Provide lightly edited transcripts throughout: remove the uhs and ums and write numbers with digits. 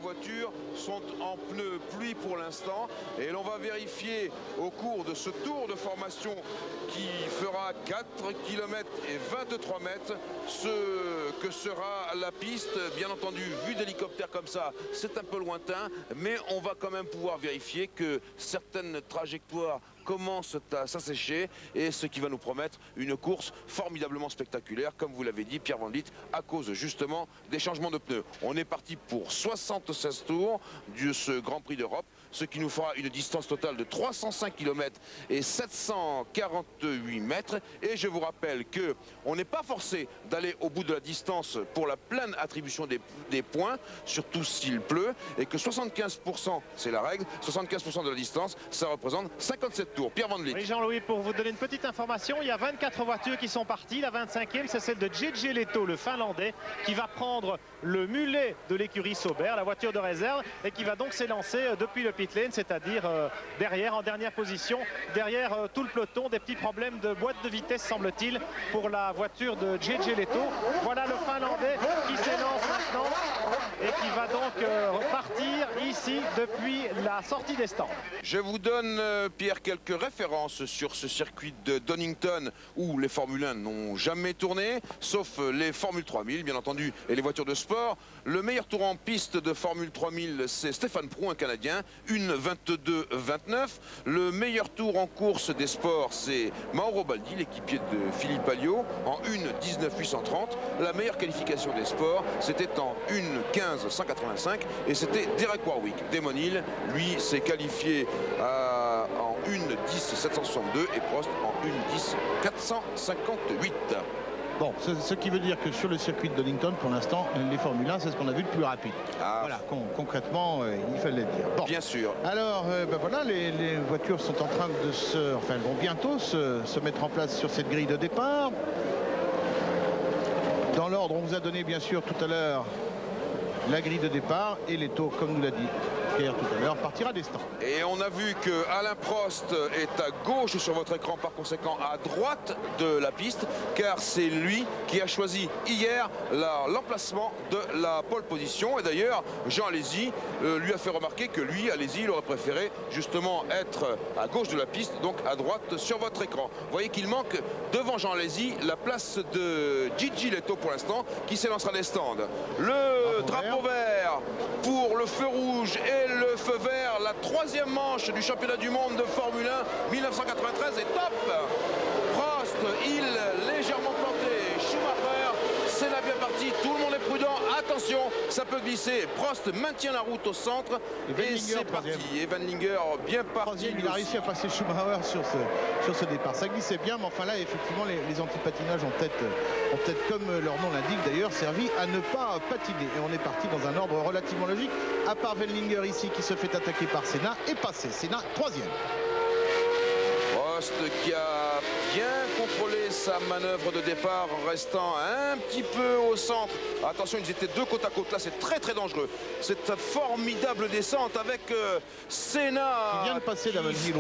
voitures sont en pneus pluie pour l'instant. Et l'on va vérifier au cours de ce tour de formation qui fera 4 km et 23 mètres ce que sera la piste. Bien entendu, vu d'hélicoptère comme ça, c'est un peu lointain, mais on va quand même pouvoir vérifier que certaines trajectoires commence à s'assécher, et ce qui va nous promettre une course formidablement spectaculaire, comme vous l'avez dit, Pierre Van Lith, à cause justement des changements de pneus. On est parti pour 76 tours de ce Grand Prix d'Europe, ce qui nous fera une distance totale de 305 km et 748 mètres. Et je vous rappelle que on n'est pas forcé d'aller au bout de la distance pour la pleine attribution des points, surtout s'il pleut, et que 75%, c'est la règle, 75% de la distance, ça représente 57 tours. Pierre Van Lith. Oui, Jean-Louis, pour vous donner une petite information, il y a 24 voitures qui sont parties. La 25e, c'est celle de JJ Leto, le Finlandais, qui va prendre le mulet de l'écurie Sauber, la voiture de réserve, et qui va donc s'élancer depuis le pit lane, c'est-à-dire derrière, en dernière position, derrière tout le peloton. Des petits problèmes de boîte de vitesse, semble-t-il, pour la voiture de JJ Leto. Voilà le Finlandais qui s'élance maintenant et qui va donc partir ici depuis la sortie des stands. Je vous donne, Pierre, quelques références sur ce circuit de Donington où les Formule 1 n'ont jamais tourné, sauf les Formule 3000, bien entendu, et les voitures de sport. Le meilleur tour en piste de Formule 3000, c'est Stéphane Proulx, un Canadien, une 22-29. Le meilleur tour en course des sports, c'est Mauro Baldi, l'équipier de Philippe Alliot, en une 19-830. La meilleure qualification des sports, c'était en une 15-185, et c'était Derek Warwick. Damon Hill, lui, s'est qualifié en une 10-762 et Prost en une 10-458. Bon, ce qui veut dire que sur le circuit de Donington, pour l'instant, les Formule 1, c'est ce qu'on a vu de plus rapide. Voilà, concrètement, il fallait le dire. Bon. Bien sûr. Alors, voilà, les voitures sont en train de elles vont bientôt se mettre en place sur cette grille de départ. Dans l'ordre, on vous a donné, bien sûr, tout à l'heure, la grille de départ, et Leto, comme nous l'a dit Pierre tout à l'heure, partira des stands. Et on a vu que Alain Prost est à gauche sur votre écran, par conséquent à droite de la piste, car c'est lui qui a choisi hier l'emplacement de la pole position. Et d'ailleurs, Jean Alesi lui a fait remarquer que lui, Alesi, il aurait préféré justement être à gauche de la piste, donc à droite sur votre écran. Vous voyez qu'il manque devant Jean Alesi la place de JJ Leto pour l'instant, qui s'élancera des stands. Le drapeau vert pour le feu rouge et le feu vert, la troisième manche du championnat du monde de Formule 1 1993 est top. Prost, Hill légèrement planté, Schumacher, Senna bien parti, tout le monde est prudent, attention, ça peut glisser. Prost maintient la route au centre et c'est parti. Et Van Linger bien parti. Il a réussi à passer Schumacher sur ce départ. Ça glissait bien, mais enfin là, effectivement, les antipatinages ont peut-être, comme leur nom l'indique d'ailleurs, servi à ne pas patiner. Et on est parti dans un ordre relativement logique, à part Van Linger ici qui se fait attaquer par Senna et passé. Senna, troisième. Prost qui a bien contrôlé sa manœuvre de départ en restant un petit peu au centre. Attention, ils étaient deux côte à côte. Là, c'est très très dangereux. Cette formidable descente avec Senna. Il vient de passer la Van Linger.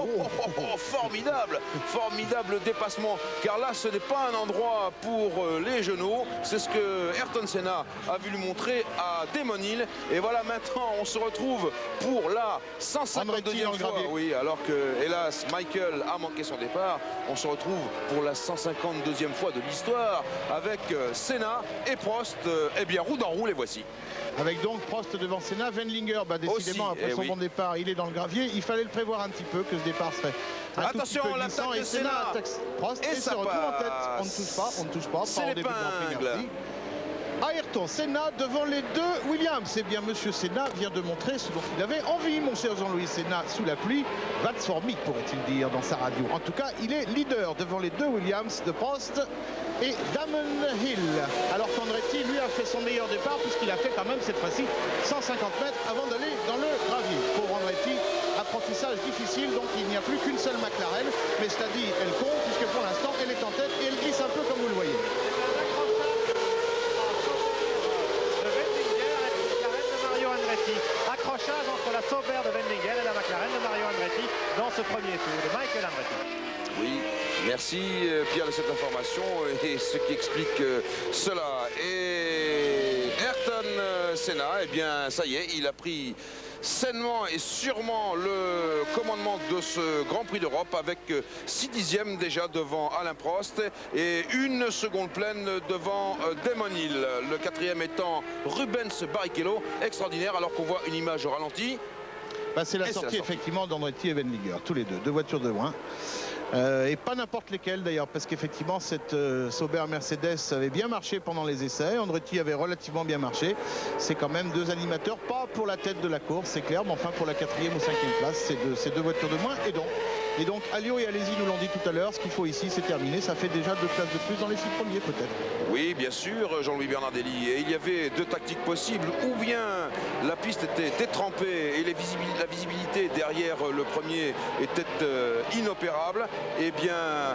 Formidable, formidable dépassement. Car là, ce n'est pas un endroit pour les genoux. C'est ce que Ayrton Senna a voulu montrer à Damon Hill. Et voilà, maintenant, on se retrouve pour la 152e fois. Oui, alors que, hélas, Michael a manqué son départ. On se retrouve pour la 152e fois de l'histoire avec Senna et Prost. Eh bien, roue dans roue, les voici. Avec donc Prost devant Senna, Van Linger, décidément, après son bon départ, il est dans le gravier. Il fallait le prévoir un petit peu, que ce départ serait un tout petit peu glissant. Et Senna attaque Prost et se retrouve en tête. On ne touche pas, C'est l'épingle. Ayrton Senna devant les deux Williams. Eh bien, monsieur Senna vient de montrer ce dont il avait envie, mon cher Jean-Louis. Senna, sous la pluie, that's for me, pourrait-il dire dans sa radio. En tout cas, il est leader devant les deux Williams de Prost et Damon Hill. Alors qu'Andretti, lui, a fait son meilleur départ, puisqu'il a fait quand même, cette fois-ci, 150 mètres avant d'aller dans le gravier. Pour Andretti, apprentissage difficile, donc il n'y a plus qu'une seule McLaren. Mais cela dit, elle compte, puisque pour l'instant, elle est en tête et elle glisse un peu comme vous le voyez. Accrochage entre la Sauber de Van Linger et la McLaren de Mario Andretti dans ce premier tour de Michael Andretti. Oui, merci Pierre de cette information et ce qui explique cela. Et Ayrton Senna, eh bien ça y est, il a pris sainement et sûrement le commandement de ce Grand Prix d'Europe avec 6 dixièmes déjà devant Alain Prost et 1 seconde pleine devant Damon Hill. Le 4e étant Rubens Barrichello, extraordinaire alors qu'on voit une image au ralenti. C'est la sortie effectivement d'Andretti et Wendlinger, tous les deux voitures de loin. Et pas n'importe lesquelles d'ailleurs, parce qu'effectivement cette Sauber Mercedes avait bien marché pendant les essais, Andretti avait relativement bien marché. C'est quand même 2 animateurs, pas pour la tête de la course, c'est clair, mais enfin pour la 4e ou 5e place, c'est deux voitures de moins. Et donc Alliot et Alesi nous l'ont dit tout à l'heure, ce qu'il faut ici c'est terminé, ça fait déjà 2 places de plus dans les 6 premiers peut-être. Oui bien sûr Jean-Louis Bernardelli, et il y avait 2 tactiques possibles, ou bien la piste était détrempée et la visibilité derrière le premier était inopérable. Eh bien,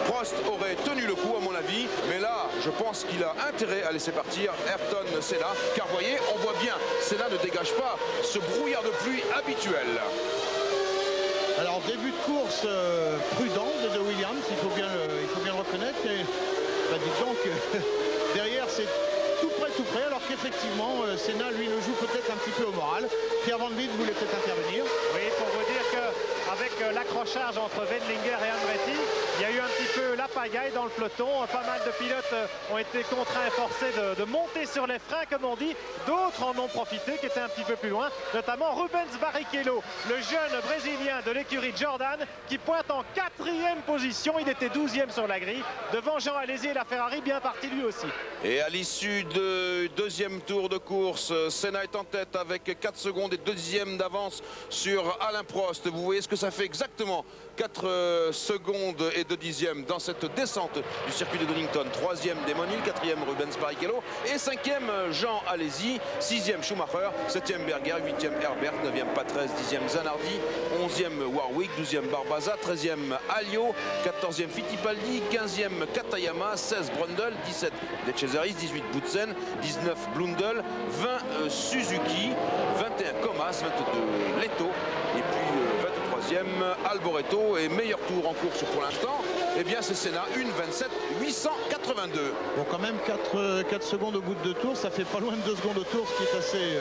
Prost aurait tenu le coup à mon avis, mais là, je pense qu'il a intérêt à laisser partir Ayrton Senna, car voyez, on voit bien, Senna ne dégage pas ce brouillard de pluie habituel. Alors, début de course prudent de Williams, il faut bien le reconnaître, et dites donc, derrière, c'est tout près, alors qu'effectivement, Senna, lui, le joue peut-être un petit peu au moral. Pierre Van Vliet voulait peut-être intervenir. Oui, pour vous dire qu'avec l'accrochage entre Wendlinger et Andretti, il y a eu un petit peu la pagaille dans le peloton. Pas mal de pilotes ont été contraints et forcés de monter sur les freins, comme on dit. D'autres en ont profité, qui étaient un petit peu plus loin, notamment Rubens Barrichello, le jeune Brésilien de l'écurie Jordan, qui pointe en 4e position. Il était 12e sur la grille, devant Jean Alesi et la Ferrari, bien parti lui aussi. Et à l'issue du 2e tour de course, Senna est en tête avec 4 secondes et 2 dixièmes d'avance sur Alain Prost. Vous voyez ce que ça fait exactement, 4 secondes et 2 dixièmes dans cette descente du circuit de Donington. 3e Damon Hill, 4e Rubens Barrichello et 5e Jean Alesi, 6e Schumacher, 7e Berger, 8e Herbert, 9e Patrese, 10e Zanardi, 11e Warwick, 12e Barbaza, 13e Alliot, 14e Fittipaldi, 15e Katayama, 16 Brundle, 17 De Cesaris, 18 Boutsen, 19 Blundell, 20 Suzuki, 21 Comas, 22 Leto et puis 23e Alboreto. Et meilleur tour en course pour l'instant, eh bien c'est Senna, 1:27.882. Bon, quand même 4 secondes au bout de 2 tours, ça fait pas loin de 2 secondes au tour, ce qui est assez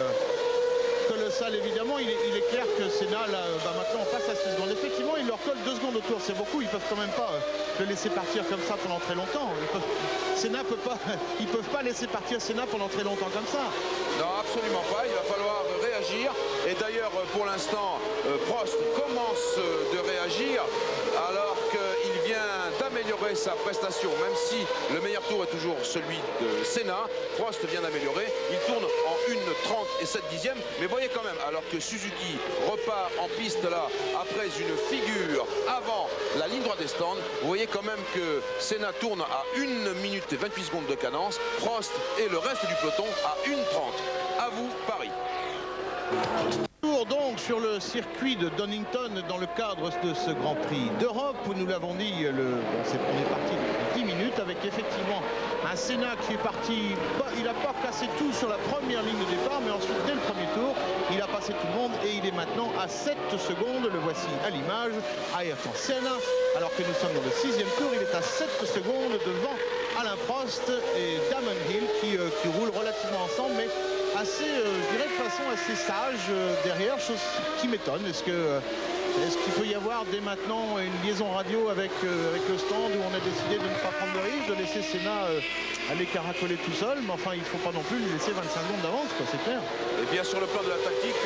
colossal évidemment. Il est clair que Senna là, maintenant on passe à 6 secondes. Effectivement, il leur colle 2 secondes au tour, c'est beaucoup. Ils peuvent quand même pas le laisser partir comme ça pendant très longtemps. Ils peuvent pas laisser partir Senna pendant très longtemps comme ça. Non, absolument pas. Il va falloir réagir. Et d'ailleurs, pour l'instant, Prost commence de réagir alors qu'il vient d'améliorer sa prestation. Même si le meilleur tour est toujours celui de Senna, Prost vient d'améliorer. Il tourne en 1:30 et 7 dixièmes. Mais voyez quand même, alors que Suzuki repart en piste là, après une figure avant la ligne droite des stands, vous voyez quand même que Senna tourne à 1 minute et 28 secondes de cadence. Prost et le reste du peloton à 1:30. À vous, Paris. Tour donc sur le circuit de Donington dans le cadre de ce Grand Prix d'Europe où nous l'avons dit, on est parti depuis 10 minutes avec effectivement un Senna qui est parti, il n'a pas cassé tout sur la première ligne de départ, mais ensuite dès le premier tour il a passé tout le monde et il est maintenant à 7 secondes, le voici à l'image, Ayrton Senna, alors que nous sommes dans le 6e tour, il est à 7 secondes devant Alain Prost et Damon Hill qui roulent relativement ensemble, mais assez, je dirais de façon assez sage derrière, chose qui m'étonne. Est-ce qu'il peut y avoir dès maintenant une liaison radio avec le stand où on a décidé de ne pas prendre de risque, de laisser Senna aller caracoler tout seul, mais enfin il ne faut pas non plus lui laisser 25 secondes d'avance, c'est clair. Et bien sur le plan de la tactique,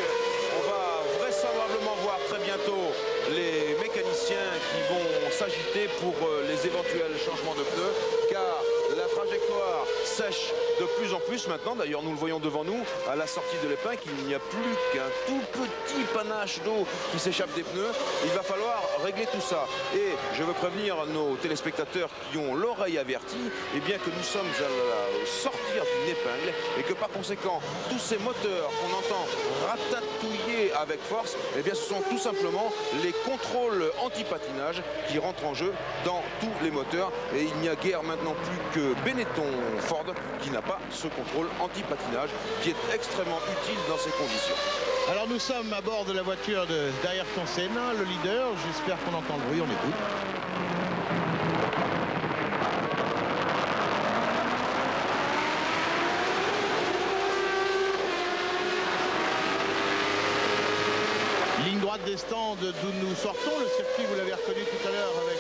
on va vraisemblablement voir très bientôt les mécaniciens qui vont s'agiter pour les éventuels changements de pneus, car la trajectoire sèche de plus en plus maintenant. D'ailleurs, nous le voyons devant nous, à la sortie de l'épingle, il n'y a plus qu'un tout petit panache d'eau qui s'échappe des pneus. Il va falloir régler tout ça. Et je veux prévenir nos téléspectateurs qui ont l'oreille avertie, eh bien que nous sommes à la sortir d'une épingle et que par conséquent, tous ces moteurs qu'on entend ratatouiller avec force, eh bien ce sont tout simplement les contrôles anti-patinage qui rentrent en jeu dans tous les moteurs. Et il n'y a guère maintenant plus que Benetton Ford qui n'a pas ce contrôle anti-patinage qui est extrêmement utile dans ces conditions. Alors nous sommes à bord de la voiture d'Ayrton Senna, le leader. J'espère qu'on entend le bruit, on écoute. droite des stands d'où nous sortons. Le circuit, vous l'avez reconnu tout à l'heure avec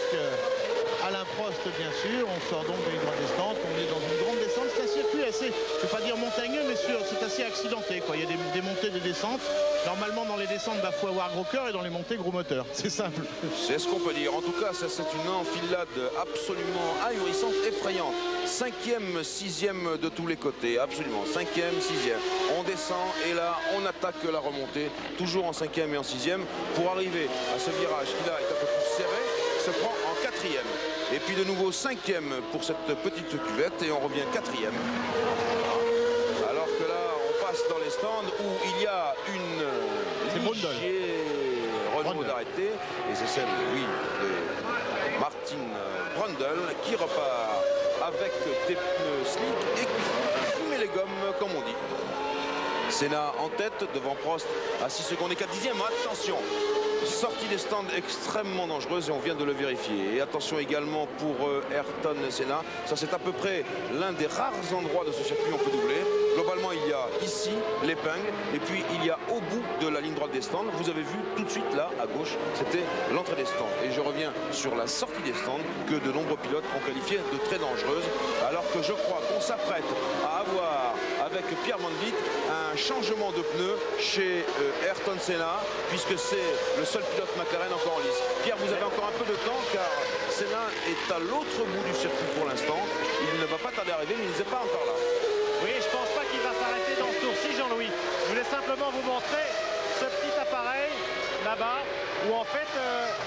Alain Prost, bien sûr. On sort donc de la ligne droite des stands. On est dans une grande descente. C'est un circuit assez, je ne vais pas dire montagneux, mais c'est assez accidenté, quoi. Il y a des montées, des descentes. Normalement, dans les descentes, il faut avoir gros cœur, et dans les montées, gros moteur. C'est simple. C'est ce qu'on peut dire. En tout cas, ça, c'est une enfilade absolument ahurissante, effrayante. 5e, 6e de tous les côtés, absolument. 5e, 6e. On descend et là, on attaque la remontée, toujours en 5e et en 6e, pour arriver à ce virage qui là est un peu plus serré, se prend en 4e. Et puis de nouveau 5e pour cette petite cuvette et on revient 4e. Alors que là, on passe dans les stands où il y a une Renault d'arrêté, et c'est celle, oui, de Martin Brundle qui repart avec des pneus slick et qui fume les gommes, comme on dit. Senna en tête devant Prost à 6 secondes et 4 dixièmes. Attention, sortie des stands extrêmement dangereuse et on vient de le vérifier. Et attention également pour Ayrton Senna. Ça, c'est à peu près l'un des rares endroits de ce circuit où on peut doubler. Globalement, il y a ici l'épingle et puis il y a au bout de la ligne droite des stands. Vous avez vu tout de suite là à gauche, c'était l'entrée des stands. Et je reviens sur la sortie des stands que de nombreux pilotes ont qualifié de très dangereuse. Alors que je crois qu'on s'apprête à avoir avec Pierre Van Vliet un changement de pneus chez Ayrton Senna, puisque c'est le seul pilote McLaren encore en lice. Pierre, vous avez encore un peu de temps car Senna est à l'autre bout du circuit pour l'instant. Il ne va pas tarder à arriver, mais il n'est pas encore là. Oui, je pense pas qu'il va s'arrêter dans ce tour-ci, Jean-Louis. Je voulais simplement vous montrer ce petit appareil là-bas où en fait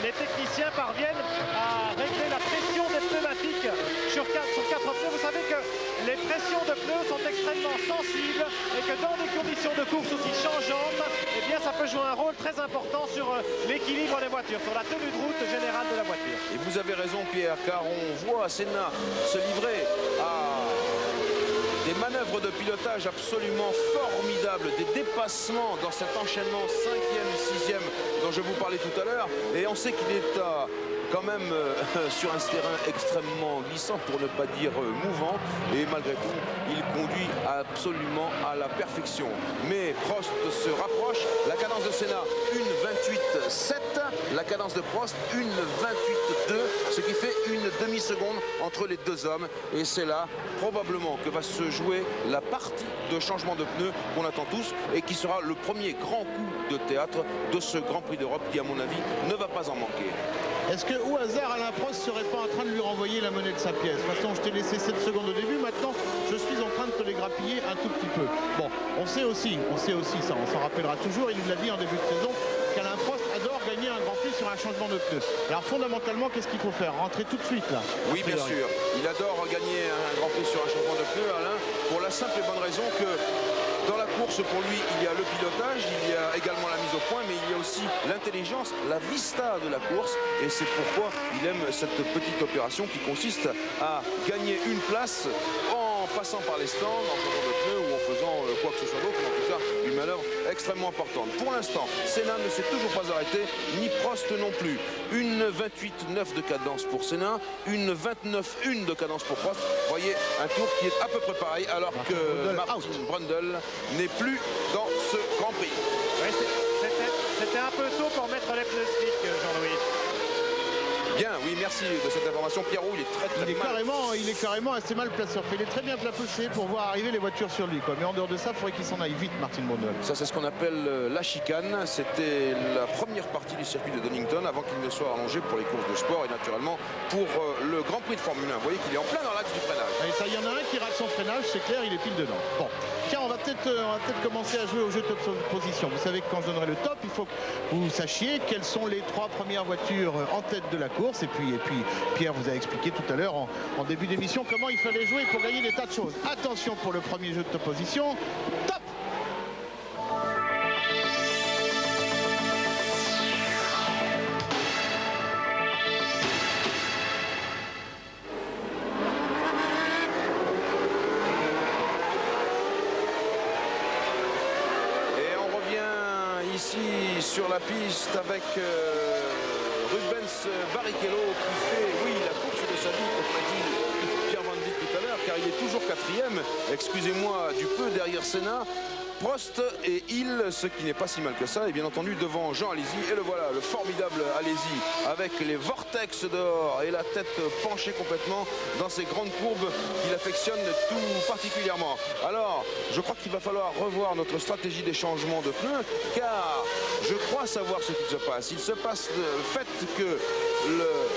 les techniciens parviennent à régler la pression des pneumatiques sur 4 pneus. Vous savez que les pressions de pneus sont extrêmement sensibles et que dans des conditions de course aussi changeantes, eh bien ça peut jouer un rôle très important sur l'équilibre des voitures, sur la tenue de route générale de la voiture. Et vous avez raison, Pierre, car on voit Senna se livrer à des manœuvres de pilotage absolument formidables, des dépassements dans cet enchaînement 5e, 6e dont je vous parlais tout à l'heure. Et on sait qu'il est quand même sur un terrain extrêmement glissant, pour ne pas dire mouvant. Et malgré tout, il conduit absolument à la perfection. Mais Prost se rapproche. La cadence de Senna, 1,28,7. La cadence de Prost, 1,28,2. Ce qui fait une demi-seconde entre les deux hommes. Et c'est là, probablement, que va se jouer la partie de changement de pneus qu'on attend tous et qui sera le premier grand coup de théâtre de ce Grand Prix d'Europe qui, à mon avis, ne va pas en manquer. Est-ce que, au hasard, Alain Prost ne serait pas en train de lui renvoyer la monnaie de sa pièce? De toute façon, je t'ai laissé 7 secondes au début. Maintenant, je suis en train de te les grappiller un tout petit peu. Bon, on sait aussi ça, on s'en rappellera toujours. Il nous l'a dit en début de saison qu'Alain Prost adore gagner un Grand Prix sur un changement de pneus. Alors, fondamentalement, qu'est-ce qu'il faut faire? Rentrer tout de suite, là? Oui, bien sûr. Il adore gagner un Grand Prix sur un changement de pneus, Alain, pour la simple et bonne raison que dans la course, pour lui, il y a le pilotage, il y a également la mise au point, mais il y a aussi l'intelligence, la vista de la course. Et c'est pourquoi il aime cette petite opération qui consiste à gagner une place en passant par les stands, en changeant de pneus ou en faisant quoi que ce soit d'autre. En tout cas, une manœuvre extrêmement importante. Pour l'instant, Senna ne s'est toujours pas arrêté, ni Prost non plus. Une 28,9 de cadence pour Senna, une 29,1 de cadence pour Prost. Vous voyez, un tour qui est à peu près pareil, alors que Martin Brundle n'est plus dans ce Grand Prix. Oui, c'était un peu tôt pour mettre les pneus slick, Jean-Louis. Bien, oui, merci de cette information. Pierrot, il est il est carrément assez mal placé. Il est très bien placé pour voir arriver les voitures sur lui, quoi. Mais en dehors de ça, il faudrait qu'il s'en aille vite, Martin Brundle. Ça, c'est ce qu'on appelle la chicane. C'était la première partie du circuit de Donington avant qu'il ne soit allongé pour les courses de sport et naturellement pour le Grand Prix de Formule 1. Vous voyez qu'il est en plein dans l'axe du freinage. Et ça, il y en a un qui rate son freinage, c'est clair, il est pile dedans. Bon, tiens, on va peut-être commencer à jouer au jeu de position. Vous savez que quand je donnerai le top, il faut que vous sachiez quelles sont les 3 premières voitures en tête de la course. Et puis Pierre vous a expliqué tout à l'heure en début d'émission comment il fallait jouer pour gagner des tas de choses. Attention pour le premier jeu de position. Top! Et on revient ici sur la piste avec Rubens Barrichello qui fait, oui, la course de sa vie, comme l'a dit Pierre Van Vliet tout à l'heure, car il est toujours 4e, excusez-moi, du peu derrière Senna. Prost et Hill, ce qui n'est pas si mal que ça. Et bien entendu devant Jean Alesi. Et le voilà, le formidable Alesi avec les vortex dehors et la tête penchée complètement dans ces grandes courbes qu'il affectionne tout particulièrement. Alors, je crois qu'il va falloir revoir notre stratégie des changements de pneus, car je crois savoir ce qui se passe. Il se passe le fait que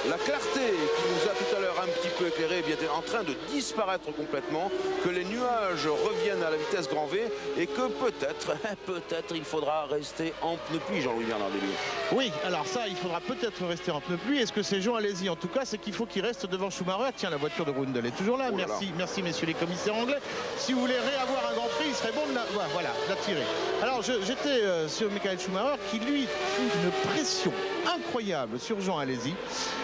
la clarté qui nous a tout à l'heure un petit peu éclairé est en train de disparaître complètement, que les nuages reviennent à la vitesse grand V et que peut-être il faudra rester en pneu pluie, Jean-Louis Bernard Delisle. Oui, alors ça, il faudra peut-être rester en pneu pluie. Est-ce que c'est Jean Alesi? En tout cas, c'est qu'il faut qu'il reste devant Schumacher. Tiens, la voiture de Brundle est toujours là. Oh là merci, là. merci messieurs les commissaires anglais. Si vous voulez réavoir un Grand Prix, il serait bon de la tirer. Alors, j'étais sur Michael Schumacher qui, lui, fout une pression incroyable sur Jean Alesi.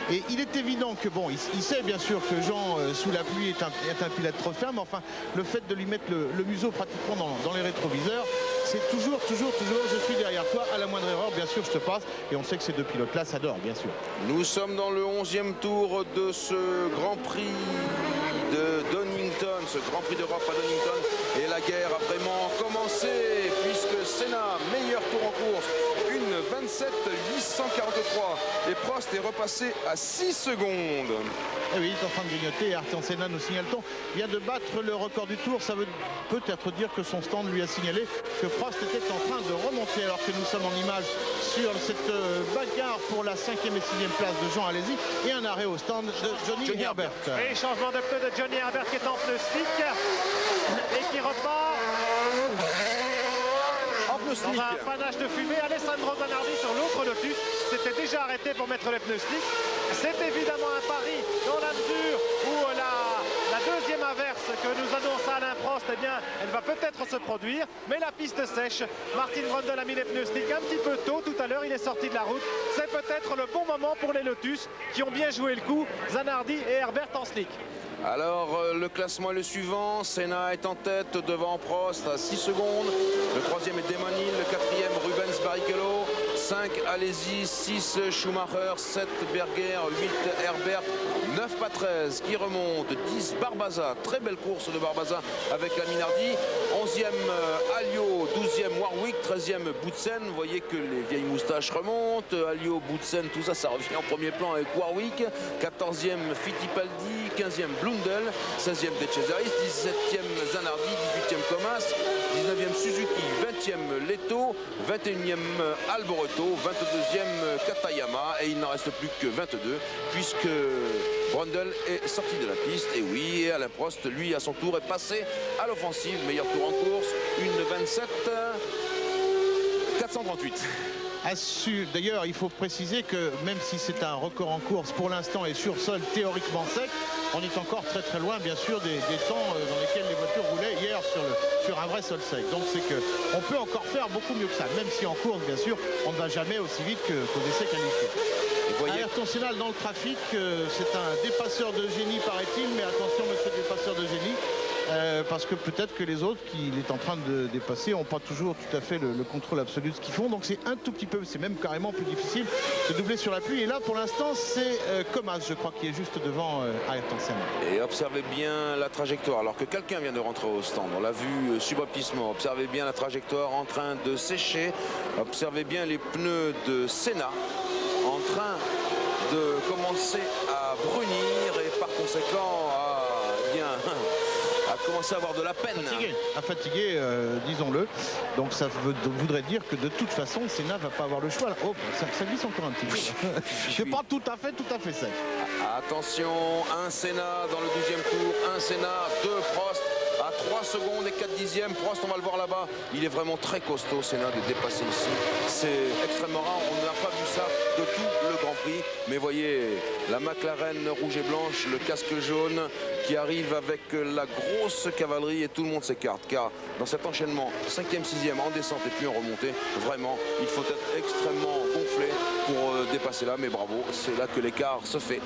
Et il est évident que, bon, il sait bien sûr que Jean, sous la pluie, est un pilote trop ferme. Enfin, le fait de lui mettre le museau pratiquement dans les rétroviseurs, c'est toujours, je suis derrière toi. À la moindre erreur, bien sûr, je te passe. Et on sait que ces deux pilotes-là s'adorent, bien sûr. Nous sommes dans le 11e tour de ce Grand Prix de Donington, ce Grand Prix d'Europe à Donington. Et la guerre a vraiment commencé, puisque Senna, meilleur tour en course, une 27,843. Et Prost est repassé à 6 secondes. Et oui, il est en train de grignoter. Ayrton Senna, nous signale-t-on, vient de battre le record du tour. Ça veut peut-être dire que son stand lui a signalé que Prost était en train de remonter, alors que nous sommes en image sur cette bagarre pour la 5e et 6e place de Jean Alesi et un arrêt au stand de Johnny Herbert. Et changement de pneu de Johnny Herbert qui est en pneu slick et qui repart dans un panache de fumée. Alessandro Zanardi sur l'autre Lotus s'était déjà arrêté pour mettre les pneus slick. C'est évidemment un pari dans la mesure où la deuxième averse que nous annonce Alain Prost, eh bien, elle va peut-être se produire, mais la piste sèche. Martin Brundle a mis les pneus slick un petit peu tôt tout à l'heure, il est sorti de la route. C'est peut-être le bon moment pour les Lotus qui ont bien joué le coup, Zanardi et Herbert en slick. Alors le classement est le suivant. Senna est en tête devant Prost à 6 secondes. Le 3e est Damon Hill, le 4e Rubens Barrichello, 5 Alesi, 6 Schumacher, 7 Berger, 8 Herbert, 9 Patrese qui remonte, 10 Barbaza, très belle course de Barbaza avec la Minardi, 11e Alliot, 12e Warwick, 13e Boutsen. Vous voyez que les vieilles moustaches remontent, Alliot, Boutsen, tout ça, ça revient en premier plan avec Warwick, 14e Fittipaldi, 15e Blundell, 16e De Cesaris, 17e Zanardi, 18e Thomas, 19e Suzuki, 20e Leto, 21e Alboreto, 22e Katayama, et il n'en reste plus que 22 puisque Brundle est sorti de la piste. Et oui, et Alain Prost, lui, à son tour, est passé à l'offensive. Meilleur tour en course, une 27 438. D'ailleurs, il faut préciser que même si c'est un record en course pour l'instant et sur sol théoriquement sec, on est encore très très loin bien sûr des temps dans lesquels les voitures roulaient hier sur un vrai sol sec. Donc c'est qu'on peut encore faire beaucoup mieux que ça, même si en course bien sûr on ne va jamais aussi vite qu'aux essais qualifiés. Ayrton Senna dans le trafic, c'est un dépasseur de génie paraît-il, mais attention monsieur dépasseur de génie. Parce que peut-être que les autres qu'il est en train de dépasser n'ont pas toujours tout à fait le contrôle absolu de ce qu'ils font. Donc c'est un tout petit peu, c'est même carrément plus difficile de doubler sur la pluie. Et là pour l'instant c'est Comas, je crois, qui est juste devant Ayrton Senna. Et observez bien la trajectoire, alors que quelqu'un vient de rentrer au stand. On l'a vu subrepticement. Observez bien la trajectoire en train de sécher. Observez bien les pneus de Senna en train de commencer à brunir et par conséquent à commencer à avoir de la peine. À fatiguer, disons-le. Donc ça voudrait dire que de toute façon Senna va pas avoir le choix. Oh, ça glisse encore un petit peu. C'est pas tout à fait sec. Attention, un Senna dans le 12e tour, un Senna, 2 Prost à 3 secondes et 4 dixièmes. Prost, on va le voir là-bas. Il est vraiment très costaud, Senna, de dépasser ici. C'est extrêmement rare. On n'a pas vu ça de tout le Grand Prix. Mais voyez, la McLaren rouge et blanche, le casque jaune qui arrive avec la grosse cavalerie et tout le monde s'écarte. Car dans cet enchaînement, 5e, 6e en descente et puis en remontée, vraiment, il faut être extrêmement gonflé pour dépasser là. Mais bravo, c'est là que l'écart se fait.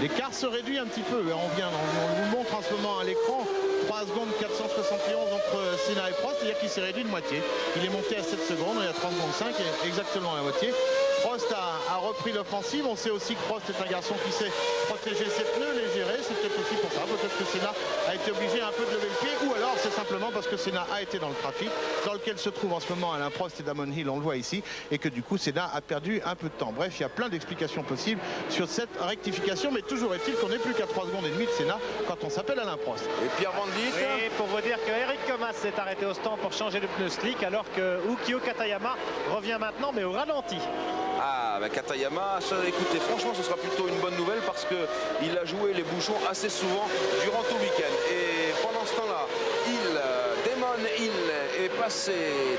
L'écart se réduit un petit peu. On vous le montre en ce moment à l'écran. 3 secondes 471 entre Senna et Prost, c'est-à-dire qu'il s'est réduit de moitié. Il est monté à 7 secondes, il y a 30 secondes 5, exactement la moitié. Prost a repris l'offensive. On sait aussi que Prost est un garçon qui sait protéger ses pneus, les gérer. C'est peut-être aussi pour ça. Peut-être que Senna a été obligé un peu de lever le pied, ou alors c'est simplement parce que Senna a été dans le trafic dans lequel se trouvent en ce moment Alain Prost et Damon Hill, on le voit ici, et que du coup Senna a perdu un peu de temps. Bref, il y a plein d'explications possibles sur cette rectification, mais toujours est-il qu'on n'est plus qu'à 3 secondes et demie de Senna quand on s'appelle Alain Prost. Et Pierre Van Dijk. Oui, pour vous dire que Eric Comas s'est arrêté au stand pour changer de pneu slick, alors que Ukio Katayama revient maintenant, mais au ralenti. Ah, bah Katayama, écoutez, franchement, ce sera plutôt une bonne nouvelle parce qu'il a joué les bouchons assez souvent durant tout le week-end. Et pendant ce temps-là, Damon Hill est passé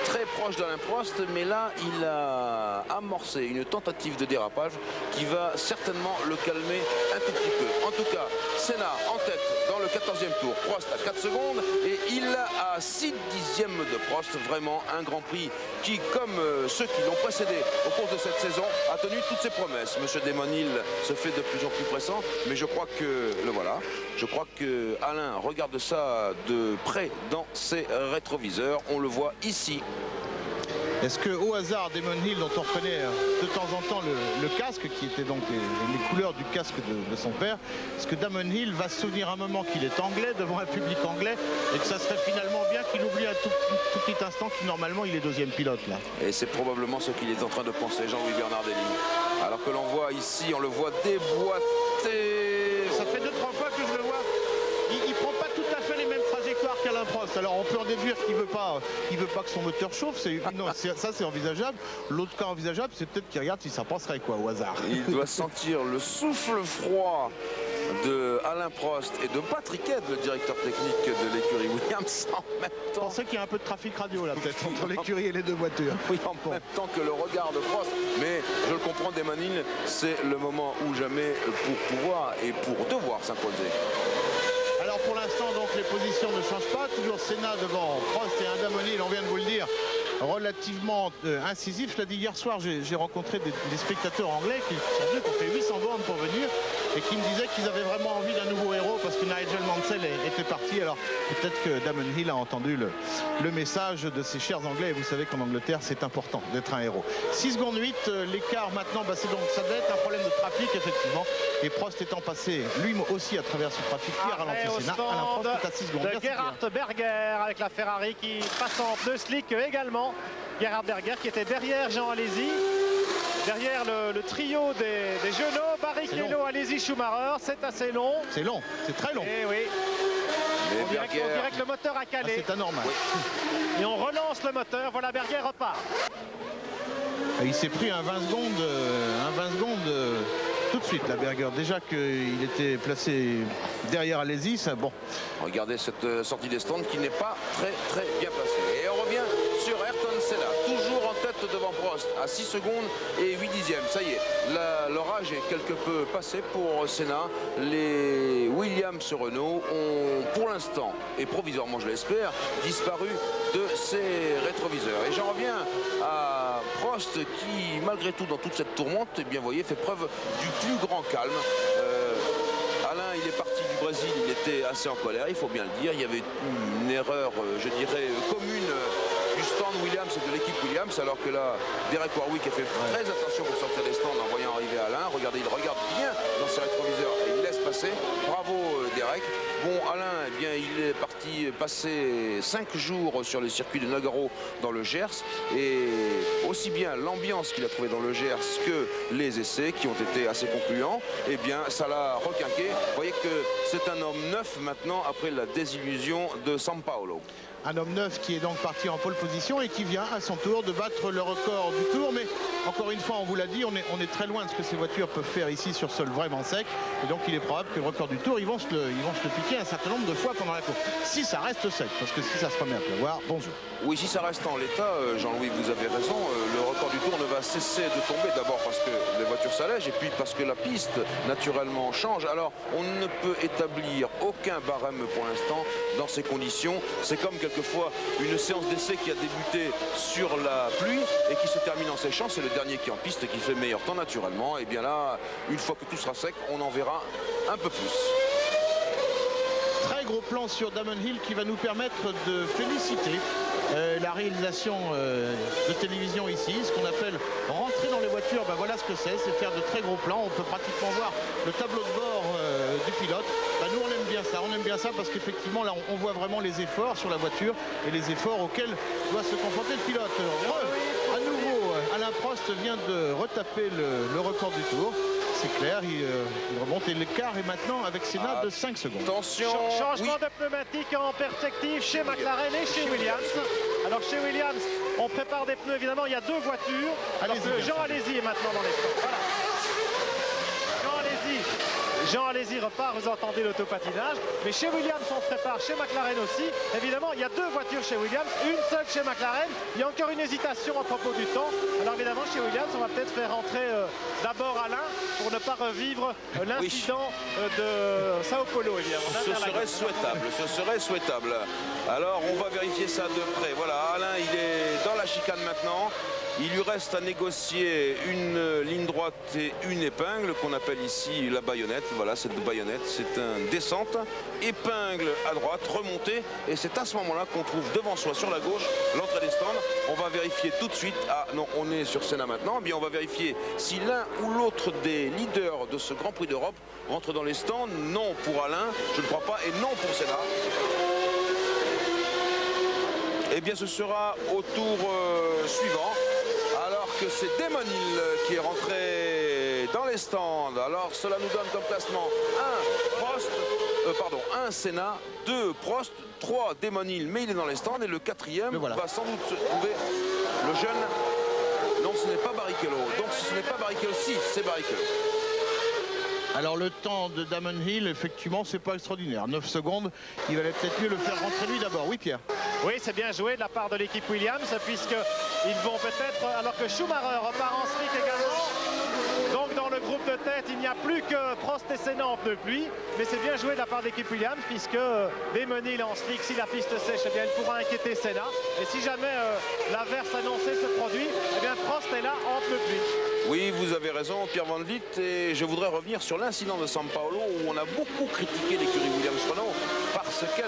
très proche d'Alain Prost, mais là, il a amorcé une tentative de dérapage qui va certainement le calmer un tout petit peu. En tout cas, Senna en tête dans le 14e tour, Prost à 4 secondes et Hill à 6 dixièmes de Prost. Vraiment un Grand Prix qui, comme ceux qui l'ont précédé au cours de cette saison, a tenu toutes ses promesses. Monsieur Damon Hill se fait de plus en plus pressant, mais je crois que le voilà. Je crois que Alain regarde ça de près dans ses rétroviseurs. On le voit ici. Est-ce que au hasard, Damon Hill, dont on reconnaît de temps en temps le casque, qui était donc les couleurs du casque de son père, est-ce que Damon Hill va se souvenir un moment qu'il est anglais devant un public anglais et que ça serait finalement bien qu'il oublie un tout petit instant que normalement il est deuxième pilote là? Et c'est probablement ce qu'il est en train de penser, Jean-Louis Bernardelli. Alors que l'on voit ici, on le voit déboîter. Ça fait 2-3 fois que je le vois. Il prend pas tout à fait les mêmes trajectoires qu'Alain Prost. Alors on peut en déduire qu'il veut pas que son moteur chauffe. Non, ça c'est envisageable. L'autre cas envisageable, c'est peut-être qu'il regarde si ça passerait quoi au hasard. Il doit sentir le souffle froid de Alain Prost et de Patrick Head, le directeur technique de l'écurie Williams, en même temps. Je pensais qu'il y a un peu de trafic radio là, peut-être entre l'écurie et les deux voitures. Oui, en même temps que le regard de Prost. Mais je le comprends, Damon Hill, c'est le moment ou jamais pour pouvoir et pour devoir s'imposer. Alors pour l'instant, donc les positions ne changent pas. Toujours Senna devant Prost et un Damon Hill, on vient de vous le dire, relativement incisif. Je l'ai dit hier soir, j'ai rencontré des spectateurs anglais qui sont venus, qui ont fait 800 bornes pour venir et qui me disaient qu'ils avaient vraiment envie d'un nouveau héros parce que Nigel Mansell était parti. Alors peut-être que Damon Hill a entendu le message de ses chers anglais. Et vous savez qu'en Angleterre, c'est important d'être un héros. 6 secondes 8, l'écart maintenant, bah, ça doit être un problème de trafic effectivement. Et Prost étant passé lui aussi à travers ce trafic qui a ralenti Senna. Alain Prost est à 6 secondes. De Gerhard Berger avec la Ferrari qui passe en pneu slick également. Gerhard Berger qui était derrière Jean Alesi. Derrière le trio des genoux, Barrichello, Alesi, Schumacher, c'est assez long. C'est long, c'est très long. Et oui. On dirait que le moteur a calé. C'est anormal. Oui. Et on relance le moteur, voilà Berger repart. Il s'est pris un 20 secondes tout de suite, la Berger. Déjà qu'il était placé derrière Alesi, ça bon. Regardez cette sortie des stands qui n'est pas très bien placée. Et on revient sur Ayrton Senna, toujours en tête devant Prost, à 6 secondes et 8 dixièmes. Ça y est, l'orage est quelque peu passé pour Senna. Les Williams Renault ont, pour l'instant, et provisoirement je l'espère, disparu de ses rétroviseurs. Et j'en reviens à Prost qui, malgré tout, dans toute cette tourmente, eh bien, voyez, fait preuve du plus grand calme. Alain, il est parti du Brésil, il était assez en colère, il faut bien le dire. Il y avait une erreur, je dirais, commune du stand Williams et de l'équipe Williams, alors que là, Derek Warwick a fait très attention pour sortir des stands en voyant arriver Alain. Regardez, il regarde bien dans ses rétroviseurs et il laisse passer. Bravo Derek. Bon, Alain, eh bien, il est parti passer 5 jours sur le circuit de Nogaro dans le Gers, et aussi bien l'ambiance qu'il a trouvée dans le Gers que les essais qui ont été assez concluants, eh bien, ça l'a requinqué. Vous voyez que c'est un homme neuf maintenant après la désillusion de São Paulo. Un homme neuf qui est donc parti en pole position et qui vient à son tour de battre le record du tour. Mais encore une fois, on vous l'a dit, on est très loin de ce que ces voitures peuvent faire ici sur sol vraiment sec. Et donc il est probable que le record du tour, ils vont se le piquer un certain nombre de fois pendant la course. Si ça reste sec, parce que si ça se remet à pleuvoir, bonjour. Oui, si ça reste en l'état, Jean-Louis, vous avez raison, le record du tour ne va cesser de tomber. D'abord parce que les voitures s'allègent et puis parce que la piste naturellement change. Alors on ne peut établir aucun barème pour l'instant dans ces conditions. C'est comme quelquefois une séance d'essai qui a débuté sur la pluie et qui se termine en séchant. C'est le dernier qui est en piste qui fait meilleur temps naturellement. Et bien là, une fois que tout sera sec, on en verra un peu plus. Très gros plan sur Damon Hill qui va nous permettre de féliciter la réalisation de télévision ici, ce qu'on appelle rentrer dans les voitures. Ben voilà ce que c'est faire de très gros plans. On peut pratiquement voir le tableau de bord du pilote. Ben nous on aime bien ça parce qu'effectivement là on voit vraiment les efforts sur la voiture et les efforts auxquels doit se confronter le pilote. À nouveau, Alain Prost vient de retaper le record du tour. C'est clair, il remonte et l'écart est maintenant avec Senna de 5 secondes. Attention, changement de pneumatique en perspective chez McLaren et chez Williams. Alors chez Williams, on prépare des pneus, évidemment, il y a deux voitures. Jean Alesi est maintenant dans les stands. Voilà. Jean Alesi repart, vous entendez l'autopatinage. Mais chez Williams, on prépare, chez McLaren aussi. Évidemment, il y a deux voitures chez Williams, une seule chez McLaren. Il y a encore une hésitation à propos du temps. Alors évidemment, chez Williams, on va peut-être faire rentrer d'abord Alain pour ne pas revivre l'incident de Sao Paulo. Ce serait souhaitable. Alors, on va vérifier ça de près. Voilà, Alain, il est dans la chicane maintenant. Il lui reste à négocier une ligne droite et une épingle qu'on appelle ici la baïonnette. Voilà, cette baïonnette, c'est une descente, épingle à droite, remontée. Et c'est à ce moment-là qu'on trouve devant soi, sur la gauche, l'entrée des stands. On va vérifier tout de suite. Ah non, on est sur Senna maintenant. Eh bien, on va vérifier si l'un ou l'autre des leaders de ce Grand Prix d'Europe rentre dans les stands. Non pour Alain, je ne crois pas, et non pour Senna. Eh bien, ce sera au tour suivant. Alors que c'est Damon Hill qui est rentré dans les stands. Alors cela nous donne comme classement 1 Senna, 2 Prost, 3 Damon Hill, mais il est dans les stands. Et le quatrième va sans doute se trouver le jeune. Non, ce n'est pas Barrichello. Donc si ce n'est pas Barrichello, si, c'est Barrichello. Alors le temps de Damon Hill, effectivement, c'est pas extraordinaire. 9 secondes, il valait peut-être mieux le faire rentrer lui d'abord. Oui, Pierre. Oui, c'est bien joué de la part de l'équipe Williams, puisqu'ils vont peut-être, alors que Schumacher repart en slick également. Donc dans le groupe de tête, il n'y a plus que Prost et Senna en pneus pluie. Mais c'est bien joué de la part de l'équipe Williams, puisque Damon Hill en slick, si la piste sèche, eh bien, il pourra inquiéter Senna. Et si jamais l'averse annoncée se produit, eh bien Prost est là en pneus pluie. Oui, vous avez raison, Pierre Van Vliet, et je voudrais revenir sur l'incident de São Paulo où on a beaucoup critiqué l'écurie Williams-Renault parce qu'elle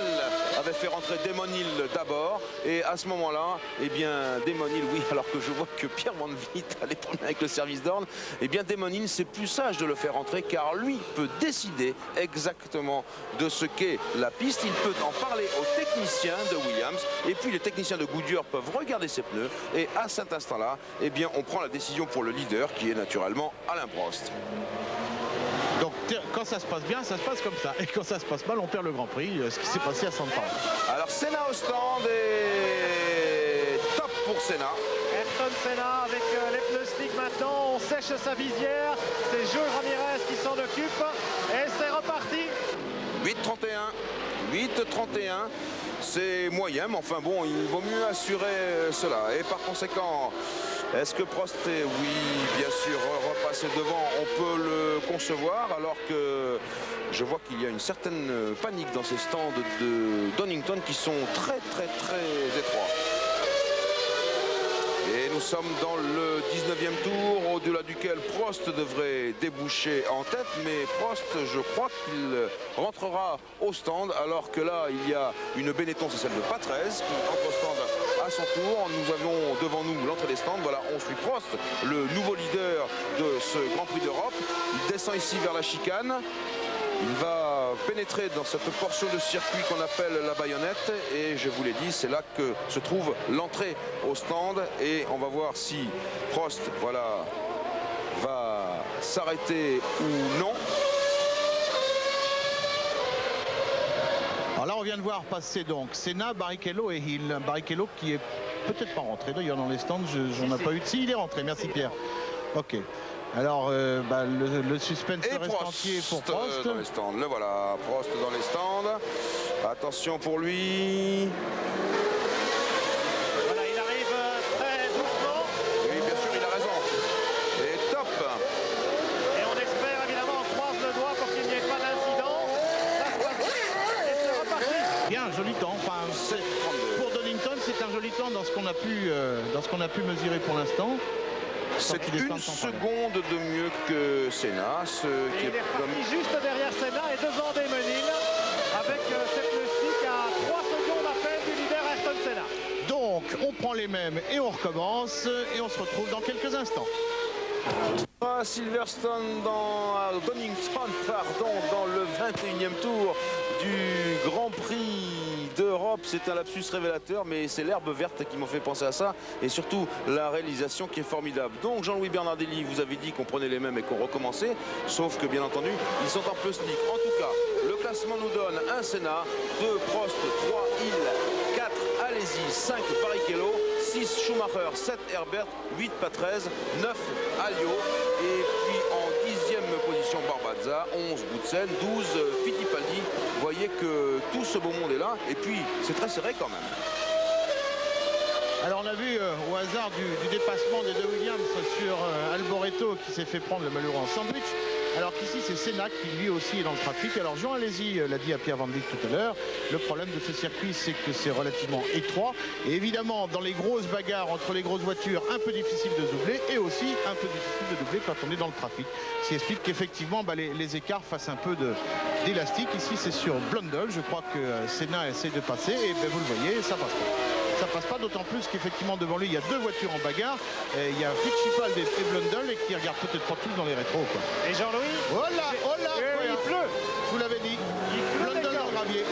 avait fait rentrer Damon Hill d'abord, et à ce moment-là, eh bien, Damon Hill, oui, alors que je vois que Pierre Van Vliet a les problèmes avec le service d'ordre, eh bien, Damon Hill, c'est plus sage de le faire rentrer car lui peut décider exactement de ce qu'est la piste. Il peut en parler aux techniciens de Williams, et puis les techniciens de Goodyear peuvent regarder ses pneus, et à cet instant-là, eh bien, on prend la décision pour le leader, qui est naturellement Alain Prost. Donc quand ça se passe bien, ça se passe comme ça. Et quand ça se passe mal, on perd le Grand Prix, ce qui s'est passé à São Paulo. Alors Senna au stand et top pour Senna. Ayrton Senna avec les pneus slick maintenant, on sèche sa visière. C'est Joe Ramirez qui s'en occupe. Et c'est reparti. 8.31. C'est moyen, mais enfin bon, il vaut mieux assurer cela. Et par conséquent, est-ce que Prost est, oui, bien sûr, repasser devant, on peut le concevoir, alors que je vois qu'il y a une certaine panique dans ces stands de Donington qui sont très étroits. Et nous sommes dans le 19e tour, au-delà duquel Prost devrait déboucher en tête. Mais Prost, je crois qu'il rentrera au stand, alors que là, il y a une Benetton, c'est celle de Patrese, qui entre au stand à son tour. Nous avons devant nous l'entrée des stands. Voilà, on suit Prost, le nouveau leader de ce Grand Prix d'Europe. Il descend ici vers la chicane. Il va pénétrer dans cette portion de circuit qu'on appelle la baïonnette, et je vous l'ai dit, c'est là que se trouve l'entrée au stand, et on va voir si Prost, voilà, va s'arrêter ou non. Alors là, on vient de voir passer donc Senna, Barrichello et Hill. Barrichello qui est peut-être pas rentré d'ailleurs dans les stands, j'en ai pas eu de... Si, il est rentré, merci Pierre. Ok. Alors, le suspense reste entier pour Prost. Dans les stands, le voilà, Prost dans les stands. Attention pour lui. Voilà, il arrive très doucement. Oui, bien sûr, il a raison. Et top. Et on espère, évidemment, on croise le doigt pour qu'il n'y ait pas d'incident. Et c'est reparti. Bien, joli temps. Enfin, pour Donington, c'est un joli temps dans ce qu'on a pu mesurer pour l'instant. C'est une seconde de mieux que Senna. Il est reparti juste derrière Senna et devant Damon Hill avec cette pneu slick à 3 secondes à peine du leader Ayrton Senna. on prend les mêmes et on recommence. Et on se retrouve dans quelques instants. À Silverstone, à Donington, pardon, dans le 21e tour du Grand Prix d'Europe. C'est un lapsus révélateur, mais c'est l'herbe verte qui m'a fait penser à ça, et surtout la réalisation qui est formidable. Donc Jean-Louis Bernardelli vous avait dit qu'on prenait les mêmes et qu'on recommençait, sauf que bien entendu ils sont un peu sneak. En tout cas, le classement nous donne un Senna, 2 Prost, 3 Hill, 4 Alesi, 5 Barrichello, 6 Schumacher, 7 Herbert, 8 Patrese, 9 Alliot, et puis en 10e position Barbazza, 11 Boutsen, 12 Fittipaldi. Vous voyez que tout ce beau monde est là, et puis c'est très serré quand même. Alors on a vu au hasard du dépassement des deux Williams sur Alboreto qui s'est fait prendre le malheureux en sandwich. Alors qu'ici c'est Senna qui lui aussi est dans le trafic. Alors Jean Alesi l'a dit à Pierre Van Dijk tout à l'heure, le problème de ce circuit c'est que c'est relativement étroit. Et évidemment dans les grosses bagarres entre les grosses voitures, un peu difficile de doubler, et aussi un peu difficile de doubler quand on est dans le trafic. Ce qui explique qu'effectivement les écarts fassent un peu d'élastique. Ici c'est sur Blundell, je crois que Senna essaie de passer, et vous le voyez, ça passe pas. Ça passe pas, d'autant plus qu'effectivement devant lui il y a deux voitures en bagarre. Il y a Fittipaldi et Blundell et qui regardent peut-être pas tous dans les rétros, quoi. Et Jean-Louis, Oh là, il pleut. Je vous l'avais dit. Il pleut. Blundell dans le gravier.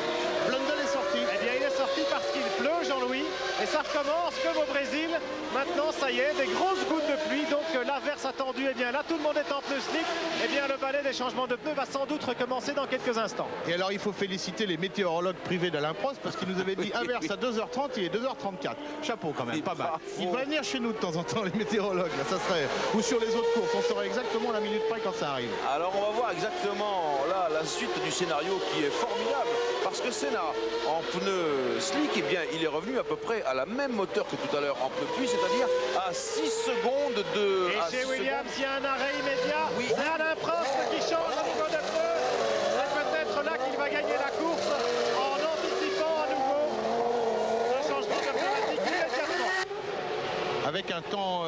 Blundell est sorti. Eh bien, il est sorti parce qu'il pleut, Jean-Louis. Et ça recommence comme au Brésil. Maintenant, ça y est, des grosses gouttes de pluie. Donc, l'averse attendue, eh bien là, tout le monde est en pneus slick. Eh bien, le balai des changements de pneus va sans doute recommencer dans quelques instants. Et alors, il faut féliciter les météorologues privés d'Alain Prost parce qu'il nous avait dit averse à 2h30, il est 2h34. Chapeau quand même, pas mal. Il va venir chez nous de temps en temps, les météorologues. Là, ça serait... Ou sur les autres courses, on saurait exactement la minute près quand ça arrive. Alors on va voir exactement là la suite du scénario qui est formidable, parce que Senna en pneu slick, eh bien il est revenu à peu près à la même hauteur que tout à l'heure en pneu pluie, c'est-à-dire à 6 secondes de... Et chez Williams, il y a un arrêt immédiat. Oui. C'est Alain Prost qui change au niveau de pneus. C'est peut-être là qu'il va gagner la course en anticipant à nouveau le changement de pneumatique immédiatement. Avec un temps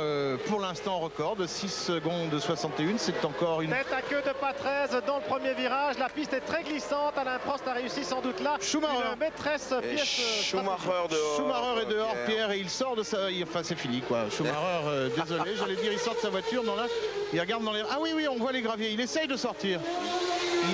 pour l'instant record de 6 secondes 61, c'est encore une... Tête à queue de Patrese dans le premier virage. La piste est très glissante. Alain Prost a réussi sans doute là. Schumacher. Une maîtresse Et pièce. Schumacher dehors. Schumacher est dehors, Pierre, et il sort de sa... Enfin, c'est fini, quoi. Schumacher, désolé, j'allais dire, il sort de sa voiture. Non, là, il regarde dans les... Ah oui, on voit les graviers. Il essaye de sortir.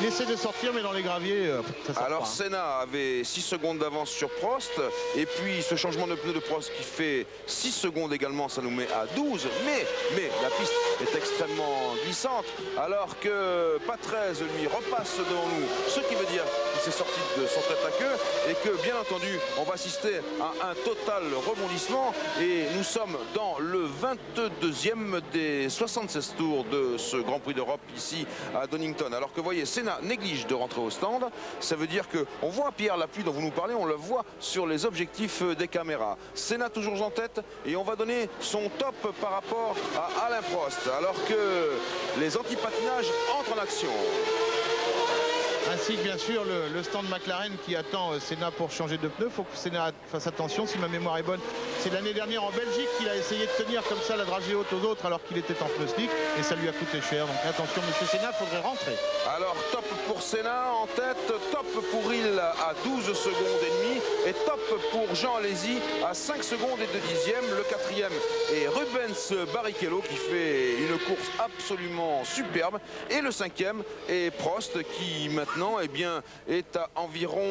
Il essaie de sortir, mais dans les graviers, ça sort Alors pas, hein. Senna avait 6 secondes d'avance sur Prost, et puis ce changement de pneu de Prost qui fait 6 secondes également, ça nous met à 12, mais la piste est extrêmement glissante, alors que Patrese lui repasse devant nous, ce qui veut dire qu'il s'est sorti de son tête à queue, et que bien entendu on va assister à un total rebondissement, et nous sommes dans le 22e des 76 tours de ce Grand Prix d'Europe ici à Donington. Alors que vous voyez, Senna néglige de rentrer au stand. Ça veut dire que on voit Pierre la pluie dont vous nous parlez, on le voit sur les objectifs des caméras. Senna toujours en tête, et on va donner son top par rapport à Alain Prost, alors que les antipatinages entrent en action. Ainsi que bien sûr le stand McLaren qui attend Senna pour changer de pneu. Il faut que Senna fasse attention, si ma mémoire est bonne. C'est l'année dernière en Belgique qu'il a essayé de tenir comme ça la dragée haute aux autres alors qu'il était en pneu slick, et ça lui a coûté cher. Donc attention monsieur Senna, il faudrait rentrer. Alors top pour Senna en tête, top pour Hill à 12 secondes et demie, et top pour Jean Alesi à 5 secondes et 2 dixièmes. Le quatrième est Rubens Barrichello qui fait une course absolument superbe, et le cinquième est Prost qui maintenant est à environ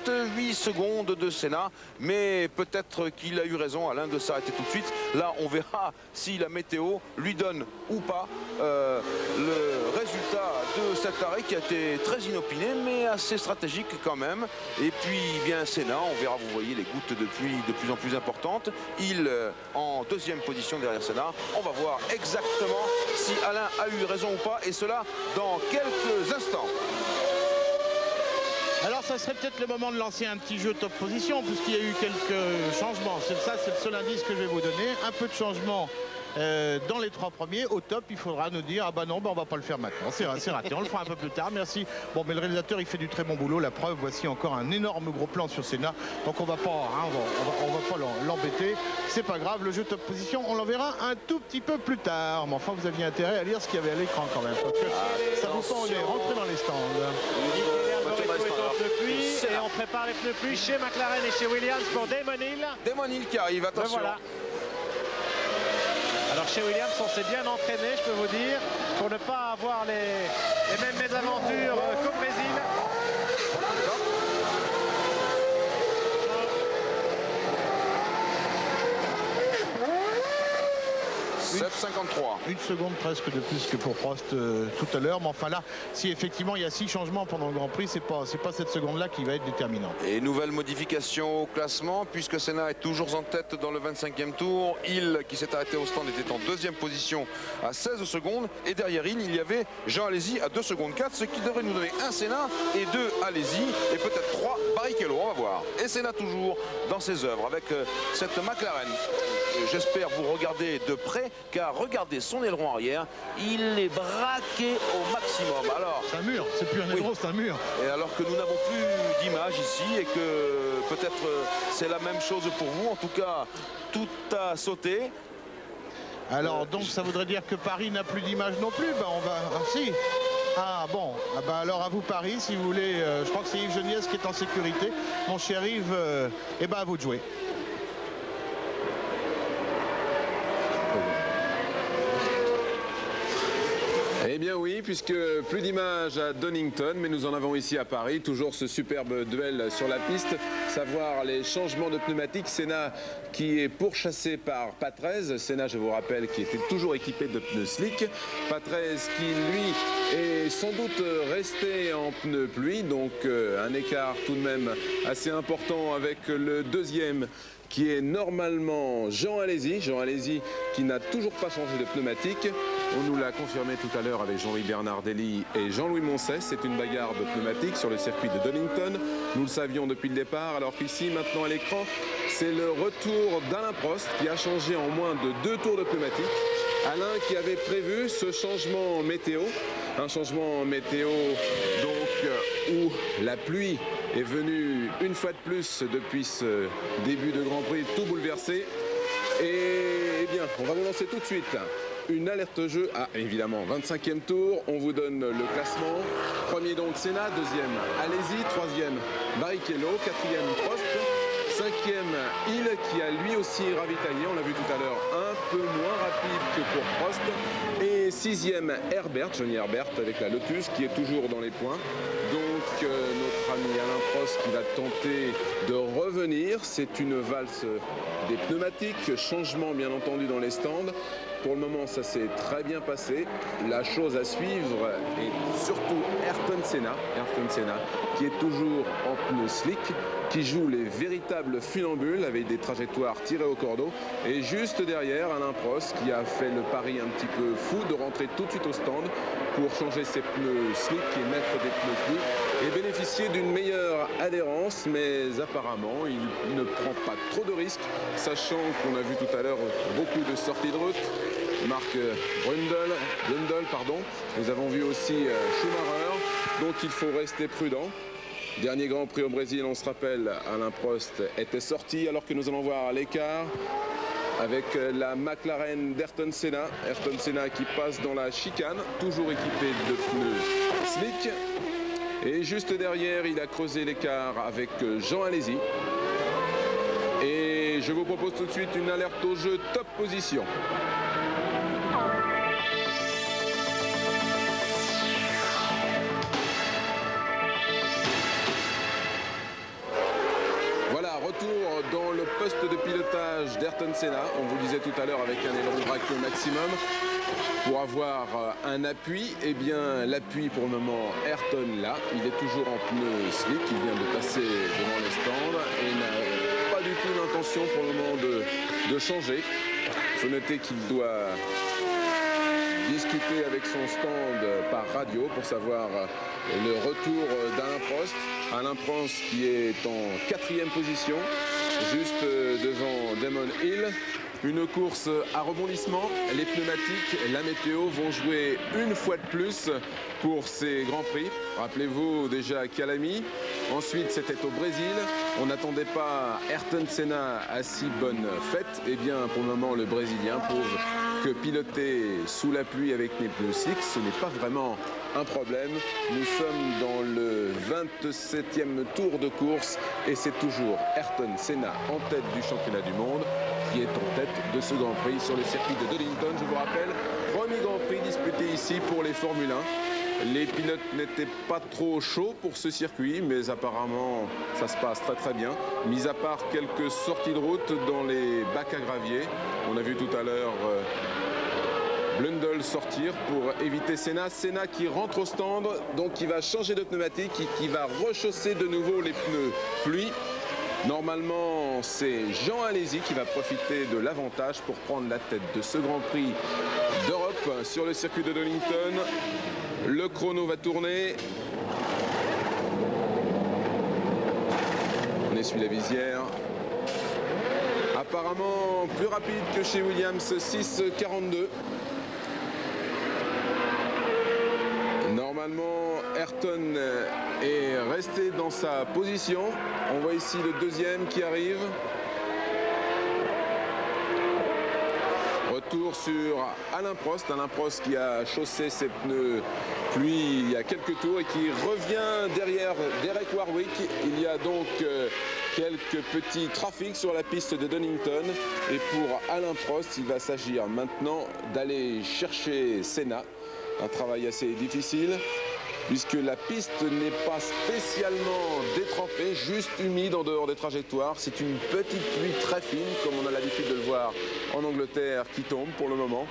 22-28 secondes de Senna, mais peut-être qu'il a eu raison Alain de s'arrêter tout de suite. Là on verra si la météo lui donne ou pas le résultat de cet arrêt qui a été très inopiné mais assez stratégique quand même. Et puis bien Senna, on verra, vous voyez les gouttes de pluie de plus en plus importantes. Il en deuxième position derrière Senna. On va voir exactement si Alain a eu raison ou pas, et cela dans quelques instants. Alors ça serait peut-être le moment de lancer un petit jeu top position, puisqu'il y a eu quelques changements. C'est le seul indice que je vais vous donner. Un peu de changement dans les 3 premiers. Au top, il faudra nous dire ah bah non, bah on va pas le faire maintenant, c'est raté, on le fera un peu plus tard, merci. Bon, mais le réalisateur il fait du très bon boulot. La preuve, voici encore un énorme gros plan sur Senna, donc on va pas on va pas l'embêter, c'est pas grave. Le jeu top position, on l'enverra un tout petit peu plus tard, mais enfin vous aviez intérêt à lire ce qu'il y avait à l'écran quand même, parce que ça vous pend au nez. Rentrez dans les stands. pluie et on prépare les pneus pluie chez McLaren et chez Williams pour Damon Hill. Damon Hill qui arrive, attention. Voilà. Alors chez Williams, on s'est bien entraîné, je peux vous dire, pour ne pas avoir les mêmes mésaventures qu'au Brésil. 7,53. Une seconde presque de plus que pour Prost tout à l'heure. Mais enfin là, si effectivement il y a 6 changements pendant le Grand Prix, c'est pas cette seconde-là qui va être déterminante. Et nouvelle modification au classement, puisque Senna est toujours en tête dans le 25e tour. Hill, qui s'est arrêté au stand, était en 2e position à 16 secondes. Et derrière Hill, il y avait Jean Alesi à 2 secondes 4, ce qui devrait nous donner 1 Senna et 2 Alesi, et peut-être 3 Barrichello. On va voir. Et Senna toujours dans ses œuvres avec cette McLaren. J'espère vous regarder de près, car regardez son aileron arrière, il est braqué au maximum. Alors, c'est un mur, c'est plus un aileron, c'est un mur. Et alors que nous n'avons plus d'image ici et que peut-être c'est la même chose pour vous, en tout cas tout a sauté. Alors donc ça voudrait dire que Paris n'a plus d'image non plus. Ben on va, ah, si. Ah bon, ah bah alors à vous Paris si vous voulez. Je crois que c'est Yves Geniez qui est en sécurité. Mon cher Yves, et ben à vous de jouer. Eh bien oui, puisque plus d'image à Donington, mais nous en avons ici à Paris. Toujours ce superbe duel sur la piste, savoir les changements de pneumatiques. Senna qui est pourchassé par Patrese. Senna, je vous rappelle, qui était toujours équipé de pneus slick. Patrese qui, lui, est sans doute resté en pneus pluie. Donc un écart tout de même assez important avec le deuxième, qui est normalement Jean Alesi. Jean Alesi qui n'a toujours pas changé de pneumatique. On nous l'a confirmé tout à l'heure avec Jean-Louis Bernardelli et Jean-Louis Moncey. C'est une bagarre de pneumatiques sur le circuit de Donington. Nous le savions depuis le départ, alors qu'ici, maintenant à l'écran, c'est le retour d'Alain Prost qui a changé en moins de 2 tours de pneumatique. Alain qui avait prévu ce changement météo. Un changement météo donc où la pluie est venue une fois de plus depuis ce début de Grand Prix tout bouleversé. Et eh bien, on va vous lancer tout de suite une alerte au jeu à évidemment 25e tour. On vous donne le classement. Premier donc Senna, deuxième Alesi, troisième Barrichello, quatrième Prost, cinquième Hill qui a lui aussi ravitaillé, on l'a vu tout à l'heure, un peu moins rapide que pour Prost, et sixième Herbert, Johnny Herbert avec la Lotus qui est toujours dans les points. Donc notre ami Alain Prost qui va tenter de revenir. C'est une valse des pneumatiques, changement bien entendu dans les stands. Pour le moment, ça s'est très bien passé. La chose à suivre est surtout Ayrton Senna, qui est toujours en pneus slick, qui joue les véritables funambules avec des trajectoires tirées au cordeau. Et juste derrière, Alain Prost qui a fait le pari un petit peu fou de rentrer tout de suite au stand pour changer ses pneus slick et mettre des pneus pluie et bénéficier d'une meilleure adhérence. Mais apparemment, il ne prend pas trop de risques, sachant qu'on a vu tout à l'heure beaucoup de sorties de route. Marc Brundle, pardon. Nous avons vu aussi Schumacher, donc il faut rester prudent. Dernier Grand Prix au Brésil, on se rappelle, Alain Prost était sorti alors que nous allons voir l'écart avec la McLaren d'Ayrton Senna. Ayrton Senna qui passe dans la chicane, toujours équipé de pneus slick. Et juste derrière, il a creusé l'écart avec Jean Alesi. Et je vous propose tout de suite une alerte au jeu top position. Retour dans le poste de pilotage d'Ayrton Senna. On vous le disait tout à l'heure avec un aileron braqué au maximum pour avoir un appui. Eh bien l'appui pour le moment, Ayrton là, il est toujours en pneu slick, il vient de passer devant les stands et n'a pas du tout l'intention pour le moment de changer. Il faut noter qu'il doit discuter avec son stand par radio pour savoir le retour d'Alain Prost. Alain Prost qui est en 4e position, juste devant Damon Hill. Une course à rebondissement. Les pneumatiques, la météo vont jouer une fois de plus pour ces Grands Prix. Rappelez-vous déjà Calami, Ensuite, c'était au Brésil. On n'attendait pas Ayrton Senna à si bonne fête. Eh bien, pour le moment, le Brésilien prouve que piloter sous la pluie avec les pneus slicks, ce n'est pas vraiment un problème. Nous sommes dans le 27e tour de course et c'est toujours Ayrton Senna en tête du championnat du monde qui est en tête de ce Grand Prix sur le circuit de Donington. Je vous rappelle, premier Grand Prix disputé ici pour les Formule 1. Les pilotes n'étaient pas trop chauds pour ce circuit, mais apparemment ça se passe très très bien. Mis à part quelques sorties de route dans les bacs à gravier. On a vu tout à l'heure Blundell sortir pour éviter Senna. Senna qui rentre au stand, donc qui va changer de pneumatique et qui va rechausser de nouveau les pneus pluie. Normalement, c'est Jean Alesi qui va profiter de l'avantage pour prendre la tête de ce Grand Prix d'Europe sur le circuit de Donington. Le chrono va tourner. On essuie la visière. Apparemment plus rapide que chez Williams, 6,42. Normalement, Ayrton est resté dans sa position. On voit ici le deuxième qui arrive. Retour sur Alain Prost qui a chaussé ses pneus pluie il y a quelques tours et qui revient derrière Derek Warwick. Il y a donc quelques petits trafics sur la piste de Donington. Et pour Alain Prost, il va s'agir maintenant d'aller chercher Senna. Un travail assez difficile puisque la piste n'est pas spécialement détrempée, juste humide en dehors des trajectoires. C'est une petite pluie très fine, comme on a l'habitude de le voir en Angleterre, qui tombe pour le moment.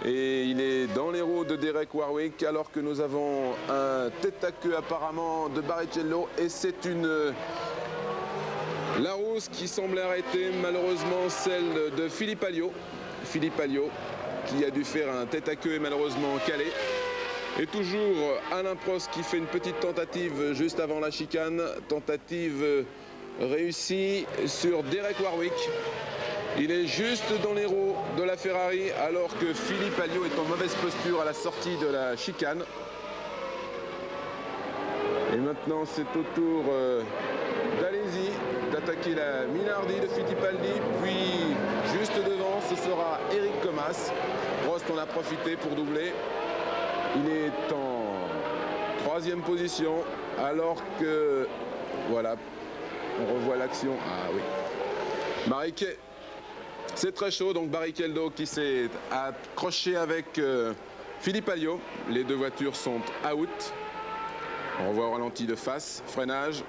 Et il est dans les roues de Derek Warwick, alors que nous avons un tête à queue apparemment de Barrichello. Et c'est une Larousse qui semble arrêter, malheureusement celle de Philippe Alliot. Philippe Alliot qui a dû faire un tête à queue et malheureusement calé. Et toujours Alain Prost qui fait une petite tentative juste avant la chicane. Tentative réussie sur Derek Warwick. Il est juste dans les roues de la Ferrari alors que Philippe Alliot est en mauvaise posture à la sortie de la chicane. Et maintenant c'est au tour d'Alesi d'attaquer la Minardi de Fittipaldi. Puis juste devant ce sera Eric Comas. Prost en a profité pour doubler. Il est en 3e position alors que, voilà, on revoit l'action. Ah oui, Mariquet, c'est très chaud, donc Barrichello qui s'est accroché avec Philippe Alliot. Les deux voitures sont out. On revoit au ralenti de face, freinage.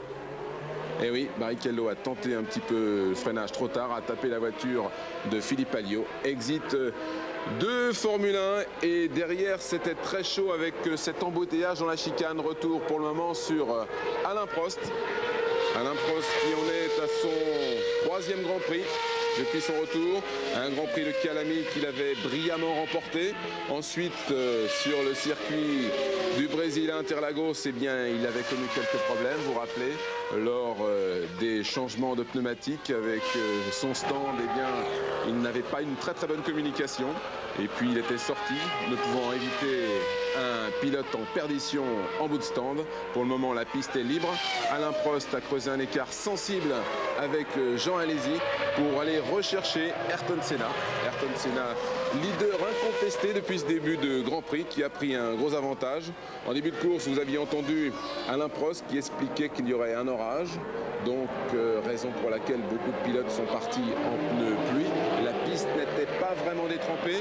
Et oui, Barrichello a tenté un petit peu le freinage trop tard, a tapé la voiture de Philippe Alliot. Exit de Formule 1 et derrière c'était très chaud avec cet embouteillage dans la chicane. Retour pour le moment sur Alain Prost. Alain Prost qui en est à son 3e Grand Prix depuis son retour. Un Grand Prix de Calami qu'il avait brillamment remporté. Ensuite sur le circuit du Brésil à Interlagos, eh bien, il avait connu quelques problèmes, vous vous rappelez, lors des changements de pneumatiques avec son stand. Eh bien, il n'avait pas une très très bonne communication. Et puis il était sorti, ne pouvant éviter un pilote en perdition en bout de stand. Pour le moment, la piste est libre. Alain Prost a creusé un écart sensible avec Jean Alesi pour aller rechercher Ayrton Senna. Ayrton Senna, leader incontesté depuis ce début de Grand Prix, qui a pris un gros avantage. En début de course, vous aviez entendu Alain Prost qui expliquait qu'il y aurait un orage. Donc, raison pour laquelle beaucoup de pilotes sont partis en pneus pluie. La piste n'était pas vraiment détrempée,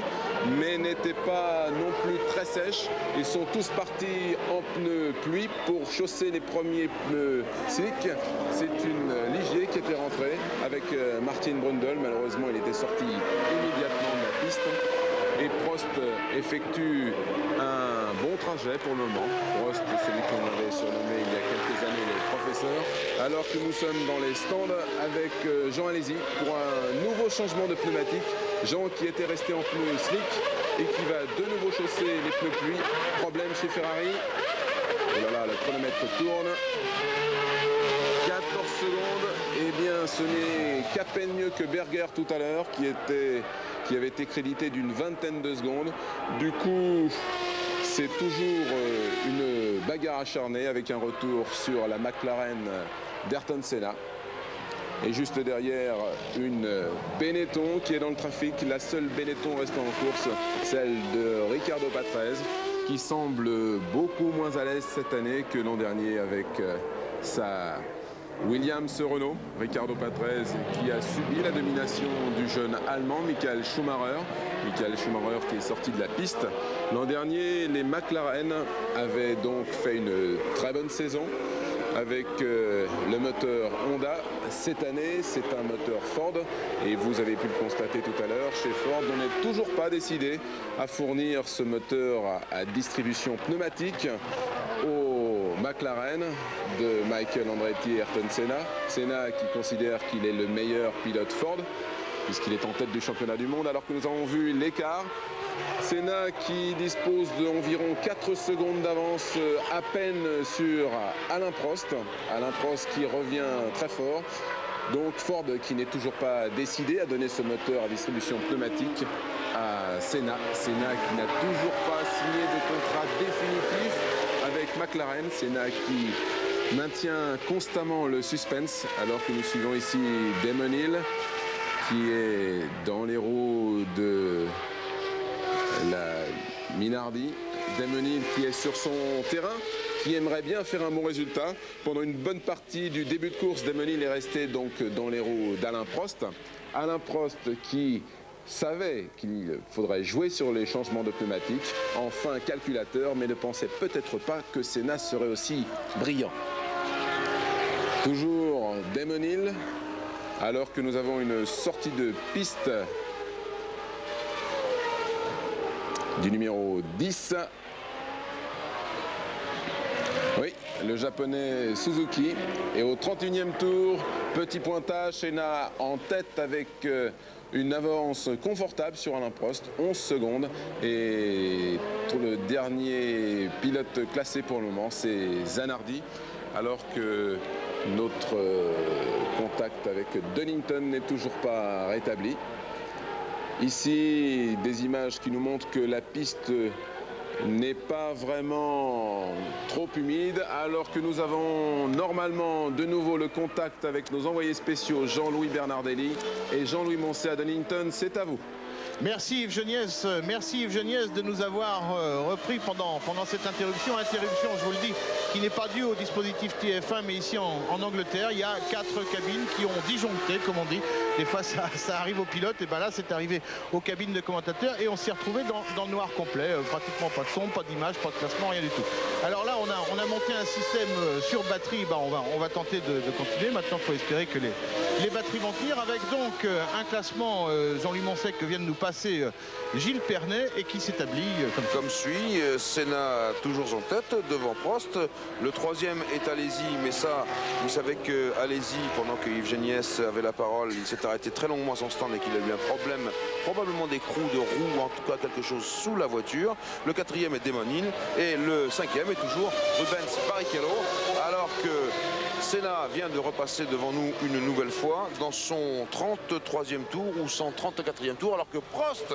mais n'était pas non plus très sèche. Ils sont tous partis en pneus pluie pour chausser les premiers pneus slick. C'est une Ligier qui était rentrée avec Martin Brundle. Malheureusement, il était sorti immédiatement de la piste. Et Prost effectue un bon trajet pour le moment. Prost, celui qu'on avait surnommé il y a quelques années le professeur. Alors que nous sommes dans les stands avec Jean Alesi pour un nouveau changement de pneumatique. Jean qui était resté en pneus slick et qui va de nouveau chausser les pneus pluie. Problème chez Ferrari. Et voilà, le chronomètre tourne. 14 secondes. Eh bien, ce n'est qu'à peine mieux que Berger tout à l'heure qui avait été crédité d'une vingtaine de secondes. Du coup, c'est toujours une bagarre acharnée avec un retour sur la McLaren d'Ayrton Senna. Et juste derrière, une Benetton qui est dans le trafic, la seule Benetton restant en course, celle de Riccardo Patrese, qui semble beaucoup moins à l'aise cette année que l'an dernier avec sa Williams Renault. Riccardo Patrese qui a subi la domination du jeune Allemand Michael Schumacher. Michael Schumacher qui est sorti de la piste. L'an dernier, les McLaren avaient donc fait une très bonne saison avec le moteur Honda. Cette année, c'est un moteur Ford et vous avez pu le constater tout à l'heure, chez Ford, on n'est toujours pas décidé à fournir ce moteur à distribution pneumatique au McLaren de Michael Andretti et Ayrton Senna. Senna qui considère qu'il est le meilleur pilote Ford puisqu'il est en tête du championnat du monde, alors que nous avons vu l'écart. Senna qui dispose d'environ 4 secondes d'avance à peine sur Alain Prost. Alain Prost qui revient très fort. Donc Ford qui n'est toujours pas décidé à donner ce moteur à distribution pneumatique à Senna. Senna qui n'a toujours pas signé de contrat définitif avec McLaren. Senna qui maintient constamment le suspense alors que nous suivons ici Damon Hill qui est dans les roues de la Minardi. Damon Hill qui est sur son terrain, qui aimerait bien faire un bon résultat. Pendant une bonne partie du début de course, Damon Hill est resté donc dans les roues d'Alain Prost. Alain Prost qui savait qu'il faudrait jouer sur les changements de pneumatiques, enfin calculateur, mais ne pensait peut-être pas que Senna serait aussi brillant. Toujours Damon Hill, alors que nous avons une sortie de piste du numéro 10. Oui, le japonais Suzuki. Et au 31e tour, petit pointage, Senna en tête avec une avance confortable sur Alain Prost, 11 secondes. Et le dernier pilote classé pour le moment, c'est Zanardi. Alors que notre contact avec Donington n'est toujours pas rétabli. Ici, des images qui nous montrent que la piste n'est pas vraiment trop humide, alors que nous avons normalement de nouveau le contact avec nos envoyés spéciaux Jean-Louis Bernardelli et Jean-Louis Moncey à Donington. C'est à vous. Merci Yves Geniès de nous avoir repris pendant cette interruption, je vous le dis, qui n'est pas due au dispositif TF1, mais ici en Angleterre, il y a 4 cabines qui ont disjoncté, comme on dit. Des fois ça arrive aux pilotes, et bien là c'est arrivé aux cabines de commentateurs, et on s'est retrouvé dans le noir complet, pratiquement pas de son, pas d'image, pas de classement, rien du tout. Alors là on a monté un système sur batterie, on va tenter de continuer. Maintenant il faut espérer que les batteries vont tenir, avec donc un classement Jean-Louis Moncey que vient de nous passer Gilles Pernet et qui s'établit comme suit. Senna toujours en tête devant Prost. Le 3e est Alesi, mais ça vous savez que Alesi, pendant que Yves Geniès avait la parole, il s'est arrêté très longuement à son stand et qu'il a eu un problème, probablement d'écrou, de roue, en tout cas quelque chose sous la voiture. Le 4e est Damon Hill et le 5e est toujours Rubens Barrichello, alors que Senna vient de repasser devant nous une nouvelle fois dans son 33e tour ou son 34e tour, alors que Prost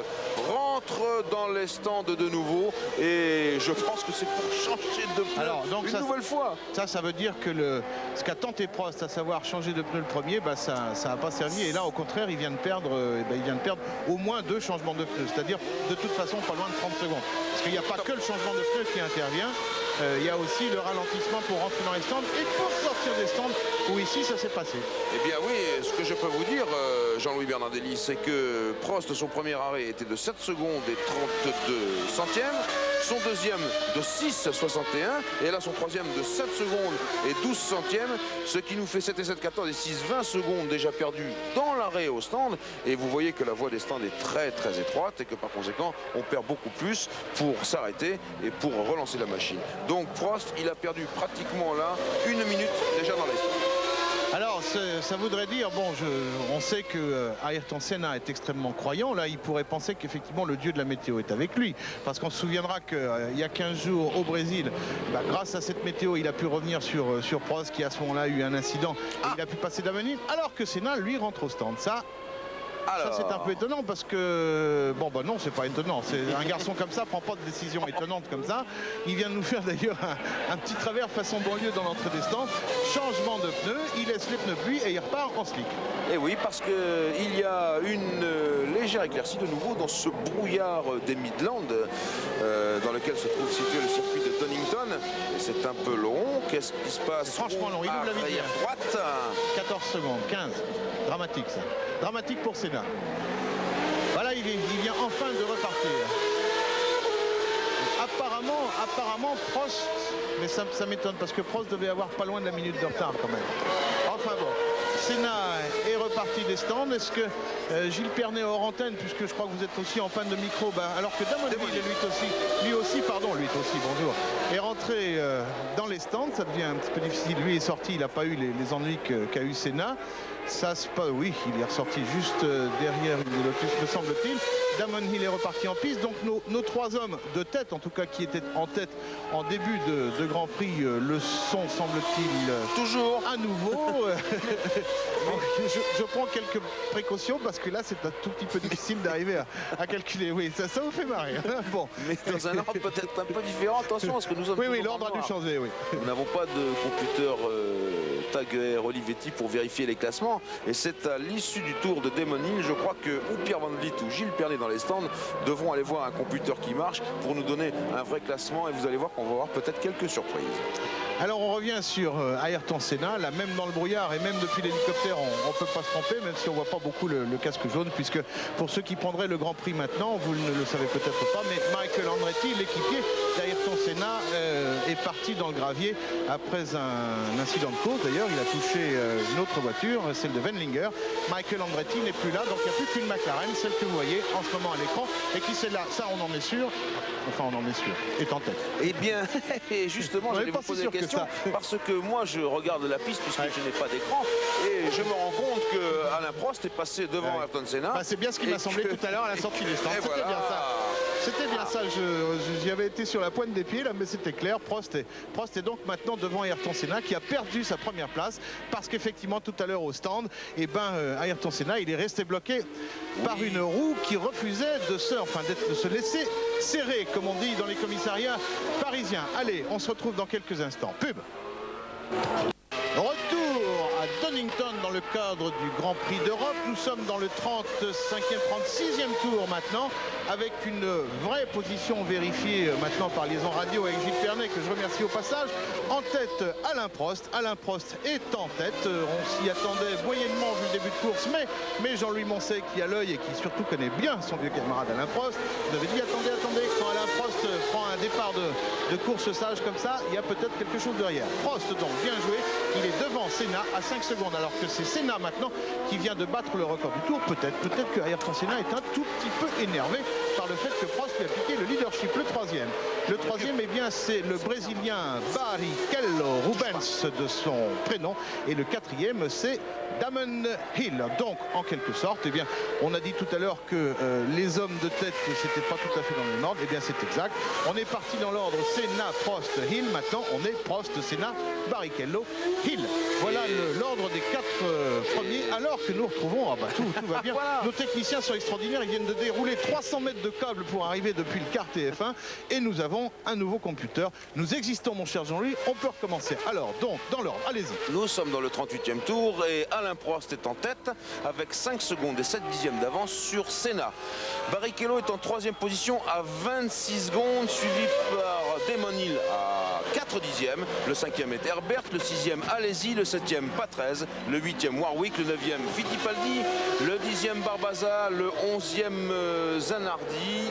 rentre dans les stands de nouveau, et je pense que c'est pour changer de pneu une nouvelle fois. Ça veut dire que ce qu'a tenté Prost, à savoir changer de pneu le premier, ça n'a pas servi, et là au contraire il vient de perdre au moins 2 changements de pneus, c'est-à-dire de toute façon pas loin de 30 secondes, parce qu'il n'y a pas que le changement de pneu qui intervient. Il y a aussi le ralentissement pour rentrer dans les stands et pour sortir des stands, où ici ça s'est passé. Eh bien oui, ce que je peux vous dire, Jean-Louis Bernardelli, c'est que Prost, son premier arrêt était de 7 secondes et 32 centièmes, son deuxième de 6,61 et là son troisième de 7 secondes et 12 centièmes, ce qui nous fait 7 et 7, 14 et 6, 20 secondes déjà perdues dans l'arrêt au stand. Et vous voyez que la voie des stands est très très étroite et que par conséquent on perd beaucoup plus pour s'arrêter et pour relancer la machine. Donc Prost, il a perdu pratiquement là 1 minute déjà dans les stands. Alors ça voudrait dire, on sait que Ayrton Senna est extrêmement croyant. Là il pourrait penser qu'effectivement le dieu de la météo est avec lui, parce qu'on se souviendra qu'il y a 15 jours au Brésil, grâce à cette météo il a pu revenir sur Prost, qui à ce moment-là a eu un incident et il a pu passer Damon Hill, alors que Senna lui rentre au stand. Ça Alors... Ça c'est un peu étonnant parce que... Bon bah non, c'est pas étonnant. Un garçon comme ça prend pas de décision étonnante comme ça. Il vient de nous faire d'ailleurs un petit travers façon banlieue dans l'entrée des stands. Changement de pneus, il laisse les pneus pluie et il repart en slick. Et oui, parce qu'il y a une légère éclaircie de nouveau dans ce brouillard des Midlands dans lequel se trouve situé le circuit de Donington. C'est un peu long. Qu'est-ce qui se passe? Franchement long, il ouvre la visière. Droite. 14 secondes, 15. Dramatique ça. Dramatique pour Senna. Voilà, il vient enfin de repartir. Apparemment, Prost, mais ça m'étonne parce que Prost devait avoir pas loin de la minute de retard quand même. Enfin bon, Senna est reparti des stands. Est-ce que Gilles Pernet hors antenne, puisque je crois que vous êtes aussi en panne de micro, alors que Damon Hill lui aussi, bonjour, est rentré dans les stands, ça devient un petit peu difficile. Lui est sorti, il n'a pas eu les ennuis qu'a eu Senna. Oui, il est ressorti juste derrière une Lotus, me semble-t-il. Damon Hill est reparti en piste. Donc nos trois hommes de tête, en tout cas qui étaient en tête en début de Grand Prix, le sont, semble-t-il, toujours à nouveau. je prends quelques précautions parce que là c'est un tout petit peu difficile d'arriver à calculer. Oui, ça vous fait marrer. Bon. Mais dans un ordre peut-être un peu différent. Attention à ce que nous sommes. Oui, l'ordre a dû changer. Oui. Nous n'avons pas de computer Tag Olivetti pour vérifier les classements. Et c'est à l'issue du tour de Damon Hill, je crois que ou Pierre Van Vliet ou Gilles Pernet dans les stands devront aller voir un computer qui marche pour nous donner un vrai classement. Et vous allez voir qu'on va avoir peut-être quelques surprises. Alors on revient sur Ayrton Senna, là même dans le brouillard et même depuis l'hélicoptère on ne peut pas se tromper, même si on ne voit pas beaucoup le casque jaune, puisque pour ceux qui prendraient le Grand Prix maintenant, vous ne le savez peut-être pas, mais Michael Andretti, l'équipier d'Ayrton Senna, est parti dans le gravier après un incident de course. D'ailleurs il a touché une autre voiture, celle de Wendlinger. Michael Andretti n'est plus là, donc il n'y a plus qu'une McLaren, celle que vous voyez en ce moment à l'écran, et qui c'est là, ça on en est sûr, est en tête. Eh bien, justement, j'allais vous poser la question. Parce que moi je regarde la piste puisque je n'ai pas d'écran et je me rends compte que Alain Prost est passé devant Ayrton Senna. C'est bien ce qui m'a semblé tout à l'heure à la sortie des stands. C'était bien ça. C'était bien ça. J'y avais été sur la pointe des pieds là, mais c'était clair. Prost est donc maintenant devant Ayrton Senna qui a perdu sa première place parce qu'effectivement tout à l'heure au stand, Ayrton Senna il est resté bloqué par une roue qui refusait de se laisser serrer, comme on dit dans les commissariats parisiens. Allez, on se retrouve dans quelques instants. Pub. Retour à Donington dans le cadre du Grand Prix d'Europe. Nous sommes dans le 36e tour maintenant, avec une vraie position vérifiée maintenant par liaison radio avec Gilles Pernet, que je remercie au passage. En tête, Alain Prost. Alain Prost est en tête. On s'y attendait moyennement vu le début de course, mais Jean-Louis Moncey qui a l'œil et qui surtout connaît bien son vieux camarade Alain Prost, nous avait dit attendez, quand Alain Prost prend un départ de course sage comme ça, il y a peut-être quelque chose derrière. Prost donc, bien joué. Il est devant Senna à 5 secondes, alors que c'est Senna maintenant qui vient de battre le record du tour. Peut-être que Ayrton Senna est un tout petit peu énervé par le fait que Prost lui a piqué le leadership. Le troisième, eh bien, c'est le Brésilien Barrichello Rubens de son prénom. Et le quatrième, c'est Damon Hill. Donc, en quelque sorte, eh bien, on a dit tout à l'heure que les hommes de tête, c'était pas tout à fait dans le même ordre. Eh bien, c'est exact. On est parti dans l'ordre Senna, Prost, Hill. Maintenant, on est Prost, Senna, Barrichello, Hill. Voilà l'ordre des 4 premiers. Alors que nous retrouvons, tout va bien. Voilà. Nos techniciens sont extraordinaires. Ils viennent de dérouler 300 mètres de câble pour arriver depuis le quart TF1. Et nous avons un nouveau computer. Nous existons, mon cher Jean-Louis. On peut recommencer. Alors, donc, dans l'ordre, allez-y. Nous sommes dans le 38e tour et Alain Prost est en tête avec 5 secondes et 7 dixièmes d'avance sur Senna. Barrichello est en 3e position à 26 secondes, suivi par Damon Hill à 4 dixièmes. Le 5e est Herbert, le 6e Alesi, le 7e Patrese, le 8e Warwick, le 9e Fittipaldi, le 10e Barbaza, le 11e Zanardi.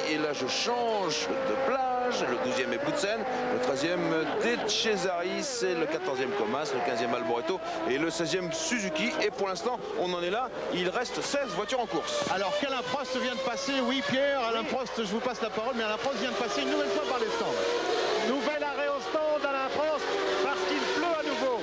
Et là, je change de plage. Le 12e est Boutsen, le 13e De Cesaris, le 14e Comas, le 15e Alboreto et le 16e Suzuki. Et pour l'instant, on en est là. Il reste 16 voitures en course. Alors qu'Alain Prost vient de passer, oui Pierre, Alain Prost, je vous passe la parole, mais Alain Prost vient de passer une nouvelle fois par les stands. Nouvel arrêt au stand d'Alain Prost parce qu'il pleut à nouveau.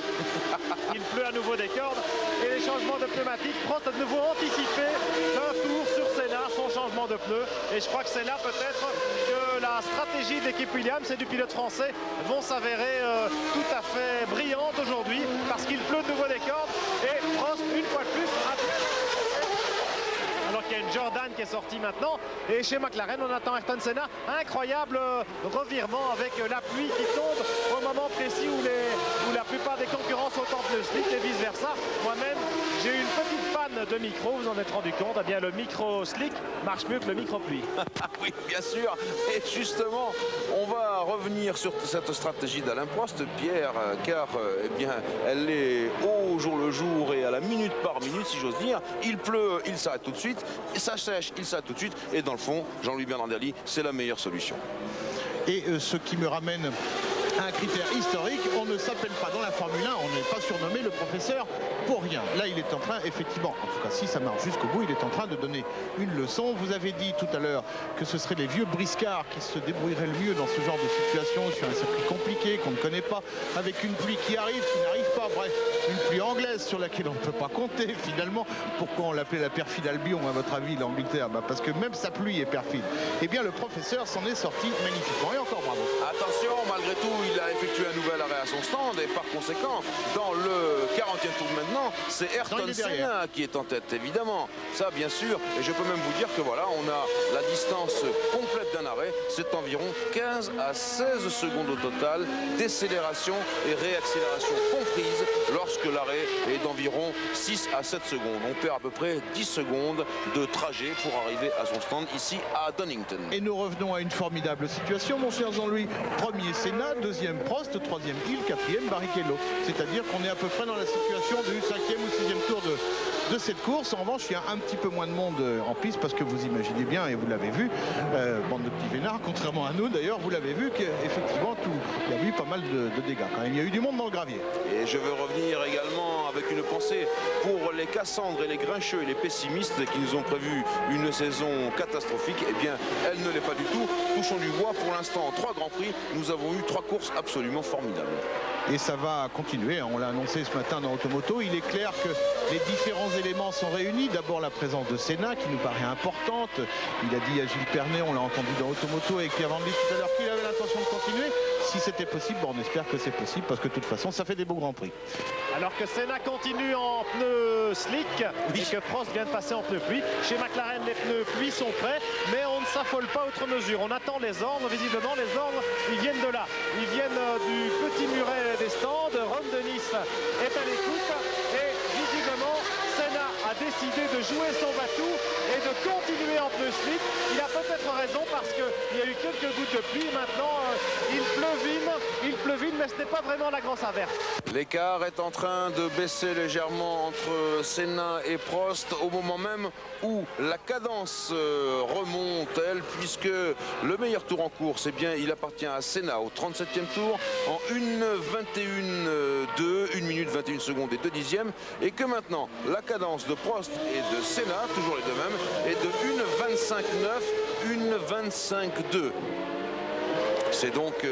Il pleut à nouveau des cordes et les changements de pneumatiques. Prost a de nouveau anticipé d'un tour sur Senna, son changement de pneus. Et je crois que c'est là peut-être que la stratégie de l'équipe Williams et du pilote français vont s'avérer tout à fait brillante aujourd'hui parce qu'il pleut de nouveau des cordes et Prost une fois de plus Ken Jordan qui est sorti maintenant. Et chez McLaren, on attend Ayrton Senna. Incroyable revirement avec la pluie qui tombe au moment précis où la plupart des concurrents sont en pneus slick et vice versa. Moi-même, j'ai eu une petite panne de micro, vous en êtes rendu compte. Eh bien, le micro slick marche mieux que le micro pluie. Oui, bien sûr. Et justement, on va revenir sur cette stratégie d'Alain Prost, Pierre, car eh bien, elle est au jour le jour et à la minute par minute, si j'ose dire. Il pleut, il s'arrête tout de suite. Et ça sèche, il s'arrête tout de suite. Et dans le fond, Jean-Louis Bernardelli, c'est la meilleure solution. Et ce qui me ramène à un critère historique, on ne s'appelle pas dans la Formule 1, on n'est pas surnommé le professeur pour rien. Là, il est en train, effectivement, en tout cas, si ça marche jusqu'au bout, il est en train de donner une leçon. Vous avez dit tout à l'heure que ce seraient les vieux briscards qui se débrouilleraient le mieux dans ce genre de situation, sur un circuit compliqué qu'on ne connaît pas, avec une pluie qui arrive, qui n'arrive pas, bref, une pluie anglaise sur laquelle on ne peut pas compter, finalement. Pourquoi on l'appelait la perfide Albion, à votre avis, l'Angleterre? Parce que même sa pluie est perfide. Eh bien, le professeur s'en est sorti magnifiquement, et encore bravo. Attention, malgré tout, il a effectué un nouvel arrêt à son stand et par conséquent, dans le 40e tour maintenant, c'est Ayrton Senna qui est en tête, évidemment. Ça, bien sûr. Et je peux même vous dire que voilà, on a la distance complète d'un arrêt. C'est environ 15 à 16 secondes au total, décélération et réaccélération comprises lorsque l'arrêt est d'environ 6 à 7 secondes. On perd à peu près 10 secondes de trajet pour arriver à son stand ici à Donington. Et nous revenons à une formidable situation, mon cher Jean-Louis. Premier Senna, deuxième Prost, troisième Hill, quatrième Barrichello. C'est-à-dire qu'on est à peu près dans la situation du 5e ou 6e tour de cette course. En revanche, il y a un petit peu moins de monde en piste parce que vous imaginez bien, et vous l'avez vu, bande de petits vénards, contrairement à nous d'ailleurs, vous l'avez vu qu'effectivement, il y a eu pas mal de dégâts quand même. Il y a eu du monde dans le gravier. Et je veux revenir également avec une pensée pour les Cassandres et les Grincheux et les pessimistes qui nous ont prévu une saison catastrophique. Eh bien, elle ne l'est pas du tout. Touchons du bois. Pour l'instant, 3 Grands Prix. Nous avons eu 3 courses absolument formidables. Et ça va continuer, on l'a annoncé ce matin dans Automoto. Il est clair que les différents éléments sont réunis. D'abord la présence de Senna qui nous paraît importante. Il a dit à Gilles Pernet, on l'a entendu dans Automoto avec Pierre Van Lis tout à l'heure, qu'il avait l'intention de continuer. Si c'était possible, on espère que c'est possible parce que de toute façon ça fait des beaux Grands Prix. Alors que Senna continue en pneus slick et que Prost vient de passer en pneus pluie. Chez McLaren, les pneus pluie sont prêts, mais on ne s'affole pas outre mesure. On attend les ordres, visiblement les ordres, ils viennent de là. Ils viennent du petit muret des stands. Ron Dennis est à l'écoute et visiblement Senna a décidé de jouer son batou et de continuer en pneus slick. Il a peut-être raison parce qu'il y a eu quelques gouttes de pluie. Maintenant, il pleuvine, mais ce n'est pas vraiment la grosse averse. L'écart est en train de baisser légèrement entre Senna et Prost au moment même où la cadence remonte, elle, puisque le meilleur tour en course, eh bien, il appartient à Senna au 37e tour en 1:21,2, 1 minute 21 secondes et 2 dixièmes, et que maintenant la cadence de Prost et de Senna, toujours les deux mêmes, est de 1:25,9, 1:25,2. C'est donc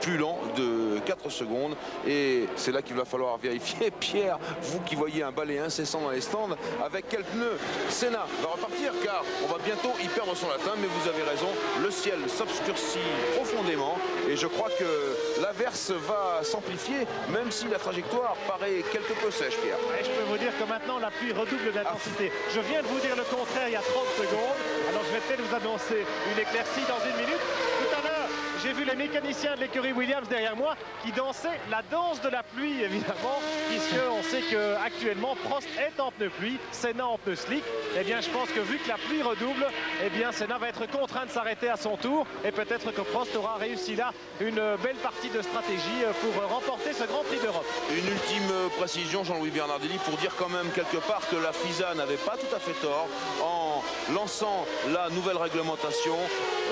plus lent de 4 secondes et c'est là qu'il va falloir vérifier. Pierre, vous qui voyez un balai incessant dans les stands, avec quel pneu Senna va repartir, car on va bientôt y perdre son latin, mais vous avez raison, le ciel s'obscurcit profondément et je crois que l'averse va s'amplifier, même si la trajectoire paraît quelque peu sèche, Pierre. Et je peux vous dire que maintenant la pluie redouble d'intensité. Je viens de vous dire le contraire il y a 30 secondes, alors je vais peut-être vous annoncer une éclaircie dans 1 minute. Tout à l'heure, j'ai vu les mécaniciens de l'écurie Williams derrière moi qui dansaient la danse de la pluie, évidemment, puisqu'on sait qu'actuellement Prost est en pneu pluie, Senna en pneu slick. Eh bien, je pense que vu que la pluie redouble, eh bien, Senna va être contraint de s'arrêter à son tour et peut-être que Prost aura réussi là une belle partie de stratégie pour remporter ce Grand Prix d'Europe. Une ultime précision, Jean-Louis Bernardelli, pour dire quand même quelque part que la FISA n'avait pas tout à fait tort en lançant la nouvelle réglementation,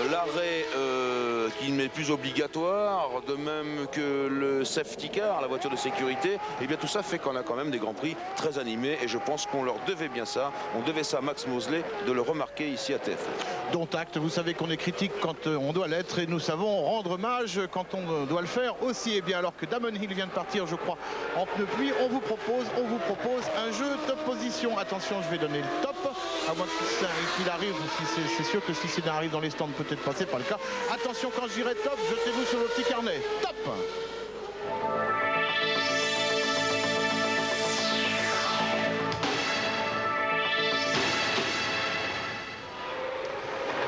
l'arrêt qui n'est plus obligatoire, de même que le safety car, la voiture de sécurité. Et bien tout ça fait qu'on a quand même des Grands Prix très animés et je pense qu'on leur devait bien ça. On devait ça à Max Mosley de le remarquer ici à TF1. Dont acte, vous savez qu'on est critique quand on doit l'être et nous savons rendre hommage quand on doit le faire aussi. Et bien alors que Damon Hill vient de partir, je crois, en pneu pluie, on vous propose un jeu top position. Attention, je vais donner le top, à moins qu'il arrive, c'est sûr que si c'est arrive dans les stands, peut-être pas, c'est pas le cas. Attention, quand je dirai top, jetez-vous sur le petit carnet. Top!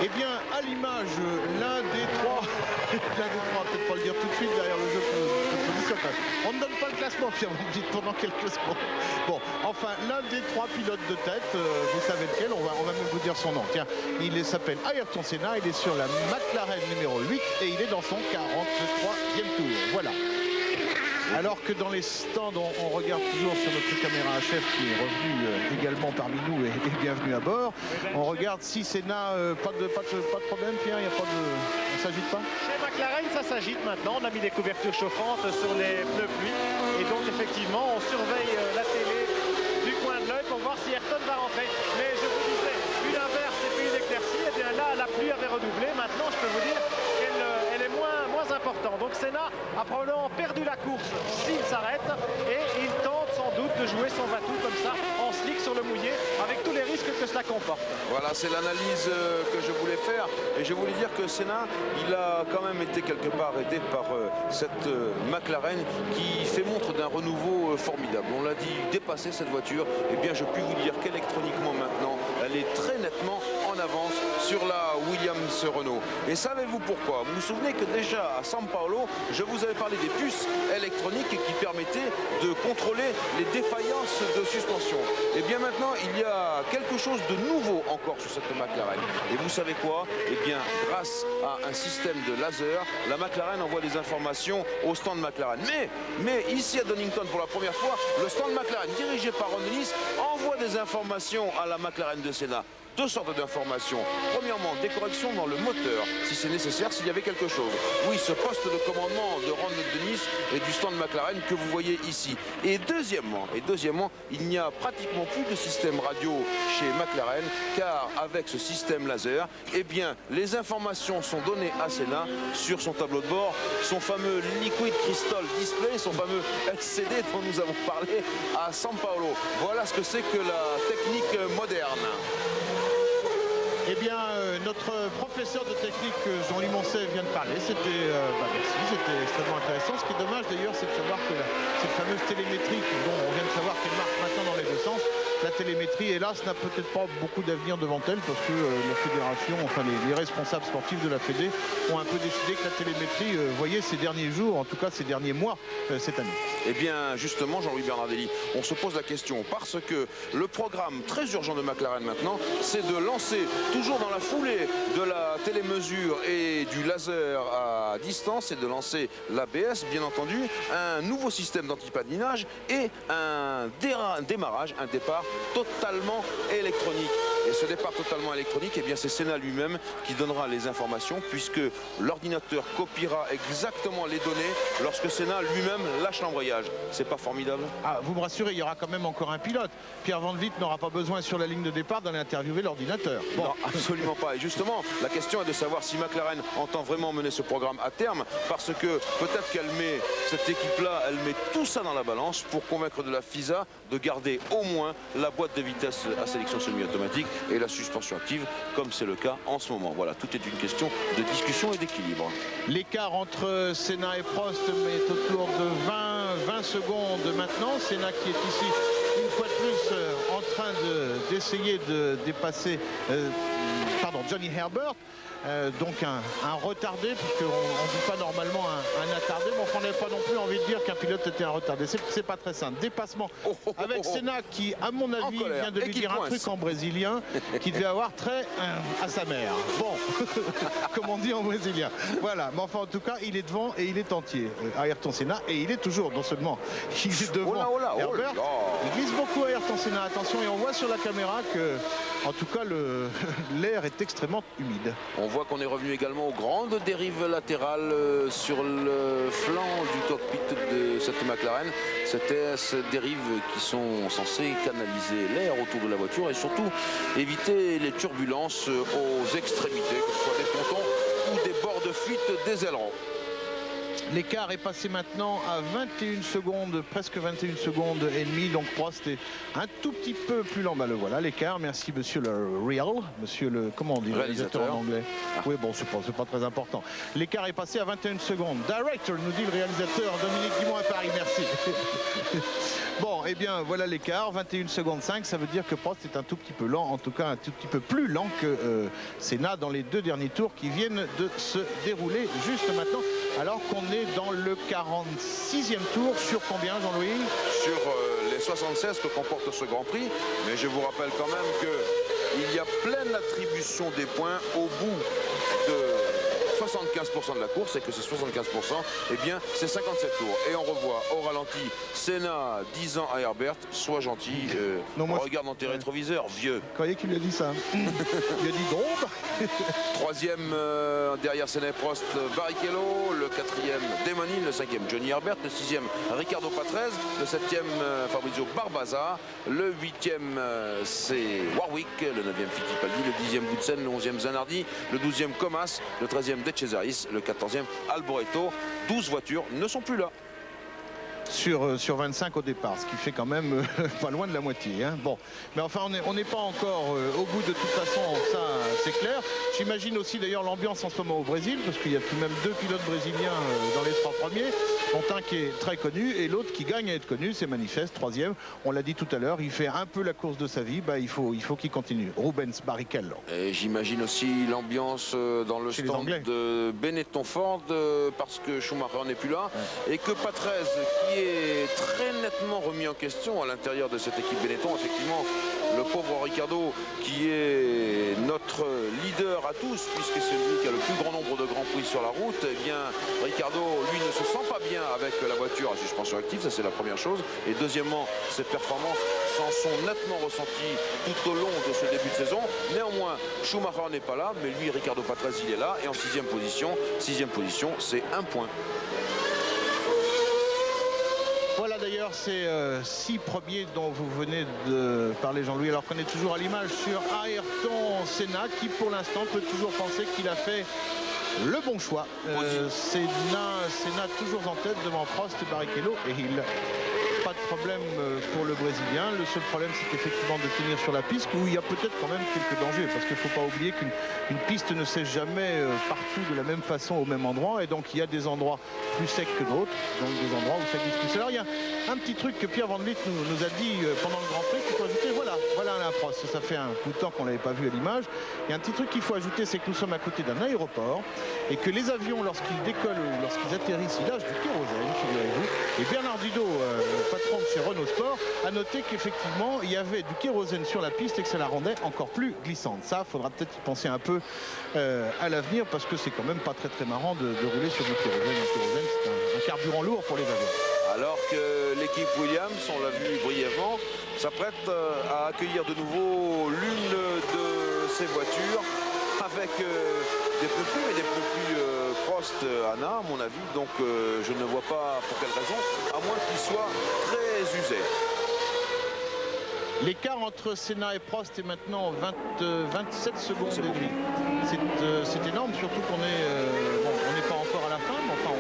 Eh bien, à l'image, l'un des trois, peut-être pas le dire tout de suite derrière le jeu de position. On ne donne pas le classement, Pierre, vous me dites pendant quelques secondes. Bon, enfin, l'un des trois pilotes de tête, vous savez lequel, on va même vous dire son nom. Tiens, il s'appelle Ayrton Senna, il est sur la McLaren numéro 8 et il est dans son 43e tour. Voilà. Alors que dans les stands, on regarde toujours sur notre caméra chef qui est revenu également parmi nous et bienvenue à bord. On regarde si Senna, pas de problème, Pierre, il n'y a pas de... On ne s'agite pas? Chez McLaren, ça s'agite maintenant. On a mis des couvertures chauffantes sur les pneus pluie. Et donc, effectivement, on surveille la télé du coin de l'œil pour voir si Ayrton va rentrer. Mais je vous disais, une inverse et puis une éclaircie, et bien là, la pluie avait redoublé. Maintenant, je peux vous dire qu'elle est moins importante. Donc Senna a probablement perdu la course s'il s'arrête et il tente sans doute de jouer son va-tout comme ça en slick sur le mouillé avec tous les risques que cela comporte. Voilà, c'est l'analyse que je voulais faire et je voulais dire que Senna, il a quand même été quelque part aidé par cette McLaren qui fait montre d'un renouveau formidable. On l'a dit, dépasser cette voiture, et bien je puis vous dire qu'électroniquement maintenant, elle est très nettement en avance sur la Williams Renault. Et savez-vous pourquoi? Vous vous souvenez que déjà à San Paolo, je vous avais parlé des puces électroniques qui permettaient de contrôler les défaillances de suspension. Et bien maintenant, il y a quelque chose de nouveau encore sur cette McLaren. Et vous savez quoi? Et bien, grâce à un système de laser, la McLaren envoie des informations au stand McLaren. Mais ici à Donington, pour la première fois, le stand McLaren, dirigé par Ron Dennis, envoie des informations à la McLaren de Senna. Deux sortes d'informations. Premièrement, des corrections dans le moteur, si c'est nécessaire, s'il y avait quelque chose. Oui, ce poste de commandement de Ron Dennis et du stand McLaren que vous voyez ici. Et deuxièmement, il n'y a pratiquement plus de système radio chez McLaren, car avec ce système laser, eh bien, les informations sont données à Senna sur son tableau de bord, son fameux Liquid Crystal Display, son fameux LCD dont nous avons parlé à San Paolo. Voilà ce que c'est que la technique moderne. Eh bien, notre professeur de technique, Jean-Louis Moncey, vient de parler. Merci, c'était extrêmement intéressant. Ce qui est dommage d'ailleurs, c'est de savoir que cette fameuse télémétrie, dont on vient de savoir qu'elle marche maintenant dans les deux sens, la télémétrie, hélas, n'a peut-être pas beaucoup d'avenir devant elle parce que la fédération, enfin les responsables sportifs de la Fédé ont un peu décidé que la télémétrie, voyez, ces derniers jours, en tout cas ces derniers mois, cette année. Eh bien, justement, Jean-Louis Bernardelli, on se pose la question parce que le programme très urgent de McLaren maintenant, c'est de lancer, toujours dans la foulée de la télémesure et du laser à distance, et de lancer l'ABS, bien entendu, un nouveau système d'antipatinage et un démarrage, un départ totalement électronique. Et ce départ totalement électronique, eh bien c'est Senna lui-même qui donnera les informations, puisque l'ordinateur copiera exactement les données lorsque Senna lui-même lâche l'embrayage. C'est pas formidable? Ah, vous me rassurez, il y aura quand même encore un pilote. Pierre Van Vliet n'aura pas besoin sur la ligne de départ d'aller interviewer l'ordinateur. Bon. Non, absolument pas. Et justement, la question est de savoir si McLaren entend vraiment mener ce programme à terme, parce que peut-être qu'elle met, cette équipe-là, elle met tout ça dans la balance pour convaincre de la FISA de garder au moins la boîte de vitesse à sélection semi-automatique et la suspension active, comme c'est le cas en ce moment. Voilà, tout est une question de discussion et d'équilibre. L'écart entre Senna et Prost est autour de 20 secondes maintenant. Senna qui est ici une fois de plus en train d'essayer de dépasser Johnny Herbert. Donc un retardé, puisqu'on ne dit pas normalement un attardé, mais on n'avait pas non plus envie de dire qu'un pilote était un retardé. C'est pas très simple. Dépassement avec Senna qui, à mon avis, vient de lui dire un truc en brésilien qui devait avoir trait à sa mère. Bon, comme on dit en brésilien. Voilà, mais enfin en tout cas, il est devant et il est entier. Ayrton Senna, et il est toujours, non seulement il est devant Herbert, il glisse beaucoup Ayrton Senna, attention, et on voit sur la caméra que, en tout cas, l'air est extrêmement humide. On voit qu'on est revenu également aux grandes dérives latérales sur le flanc du cockpit de cette McLaren. C'était ces dérives qui sont censées canaliser l'air autour de la voiture et surtout éviter les turbulences aux extrémités, que ce soit des pontons ou des bords de fuite des ailerons. L'écart est passé maintenant à 21 secondes, presque 21 secondes et demie. Donc Prost est un tout petit peu plus lent. Bah, le voilà l'écart. Merci monsieur le monsieur le, comment on dit, réalisateur en anglais. Oui, bon, c'est pas très important. L'écart est passé à 21 secondes. Director, nous dit le réalisateur Dominique Guimont à Paris. Merci. Bon, eh bien, voilà l'écart, 21 secondes 5, ça veut dire que Prost est un tout petit peu lent, en tout cas un tout petit peu plus lent que Senna dans les 2 derniers tours qui viennent de se dérouler juste maintenant, alors qu'on est dans le 46e tour. Sur combien, Jean-Louis? Sur les 76 que comporte ce Grand Prix, mais je vous rappelle quand même qu'il y a pleine attribution des points au bout de 75% de la course, et que ces 75%, eh bien, c'est 57 tours. Et on revoit au ralenti Senna disant à Herbert, sois gentil, non, moi, regarde dans tes rétroviseurs, vieux. Vous croyez qu'il lui a dit ça? Il lui a dit drôle. Troisième derrière Senna et Prost, Barrichello. Le quatrième, Demonine. Le cinquième, Johnny Herbert. Le sixième, Ricardo Patrese. Le septième, Fabrizio Barbazza. Le huitième, c'est Warwick. Le neuvième, Fittipaldi. Le dixième, Boutsen. Le onzième, Zanardi. Le douzième, Comas. Le 13e, De Cesaris. Le 14e, Alboreto. 12 voitures ne sont plus là. Sur 25 au départ, ce qui fait quand même pas loin de la moitié. Hein. Bon, mais enfin on n'est pas encore au bout de toute façon, ça c'est clair. J'imagine aussi d'ailleurs l'ambiance en ce moment au Brésil, parce qu'il y a tout de même 2 pilotes brésiliens dans les 3 premiers, dont un qui est très connu et l'autre qui gagne à être connu, c'est Manifeste, 3e. On l'a dit tout à l'heure, il fait un peu la course de sa vie, bah, il faut qu'il continue. Rubens Barrichello. Et j'imagine aussi l'ambiance dans le chez stand de Benetton Ford, parce que Schumacher n'est plus là, et que Patrese, qui est très nettement remis en question à l'intérieur de cette équipe Benetton. Effectivement, le pauvre Ricardo, qui est notre leader à tous, puisque c'est lui qui a le plus grand nombre de grands prix sur la route, eh bien Ricardo, lui, ne se sent pas bien avec la voiture à suspension active, ça c'est la première chose. Et deuxièmement, ses performances s'en sont nettement ressenties tout au long de ce début de saison. Néanmoins, Schumacher n'est pas là, mais lui, Ricardo Patrese, il est là, et en 6e position, c'est 1 point. Voilà d'ailleurs ces 6 premiers dont vous venez de parler, Jean-Louis, alors qu'on est toujours à l'image sur Ayrton Senna, qui pour l'instant peut toujours penser qu'il a fait le bon choix. Senna toujours en tête devant Prost, Barrichello et Hill. Pas de problème pour le Brésilien. Le seul problème, c'est effectivement de tenir sur la piste, où il y a peut-être quand même quelques dangers, parce qu'il ne faut pas oublier qu'une piste ne sèche jamais partout de la même façon au même endroit, et donc il y a des endroits plus secs que d'autres, donc des endroits où ça glisse plus. Alors il y a un petit truc que Pierre Van Vliet nous a dit pendant le Grand Prix qu'il faut ajouter. Voilà Alain Prost, ça fait un bout de temps qu'on ne l'avait pas vu à l'image. Il y a un petit truc qu'il faut ajouter, c'est que nous sommes à côté d'un aéroport, et que les avions, lorsqu'ils décollent ou lorsqu'ils atterrissent, ils lâchent du kérosène, figurez-vous. Et Bernard Dudot, patron de chez Renault Sport, a noté qu'effectivement il y avait du kérosène sur la piste et que ça la rendait encore plus glissante. Ça, faudra peut-être y penser un peu à l'avenir, parce que c'est quand même pas très marrant de rouler sur du kérosène. Le kérosène, c'est un carburant lourd pour les avions. Alors que l'équipe Williams, on l'a vu brièvement, s'apprête à accueillir de nouveau l'une de ses voitures avec des pneus plus, mais des pneus plus Prost Anna, à mon avis. Donc je ne vois pas pour quelle raison, à moins qu'il soit très usé. L'écart entre Senna et Prost est maintenant 27 secondes et demie. C'est énorme, surtout qu'on n'est pas encore à la fin, mais enfin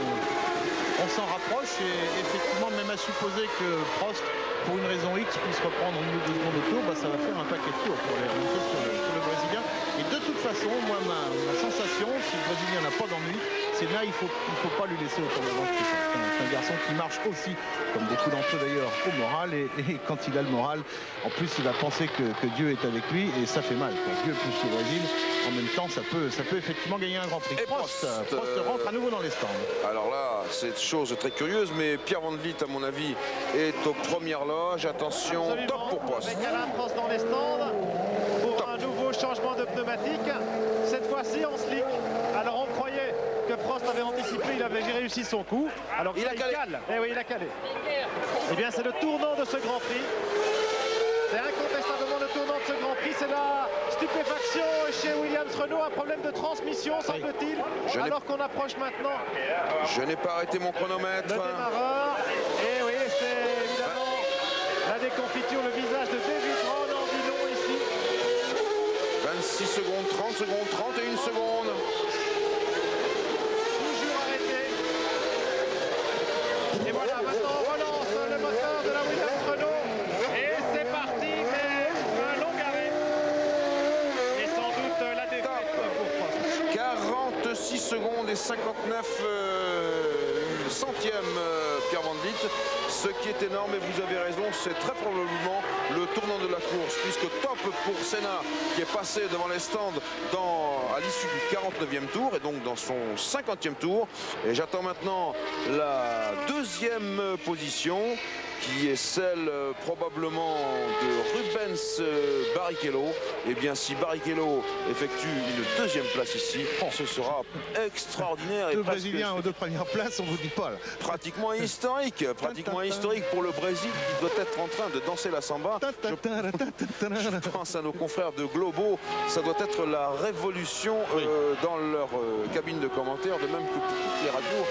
on s'en rapproche, et effectivement, même à supposer que Prost, pour une raison X, puisse reprendre 1 ou 2 secondes de tour, bah, ça va faire un paquet de tours pour les remonter sur le Brésilien. Et de toute façon, moi, ma sensation, si le Brésilien n'a pas d'ennui, c'est là, il faut pas lui laisser autant d'avance que ça. C'est un garçon qui marche aussi, comme beaucoup d'entre eux d'ailleurs, au moral, et quand il a le moral, en plus, il va penser que Dieu est avec lui, et ça fait mal. Quand Dieu plus le Brésil, en même temps, ça peut effectivement gagner un Grand Prix. Et Prost rentre à nouveau dans les stands. Alors là, c'est chose très curieuse, mais Pierre Van Vliet, à mon avis, est aux premières loges. Attention, Absolument. top pour Prost. Avec Alain Prost dans les stands pour un nouveau changement de pneumatique, cette fois-ci en slick. Alors on croyait que Prost avait anticipé, il avait réussi son coup. Alors il a calé. cale. Eh oui, il a calé. Eh bien, c'est le tournant de ce Grand Prix. C'est incontestablement le tournant de ce Grand Prix. C'est la stupéfaction chez Williams Renault, un problème de transmission, semble-t-il. Alors qu'on approche maintenant. Je n'ai pas arrêté mon chronomètre. Le démarreur. Et oui, c'est évidemment la déconfiture, le visage de David Brown en dit long ici. 26 secondes, 30 secondes, 31 secondes. Toujours arrêté. Et voilà, maintenant on relance le moteur de la Williams Renault. Et c'est parti, mais un long arrêt. Et sans doute la défaite pour Prost. 46 secondes et 59 centièmes Pierre Van Vliet. Ce qui est énorme, et vous avez raison, c'est très probablement le tournant de la course, puisque top pour Senna, qui est passé devant les stands à l'issue du 49e tour, et donc dans son 50e tour. Et j'attends maintenant la deuxième position, qui est celle probablement de Rubens Barrichello. Et bien, si Barrichello effectue une deuxième place ici, ce sera extraordinaire. Deux Brésiliens aux deux premières places, on vous dit pas là. Pratiquement historique pour le Brésil, qui doit être en train de danser la samba. Je pense à nos confrères de Globo, ça doit être la révolution dans leur cabine de commentaires, de même que pour toutes les radios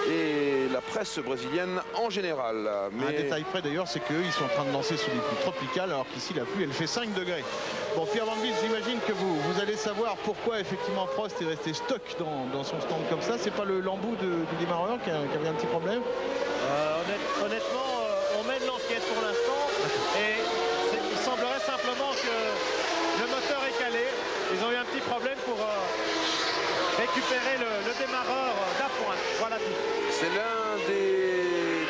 et la presse brésilienne en général. Mais... Un détail près d'ailleurs, c'est qu'eux, ils sont en train de danser sous les pluies tropicales, alors qu'ici la pluie, elle fait 5 degrés. Bon, Pierre Van Vliet, j'imagine que vous allez savoir pourquoi effectivement Prost est resté stock dans son stand comme ça. C'est pas le lambeau du démarreur qui avait un petit problème? Honnêtement, on mène l'enquête pour l'instant et il semblerait simplement que le moteur est calé. Ils ont eu un petit problème pour récupérer le démarreur d'appoint. Voilà tout. C'est l'un des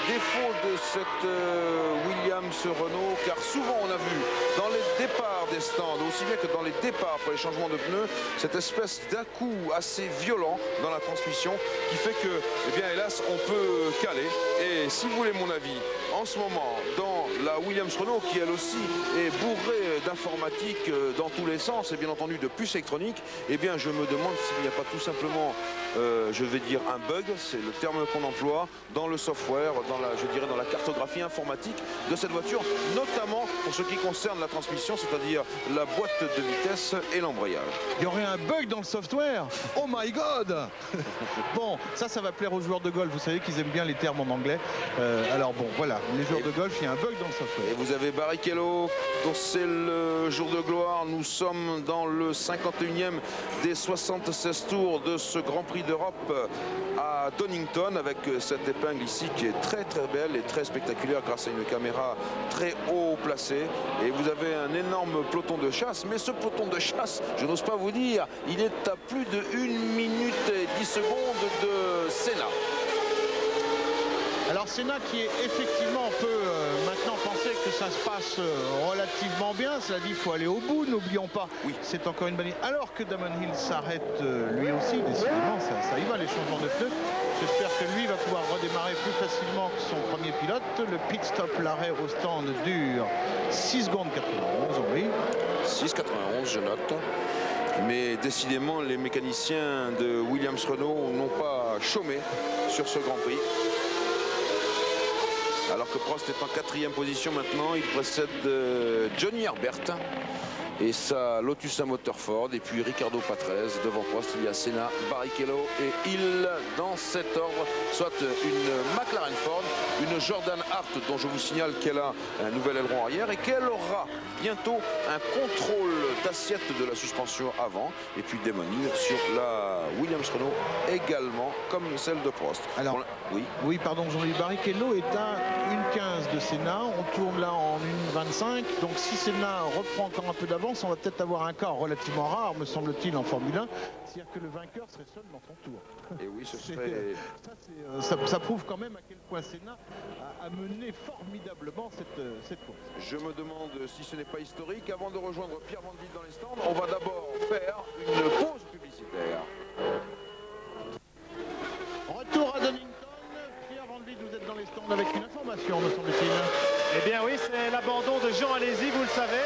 défauts de cette Williams-Renault, car souvent on a vu dans les départs des stands, aussi bien que dans les départs pour les changements de pneus, cette espèce d'à-coup assez violent dans la transmission qui fait que, eh bien hélas, on peut caler. Et si vous voulez mon avis, en ce moment, dans la Williams-Renault, qui elle aussi est bourrée d'informatique dans tous les sens, et bien entendu de puces électroniques, eh bien je me demande s'il n'y a pas tout simplement, je vais dire un bug, c'est le terme qu'on emploie, dans le software, dans la cartographie informatique de cette voiture, notamment pour ce qui concerne la transmission, c'est-à-dire la boîte de vitesse et l'embrayage. Il y aurait un bug dans le software? Oh my god! Bon, ça va plaire aux joueurs de golf, vous savez qu'ils aiment bien les termes en anglais. Alors bon, voilà, les joueurs de golf, il y a un bug dans le software. Et vous avez Barrichello, dont c'est le jour de gloire. Nous sommes dans le 51e des 76 tours de ce Grand Prix d'Europe à Donington, avec cette épingle ici qui est très très belle et très spectaculaire grâce à une caméra très haut placée. Et vous avez un énorme peloton de chasse, mais ce peloton de chasse, je n'ose pas vous dire, il est à plus de 1 minute et 10 secondes de Senna. Alors Senna qui est effectivement, on peut maintenant penser que ça se passe relativement bien. Cela dit, il faut aller au bout, n'oublions pas. Oui. C'est encore une bonne idée. Alors que Damon Hill s'arrête lui aussi, décidément, ça y va les changements de pneus. J'espère que lui va pouvoir redémarrer plus facilement que son premier pilote. Le pit stop, l'arrêt au stand dure 6 secondes 91, oui. 6,91, je note. Mais décidément, les mécaniciens de Williams-Renault n'ont pas chômé sur ce Grand Prix. Alors que Prost est en 4e position maintenant, il précède Johnny Herbert et sa Lotus à moteur Ford, et puis Ricardo Patrese. Devant Prost, il y a Senna, Barrichello et Hill dans cet ordre, soit une McLaren Ford, une Jordan Hart dont je vous signale qu'elle a un nouvel aileron arrière et qu'elle aura bientôt un contrôle d'assiette de la suspension avant, et puis Damon Hill sur la Williams Renault également, comme celle de Prost. Alors, oui, pardon, Jean-Louis, Barrichello est à 1,15 de Senna, on tourne là en 1,25, donc si Senna reprend encore un peu d'avance, on va peut-être avoir un cas relativement rare, me semble-t-il, en Formule 1, c'est-à-dire que le vainqueur serait seul dans son tour. Et oui, ce serait... Ça prouve quand même à quel point Senna a mené formidablement cette course. Je me demande si ce n'est pas historique. Avant de rejoindre Pierre Van Vliet dans les stands, on va d'abord faire une pause publicitaire. Retour à Donington. Pierre Van Vliet, vous êtes dans les stands avec une information, me semble-t-il. Eh bien oui, c'est l'abandon de Jean Alesi, vous le savez.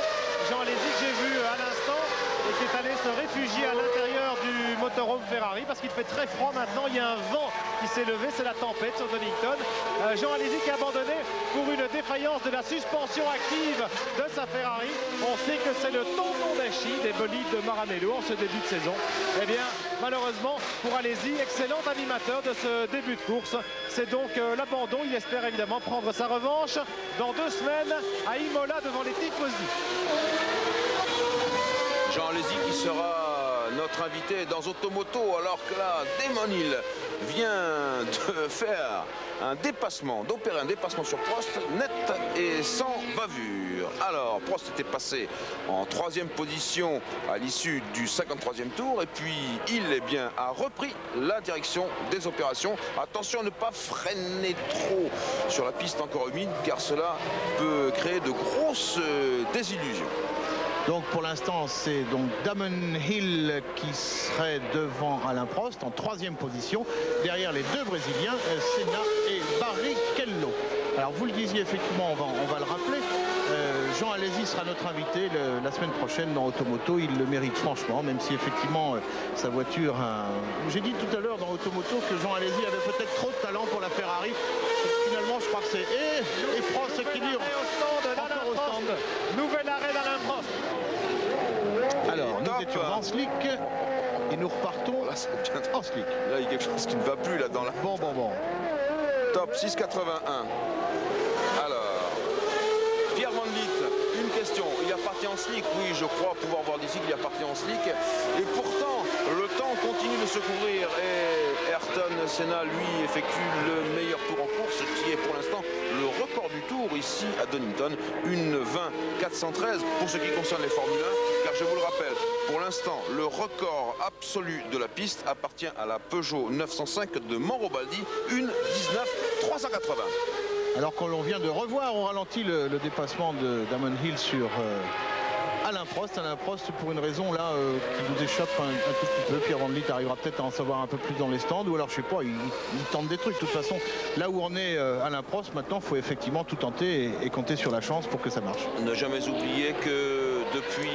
Jean Alesi que j'ai vu à l'instant et qui est allé se réfugier à l'intérieur du motorhome Ferrari parce qu'il fait très froid maintenant. Il y a un vent qui s'est levé, c'est la tempête sur Donington. Jean Alesi qui a abandonné pour une défaillance de la suspension active de sa Ferrari. On sait que c'est le tonton d'Achille des bolides de Maranello en ce début de saison. Eh bien, malheureusement pour Alesi, excellent animateur de ce début de course. C'est donc l'abandon. Il espère évidemment prendre sa revanche dans 2 semaines à Imola devant les tifosi. Jean Alesi qui sera notre invité dans Automoto, alors que là, Damon Hill vient de faire un dépassement, d'opérer un dépassement sur Prost, net et sans bavure. Alors, Prost était passé en 3e position à l'issue du 53e tour, et puis Hill a repris la direction des opérations. Attention à ne pas freiner trop sur la piste encore humide, car cela peut créer de grosses désillusions. Donc pour l'instant, c'est donc Damon Hill qui serait devant Alain Prost en 3e position, derrière les deux Brésiliens, Senna et Barrichello. Alors vous le disiez, effectivement, on va le rappeler, Jean Alesi sera notre invité la semaine prochaine dans Automoto. Il le mérite franchement, même si effectivement sa voiture... J'ai dit tout à l'heure dans Automoto que Jean Alesi avait peut-être trop de talent pour la Ferrari. Et finalement, je crois que c'est... Et Prost qui dure encore au stand. Nouvel arrêt d'Alain Prost. Alors, nous étions en slick et nous repartons là, en slick. Là, il y a quelque chose qui ne va plus là dans la... Bon. Top 6,81. Alors, Pierre Van Vliet, une question. Il est parti en slick. Oui, je crois pouvoir voir d'ici qu'il est parti en slick. Et pourtant, le temps continue de se couvrir. Et Ayrton Senna, lui, effectue le meilleur tour en course, qui est pour l'instant le record du tour ici à Donington. Une 20,413 pour ce qui concerne les Formule 1. Car je vous le rappelle, pour l'instant, le record absolu de la piste appartient à la Peugeot 905 de Morobaldi, une 19,380. Alors qu'on vient de revoir au ralenti le dépassement de Damon Hill sur Alain Prost. Alain Prost, pour une raison là qui nous échappe un tout petit peu. Pierre Van Vliet arrivera peut-être à en savoir un peu plus dans les stands, ou alors je sais pas, il tente des trucs. De toute façon, là où on est Alain Prost, maintenant, il faut effectivement tout tenter et compter sur la chance pour que ça marche. Ne jamais oublier que depuis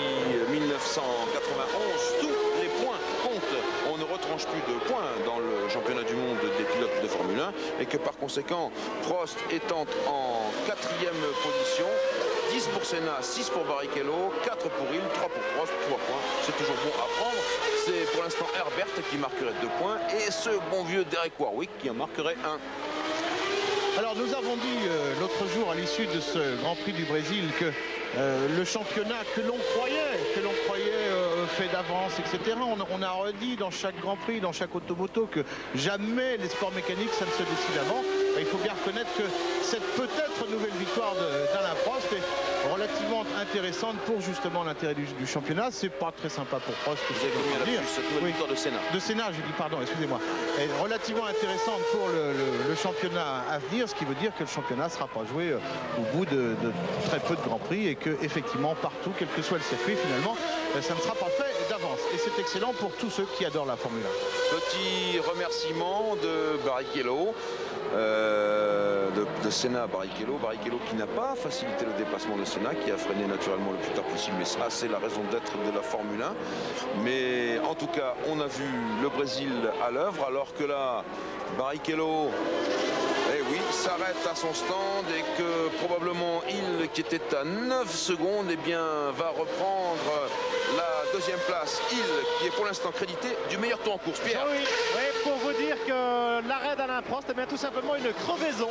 1991, tous les points comptent. On ne retranche plus de points dans le championnat du monde des pilotes de Formule 1, et que par conséquent, Prost étant en 4e position, 10 pour Senna, 6 pour Barrichello, 4 pour Hill, 3 pour Prost, 3 points. C'est toujours bon à prendre. C'est pour l'instant Herbert qui marquerait 2 points et ce bon vieux Derek Warwick qui en marquerait 1. Alors nous avons dit l'autre jour à l'issue de ce Grand Prix du Brésil que le championnat que l'on croyait fait d'avance, etc. On a redit dans chaque Grand Prix, dans chaque Automoto, que jamais les sports mécaniques ça ne se décide avant. Il faut bien reconnaître que cette peut-être nouvelle victoire d'Alain Prost est relativement intéressante pour justement l'intérêt du championnat. C'est pas très sympa pour Prost. Vous avez combien la plus, cette nouvelle victoire de Senna? De Senna, j'ai dit, pardon, excusez-moi. Est relativement intéressante pour le championnat à venir, ce qui veut dire que le championnat ne sera pas joué au bout de très peu de Grands Prix, et que effectivement partout, quel que soit le circuit, finalement, ça ne sera pas fait d'avance. Et c'est excellent pour tous ceux qui adorent la Formule 1. Petit remerciement de Barrichello, de Senna à Barrichello. Barrichello qui n'a pas facilité le dépassement de Senna, qui a freiné naturellement le plus tard possible, mais ça c'est la raison d'être de la Formule 1. Mais en tout cas, on a vu le Brésil à l'œuvre, alors que là, Barrichello, eh oui, s'arrête à son stand, et que probablement Hill, qui était à 9 secondes, eh bien, va reprendre la 2e place. Hill, qui est pour l'instant crédité du meilleur tour en course. Pierre. Oui, pour vous dire que l'arrêt d'Alain Prost est bien tout simplement une crevaison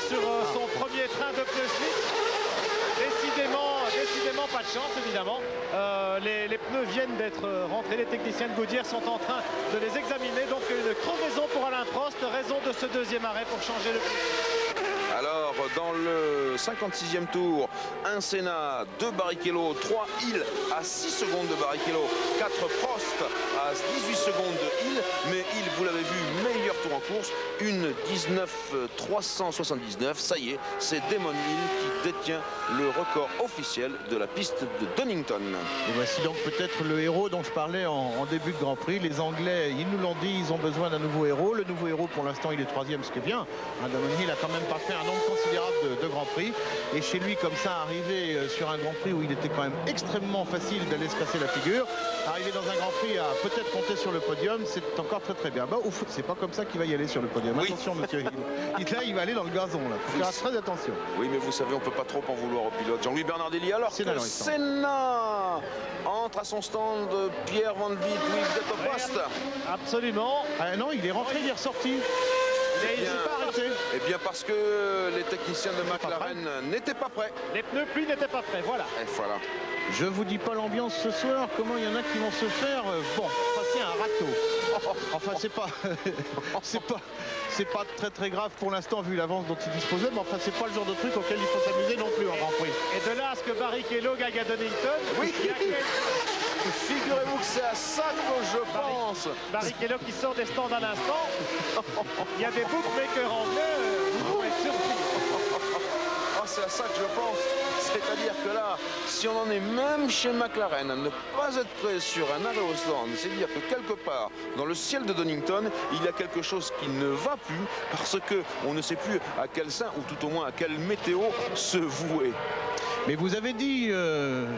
sur son premier train de pneus slick. Décidément pas de chance, évidemment. Les pneus viennent d'être rentrés. Les techniciens de Goodyear sont en train de les examiner. Donc une crevaison pour Alain Prost, raison de ce 2e arrêt pour changer le pneu. Alors, dans le 56e tour, 1 Senna, 2 Barrichello, 3 Hill à 6 secondes de Barrichello, 4 Prost à 18 secondes de Hill. Mais Hill, vous l'avez vu, meilleur tour en course, une 19,379. Ça y est, c'est Damon Hill qui détient le record officiel de la piste de Donington. Et voici donc peut-être le héros dont je parlais en début de Grand Prix. Les Anglais, ils nous l'ont dit, ils ont besoin d'un nouveau héros. Le nouveau héros, pour l'instant, il est 3e, ce qui est bien. Damon Hill a quand même pas fait un nombre considérable de Grand Prix, et chez lui, comme ça, arriver sur un Grand Prix où il était quand même extrêmement facile d'aller se casser la figure, arriver dans un Grand Prix à peut-être compter sur le podium, c'est encore très bien. Bah, c'est pas comme ça qu'il va y aller sur le podium. Oui. Attention, monsieur Hill. Là, il va aller dans le gazon, là. Faut faire très attention. Oui, mais vous savez, on peut pas trop en vouloir au pilote. Jean-Louis Bernardelli, alors que Senna entre à son stand. Pierre Van Vliet, oui, vous êtes au poste. Absolument. Ah non, il est rentré, il est ressorti. Il s'est pas arrêté. Eh bien parce que les techniciens de McLaren n'étaient pas prêts. Les pneus pluie n'étaient pas prêts, voilà. Et voilà. Je vous dis pas l'ambiance ce soir, comment il y en a qui vont se faire passer un râteau. Enfin c'est pas très grave pour l'instant vu l'avance dont il disposait, mais enfin c'est pas le genre de truc auquel il faut s'amuser non plus en Grand Prix. Et de là à ce que Barrichello gagne à Donington, Oui. Figurez-vous que c'est à ça que je pense. Barrichello qui sort des stands à l'instant. Il y a des bookmakers anglais, vous pouvez être surpris. Oh, c'est à ça que je pense. C'est-à-dire que là, si on en est même chez McLaren à ne pas être prêt sur un arrêt au stand, c'est-à-dire que quelque part dans le ciel de Donington, il y a quelque chose qui ne va plus parce qu'on ne sait plus à quel sein ou tout au moins à quelle météo se vouer. Mais vous avez dit,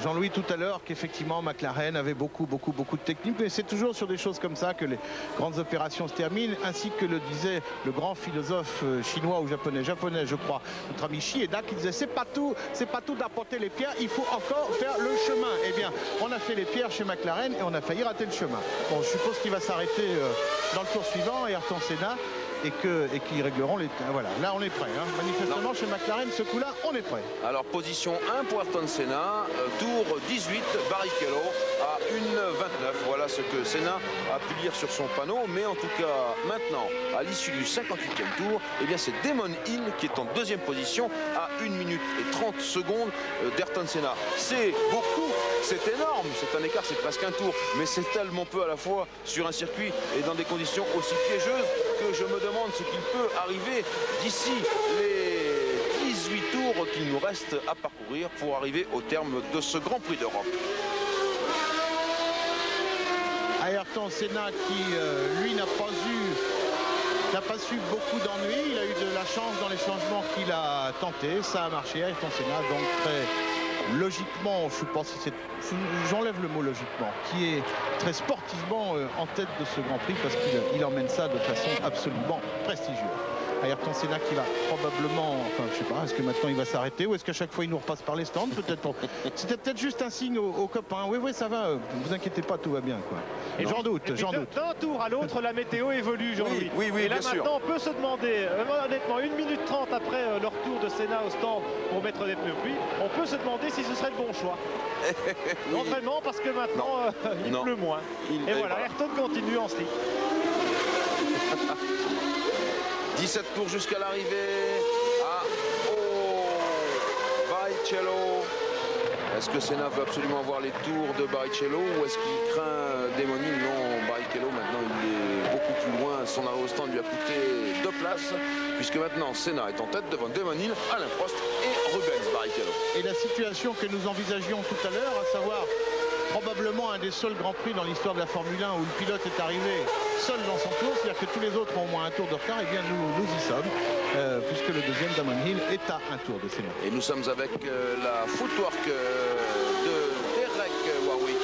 Jean-Louis, tout à l'heure qu'effectivement McLaren avait beaucoup de technique, mais c'est toujours sur des choses comme ça que les grandes opérations se terminent, ainsi que le disait le grand philosophe chinois ou japonais je crois, notre ami Chieda, qui disait c'est pas tout d'apporter les pierres, il faut encore faire le chemin. Eh bien, on a fait les pierres chez McLaren et on a failli rater le chemin. Bon, je suppose qu'il va s'arrêter dans le tour suivant, Ayrton Senna, et qu'ils régleront les... Voilà, là on est prêt. Hein. Manifestement, chez McLaren, ce coup-là, on est prêt. Alors, position 1 pour Ayrton Senna, tour 18, Barrichello à 1,29. Voilà ce que Senna a pu lire sur son panneau. Mais en tout cas, maintenant, à l'issue du 58e tour, eh bien c'est Damon Hill qui est en deuxième position à 1 minute et 30 secondes d'Ayrton Senna. C'est beaucoup, c'est énorme, c'est un écart, c'est presque un tour. Mais c'est tellement peu à la fois sur un circuit et dans des conditions aussi piégeuses que je me demande ce qu'il peut arriver d'ici les 18 tours qu'il nous reste à parcourir pour arriver au terme de ce Grand Prix d'Europe. Ayrton Senna qui, lui, n'a pas su beaucoup d'ennuis. Il a eu de la chance dans les changements qu'il a tentés. Ça a marché. Ayrton Senna, donc très logiquement, je ne sais pas si c'est... J'enlève le mot logiquement, qui est très sportivement en tête de ce Grand Prix parce qu'il emmène ça de façon absolument prestigieuse. Ayrton Senna qui va probablement, enfin je sais pas, est-ce que maintenant il va s'arrêter ou est-ce qu'à chaque fois il nous repasse par les stands peut-être pour... C'était peut-être juste un signe aux copains. Oui, ça va, vous inquiétez pas, tout va bien quoi. Et j'en doute. D'un tour à l'autre, la météo évolue, Jean-Louis. Oui, et là bien maintenant, sûr. on peut se demander, honnêtement, 1 minute 30 après leur tour de Senna au stand pour mettre des pneus pluie, on peut se demander si ce serait le bon choix. Non vraiment, parce que maintenant, il pleut moins. Et voilà, Ayrton continue en slip. 17 tours jusqu'à l'arrivée. Barrichello. Est-ce que Senna veut absolument voir les tours de Barrichello ou est-ce qu'il craint Damon Hill? Non, Barrichello maintenant il est beaucoup plus loin. Son arrêt au stand lui a coûté 2 places puisque maintenant Senna est en tête devant Damon Hill, Alain Prost et Rubens Barrichello. Et la situation que nous envisagions tout à l'heure, à savoir probablement un des seuls Grands Prix dans l'histoire de la Formule 1 où le pilote est arrivé seul dans son tour, c'est-à-dire que tous les autres ont au moins un tour de retard, et bien nous y sommes, puisque le deuxième, Damon Hill, est à un tour de Senna. Et nous sommes avec la footwork de Derek Warwick.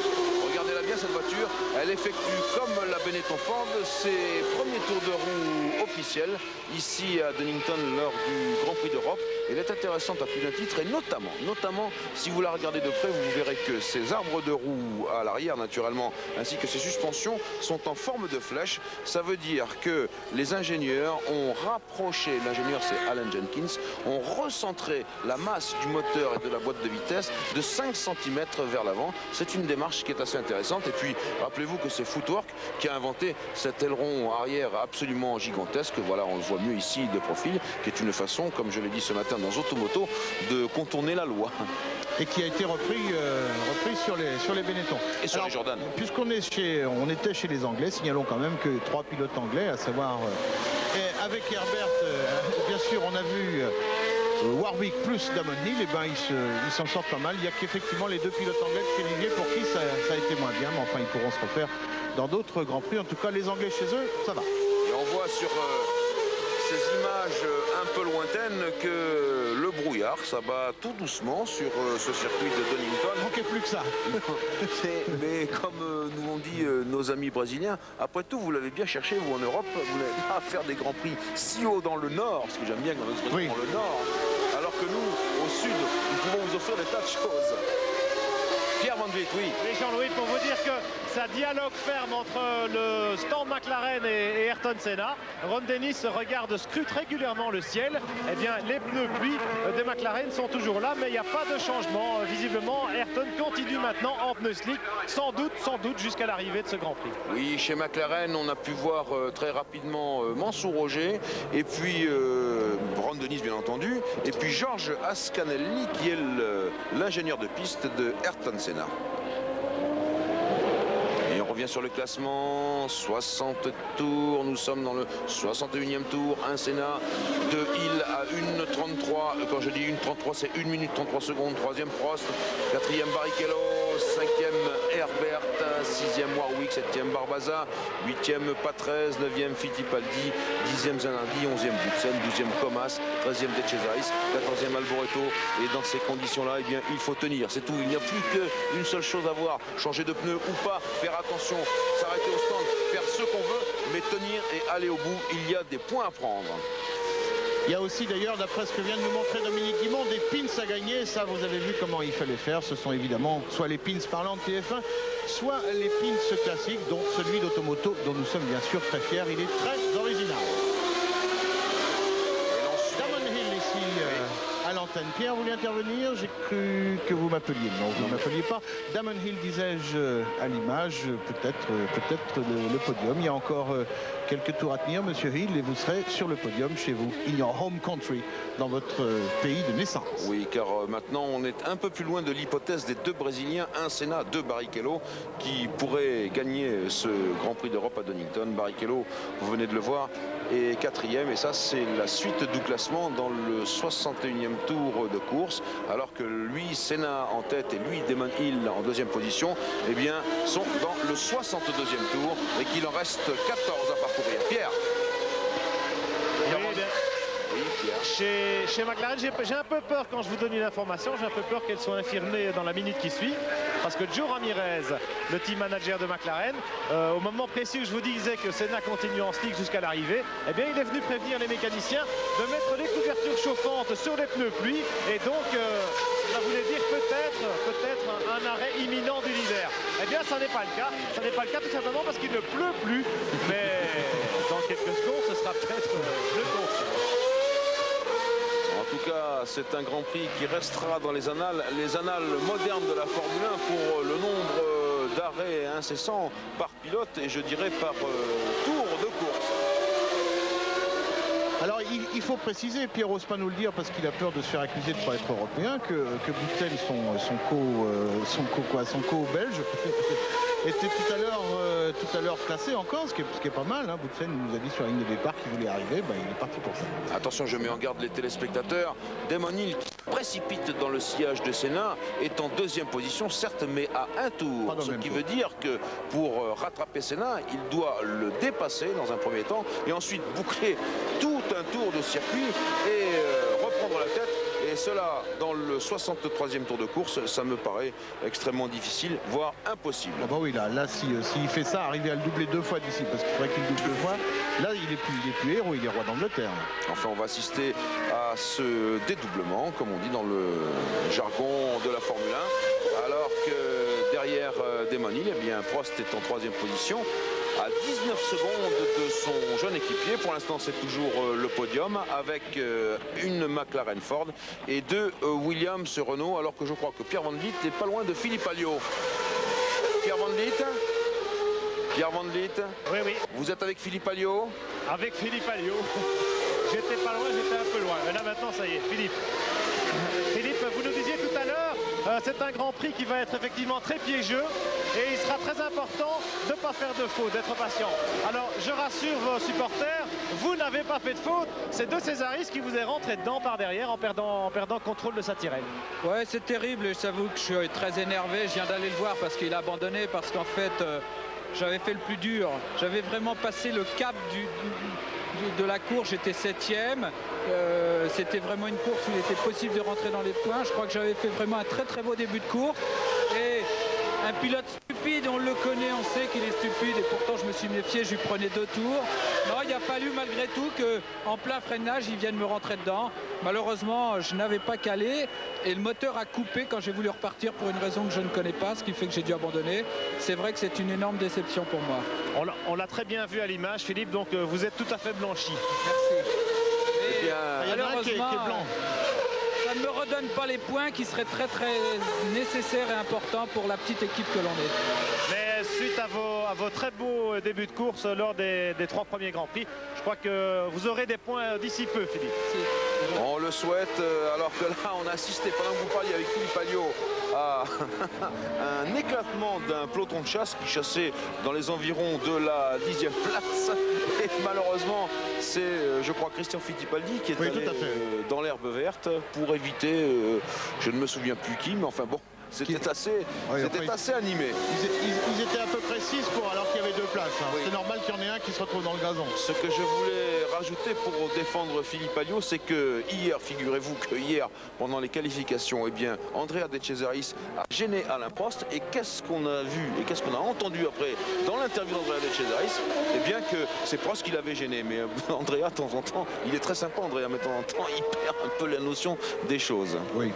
Regardez-la bien cette voiture, elle effectue comme la Benetton Ford ses premiers tours de roue officiels ici à Donington lors du Grand Prix d'Europe. Elle est intéressante à plus d'un titre et notamment si vous la regardez de près, vous verrez que ces arbres de roue à l'arrière naturellement ainsi que ces suspensions sont en forme de flèche. Ça veut dire que les ingénieurs ont rapproché, l'ingénieur c'est Alan Jenkins, ont recentré la masse du moteur et de la boîte de vitesse de 5 cm vers l'avant. C'est une démarche qui est assez intéressante et puis rappelez-vous que c'est Footwork qui a inventé cet aileron arrière absolument gigantesque. Voilà, on le voit mieux ici de profil, qui est une façon, comme je l'ai dit ce matin dans Automoto, de contourner la loi. Et qui a été repris sur les Benetton. Et sur les Jordan. Puisqu'on était chez les Anglais, signalons quand même que 3 pilotes anglais, à savoir avec Herbert, bien sûr on a vu Warwick plus Damon Hill, et ben ils s'en sortent pas mal. Il y a qu'effectivement les 2 pilotes anglais de Félivier pour qui ça a été moins bien, mais enfin ils pourront se refaire dans d'autres Grands Prix. En tout cas les Anglais chez eux, ça va. Et on voit sur ces images un peu lointaines que le brouillard s'abat tout doucement sur ce circuit de Donington. Il manquait plus que ça. mais comme nous l'ont dit nos amis brésiliens, après tout vous l'avez bien cherché vous en Europe, vous n'avez pas à faire des grands prix si haut dans le nord, parce que j'aime bien quand on se dans le nord, alors que nous au sud nous pouvons vous offrir des tas de choses. Pierre Van Vliet, oui. Mais Jean-Louis, pour vous dire que ça dialogue ferme entre le stand McLaren et Ayrton Senna. Ron Dennis regarde, scrute régulièrement le ciel. Eh bien, les pneus pluie des McLaren sont toujours là, mais il n'y a pas de changement. Visiblement, Ayrton continue maintenant en pneus slick, sans doute jusqu'à l'arrivée de ce Grand Prix. Oui, chez McLaren, on a pu voir très rapidement Mansour Roger, et puis Ron Dennis, bien entendu, et puis George Ascanelli, qui est l'ingénieur de piste de Ayrton Senna. Et on revient sur le classement, 60 tours, nous sommes dans le 61e tour, un Senna, 2 Hill à 1,33, quand je dis 1,33 c'est 1 minute 33 secondes, 3e Prost, 4e Barrichello, 5e Herbert, 6e Warwick, 7e Barbaza, 8e Patrese, 9e Fittipaldi, 10e Zanardi, 11e Boutsen, 12e Comas, 13e De Cesaris, 14e Alboreto. Et dans ces conditions-là, eh bien, il faut tenir, c'est tout. Il n'y a plus qu'une seule chose à voir, changer de pneu ou pas, faire attention, s'arrêter au stand, faire ce qu'on veut, mais tenir et aller au bout. Il y a des points à prendre. Il y a aussi d'ailleurs, d'après ce que vient de nous montrer Dominique Guimond, des pins à gagner. Ça, vous avez vu comment il fallait faire. Ce sont évidemment soit les pins parlants de TF1, soit les pins classiques, dont celui d'Automoto, dont nous sommes bien sûr très fiers. Il est très original. Damon Hill ici à l'antenne. Pierre, vous voulez intervenir? J'ai cru que vous m'appeliez. Non, vous ne m'appeliez pas. Damon Hill, disais-je à l'image, peut-être le podium. Il y a encore quelques tours à tenir, monsieur Hill, et vous serez sur le podium chez vous, in your home country, dans votre pays de naissance. Oui, car maintenant on est un peu plus loin de l'hypothèse des deux Brésiliens, un Senna, deux Barrichello, qui pourraient gagner ce Grand Prix d'Europe à Donington. Barrichello, vous venez de le voir, est 4e, et ça c'est la suite du classement dans le 61e tour de course, alors que lui, Senna en tête, et lui, Damon Hill en 2e position, eh bien, sont dans le 62e tour, et qu'il en reste 14 à parcourir. Pierre. Oui, Pierre. Chez McLaren, j'ai un peu peur quand je vous donne une information, j'ai un peu peur qu'elle soit infirmée dans la minute qui suit, parce que Joe Ramirez, le team manager de McLaren, au moment précis où je vous disais que Senna continue en slick jusqu'à l'arrivée, eh bien il est venu prévenir les mécaniciens de mettre les couvertures chauffantes sur les pneus pluie, et donc ça voulait dire peut-être un arrêt imminent de l'hiver. Eh bien ça n'est pas le cas, tout simplement parce qu'il ne pleut plus, mais dans quelques secondes ce sera peut-être le conflit. En tout cas, c'est un Grand Prix qui restera dans les annales modernes de la Formule 1 pour le nombre d'arrêts incessants par pilote et je dirais par tour de course. Alors il faut préciser, Pierre n'ose pas nous le dire parce qu'il a peur de se faire accuser de ne pas être européen, que Boutsen, son co-belge, était tout à l'heure classé encore, ce qui est pas mal. Hein. Boutsen nous a dit sur la ligne de départ qu'il voulait arriver, ben, il est parti pour ça. Attention, je mets en garde les téléspectateurs. Damon Hill qui précipite dans le sillage de Senna est en 2e position, certes, mais à un tour. Ce qui veut dire que pour rattraper Senna, il doit le dépasser dans un premier temps et ensuite boucler tout un tour de circuit et reprendre la tête. Et cela, dans le 63e tour de course, ça me paraît extrêmement difficile, voire impossible. Ah bah oui, là s'il fait ça, arriver à le doubler 2 fois d'ici, parce qu'il faudrait qu'il double 2 fois, là il est plus héros, il est roi d'Angleterre. Enfin, on va assister à ce dédoublement, comme on dit dans le jargon de la Formule 1, alors que derrière Damon Hill, eh bien, Prost est en 3e position, à 19 secondes de son jeune équipier. Pour l'instant, c'est toujours le podium avec une McLaren Ford et 2 Williams Renault, alors que je crois que Pierre Van Vliet n'est pas loin de Philippe Alliot. Pierre Van Vliet, oui, oui. Vous êtes avec Philippe Alliot? Avec Philippe Alliot. J'étais pas loin, j'étais un peu loin. Mais là maintenant, ça y est, Philippe. Philippe, vous nous disiez tout à l'heure, c'est un Grand Prix qui va être effectivement très piégeux et il sera très important de ne pas faire de faute, d'être patient. Alors, je rassure vos supporters, vous n'avez pas fait de faute. C'est De Cesaris qui vous est rentré dedans par derrière en perdant contrôle de sa tirelle. Ouais, c'est terrible. J'avoue que je suis très énervé. Je viens d'aller le voir parce qu'il a abandonné, parce qu'en fait, j'avais fait le plus dur. J'avais vraiment passé le cap de la course, j'étais 7e. C'était vraiment une course où il était possible de rentrer dans les points. Je crois que j'avais fait vraiment un très très beau début de course. Et un pilote stupide stupide, on le connaît, on sait qu'il est stupide et pourtant je me suis méfié, je lui prenais 2 tours. Non, il a fallu malgré tout qu'en plein freinage, il vienne me rentrer dedans. Malheureusement, je n'avais pas calé et le moteur a coupé quand j'ai voulu repartir pour une raison que je ne connais pas, ce qui fait que j'ai dû abandonner. C'est vrai que c'est une énorme déception pour moi. On l'a très bien vu à l'image, Philippe, donc vous êtes tout à fait blanchi. Merci. Il y en a un qui est blanc. Ça ne me redonne pas les points qui seraient très nécessaires et importants pour la petite équipe que l'on est. Mais suite à vos très beaux débuts de course lors des 3 premiers Grands Prix, je crois que vous aurez des points d'ici peu, Philippe. On le souhaite, alors que là on a assisté pendant que vous parliez avec Philippe Alliot à un éclatement d'un peloton de chasse qui chassait dans les environs de la 10e place. Et malheureusement, c'est, je crois, Christian Fittipaldi qui est allé dans l'herbe verte pour éviter, je ne me souviens plus qui, mais enfin bon. C'était assez animé. Ils étaient à peu près 6 alors qu'il y avait 2 places. Hein. Oui. C'est normal qu'il y en ait un qui se retrouve dans le gazon. Ce que je voulais rajouter pour défendre Philippe Alliot, c'est que hier, figurez-vous que hier, pendant les qualifications, eh bien, Andrea De Cesaris a gêné Alain Prost. Et qu'est-ce qu'on a vu et qu'est-ce qu'on a entendu après dans l'interview d'Andrea De Cesaris? Eh bien que c'est Prost qui l'avait gêné. Mais Andrea, de temps en temps, il est très sympa, Andrea, mais de temps en temps, il perd un peu la notion des choses. Oui.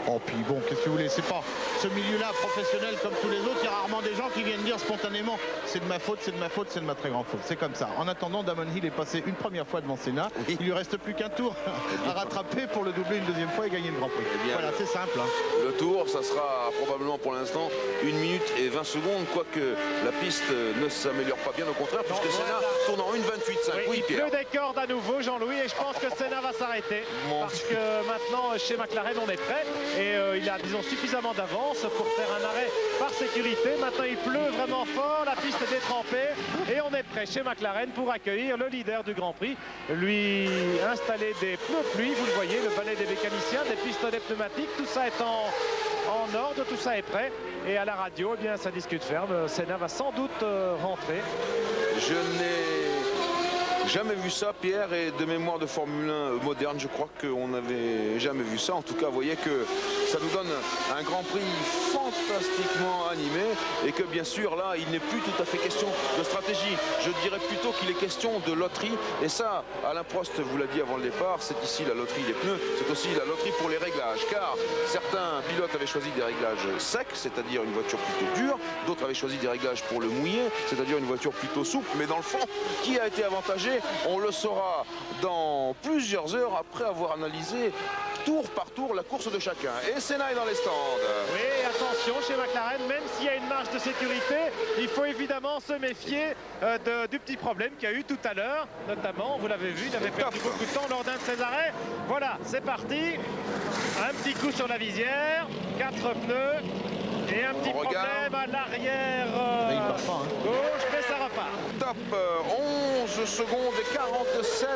Oh, puis bon, qu'est-ce que vous voulez, c'est pas ce milieu-là professionnel comme tous les autres. Il y a rarement des gens qui viennent dire spontanément c'est de ma faute, c'est de ma faute, c'est de ma très grande faute. C'est comme ça. En attendant, Damon Hill est passé une première fois devant Senna. Oui. Il lui reste plus qu'un tour à rattraper pour le doubler une deuxième fois et gagner le Grand Prix. Voilà, c'est simple. Hein. Le tour, ça sera probablement pour l'instant 1 minute et 20 secondes, quoique la piste ne s'améliore pas, bien au contraire, puisque Senna tourne en 1:28.5. Oui, il pleut des cordes à nouveau, Jean-Louis, et je pense que Senna va s'arrêter. Parce que maintenant, chez McLaren, on est prêt. Et il a, disons, suffisamment d'avance pour faire un arrêt par sécurité. Maintenant, il pleut vraiment fort, la piste est détrempée et on est prêt chez McLaren pour accueillir le leader du Grand Prix. Lui installer des pneus pluie, vous le voyez, le balai des mécaniciens, des pistolets pneumatiques, tout ça est en ordre, tout ça est prêt. Et à la radio, eh bien, ça discute ferme. Senna va sans doute rentrer. Je n'ai jamais vu ça, Pierre, et de mémoire de Formule 1 moderne, je crois qu'on n'avait jamais vu ça. En tout cas, vous voyez que ça nous donne un Grand Prix fantastiquement animé et que bien sûr, là, il n'est plus tout à fait question de stratégie. Je dirais plutôt qu'il est question de loterie. Et ça, Alain Prost vous l'a dit avant le départ, c'est ici la loterie des pneus, c'est aussi la loterie pour les réglages. Car certains pilotes avaient choisi des réglages secs, c'est-à-dire une voiture plutôt dure. D'autres avaient choisi des réglages pour le mouiller, c'est-à-dire une voiture plutôt souple. Mais dans le fond, qui a été avantagé? On le saura dans plusieurs heures après avoir analysé tour par tour la course de chacun. Et Senna est dans les stands. Oui, attention chez McLaren, même s'il y a une marge de sécurité, il faut évidemment se méfier du petit problème qu'il y a eu tout à l'heure, notamment, vous l'avez vu, il avait perdu beaucoup de temps lors d'un de ses arrêts. Voilà, c'est parti. Un petit coup sur la visière, 4 pneus. Et un petit problème à l'arrière gauche, mais ça repart. Top, 11 secondes et 47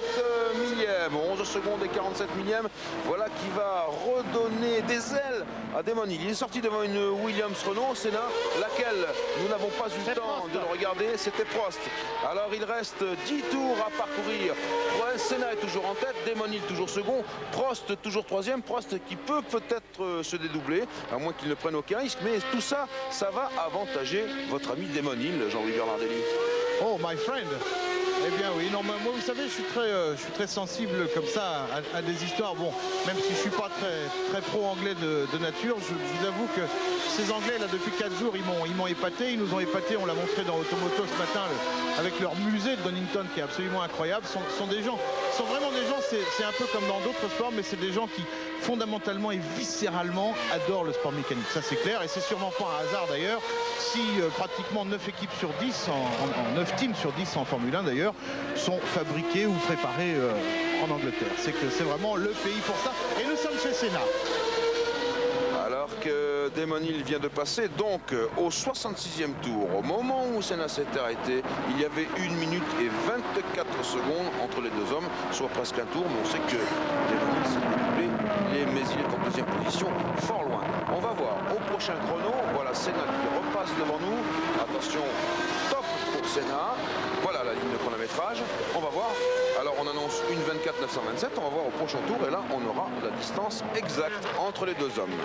millièmes. 11 secondes et 47 millièmes. Voilà qui va redonner des ailes à Damon Hill. Il est sorti devant une Williams Renault, Senna, laquelle nous n'avons pas eu le temps de le regarder. C'était Prost. Alors il reste 10 tours à parcourir. Senna est toujours en tête, Damon Hill toujours second, Prost toujours troisième. Prost qui peut peut-être se dédoubler, à moins qu'il ne prenne aucun risque. Mais tout ça, ça va avantager votre ami Damon Hill, Jean-Louis Bernardelli. Oh, my friend. Eh bien oui, non, moi vous savez, je suis très sensible comme ça à des histoires. Bon, même si je suis pas très pro-anglais de nature, je vous avoue que ces Anglais là depuis 4 jours, ils m'ont épaté, ils nous ont épaté, on l'a montré dans Automoto ce matin avec leur musée de Donington qui est absolument incroyable. Sont des gens, sont vraiment des gens, c'est un peu comme dans d'autres sports, mais c'est des gens qui fondamentalement et viscéralement adorent le sport mécanique, ça c'est clair, et c'est sûrement pas un hasard d'ailleurs si pratiquement 9 équipes sur 10, 9 teams sur 10 en Formule 1 d'ailleurs, sont fabriqués ou préparés en Angleterre. C'est que c'est vraiment le pays pour ça, et nous sommes chez Senna. Alors que Damon Hill vient de passer donc au 66e tour. Au moment où Senna s'est arrêté, il y avait 1 minute et 24 secondes entre les deux hommes, soit presque un tour, mais on sait que Damon Hill s'est découlé, mais il est en deuxième position, fort loin. On va voir au prochain chrono, voilà Senna qui repasse devant nous. Attention, top pour Senna. Voilà la ligne de chronométrage. On va voir. Alors on annonce une 24,927. On va voir au prochain tour et là on aura la distance exacte entre les deux hommes.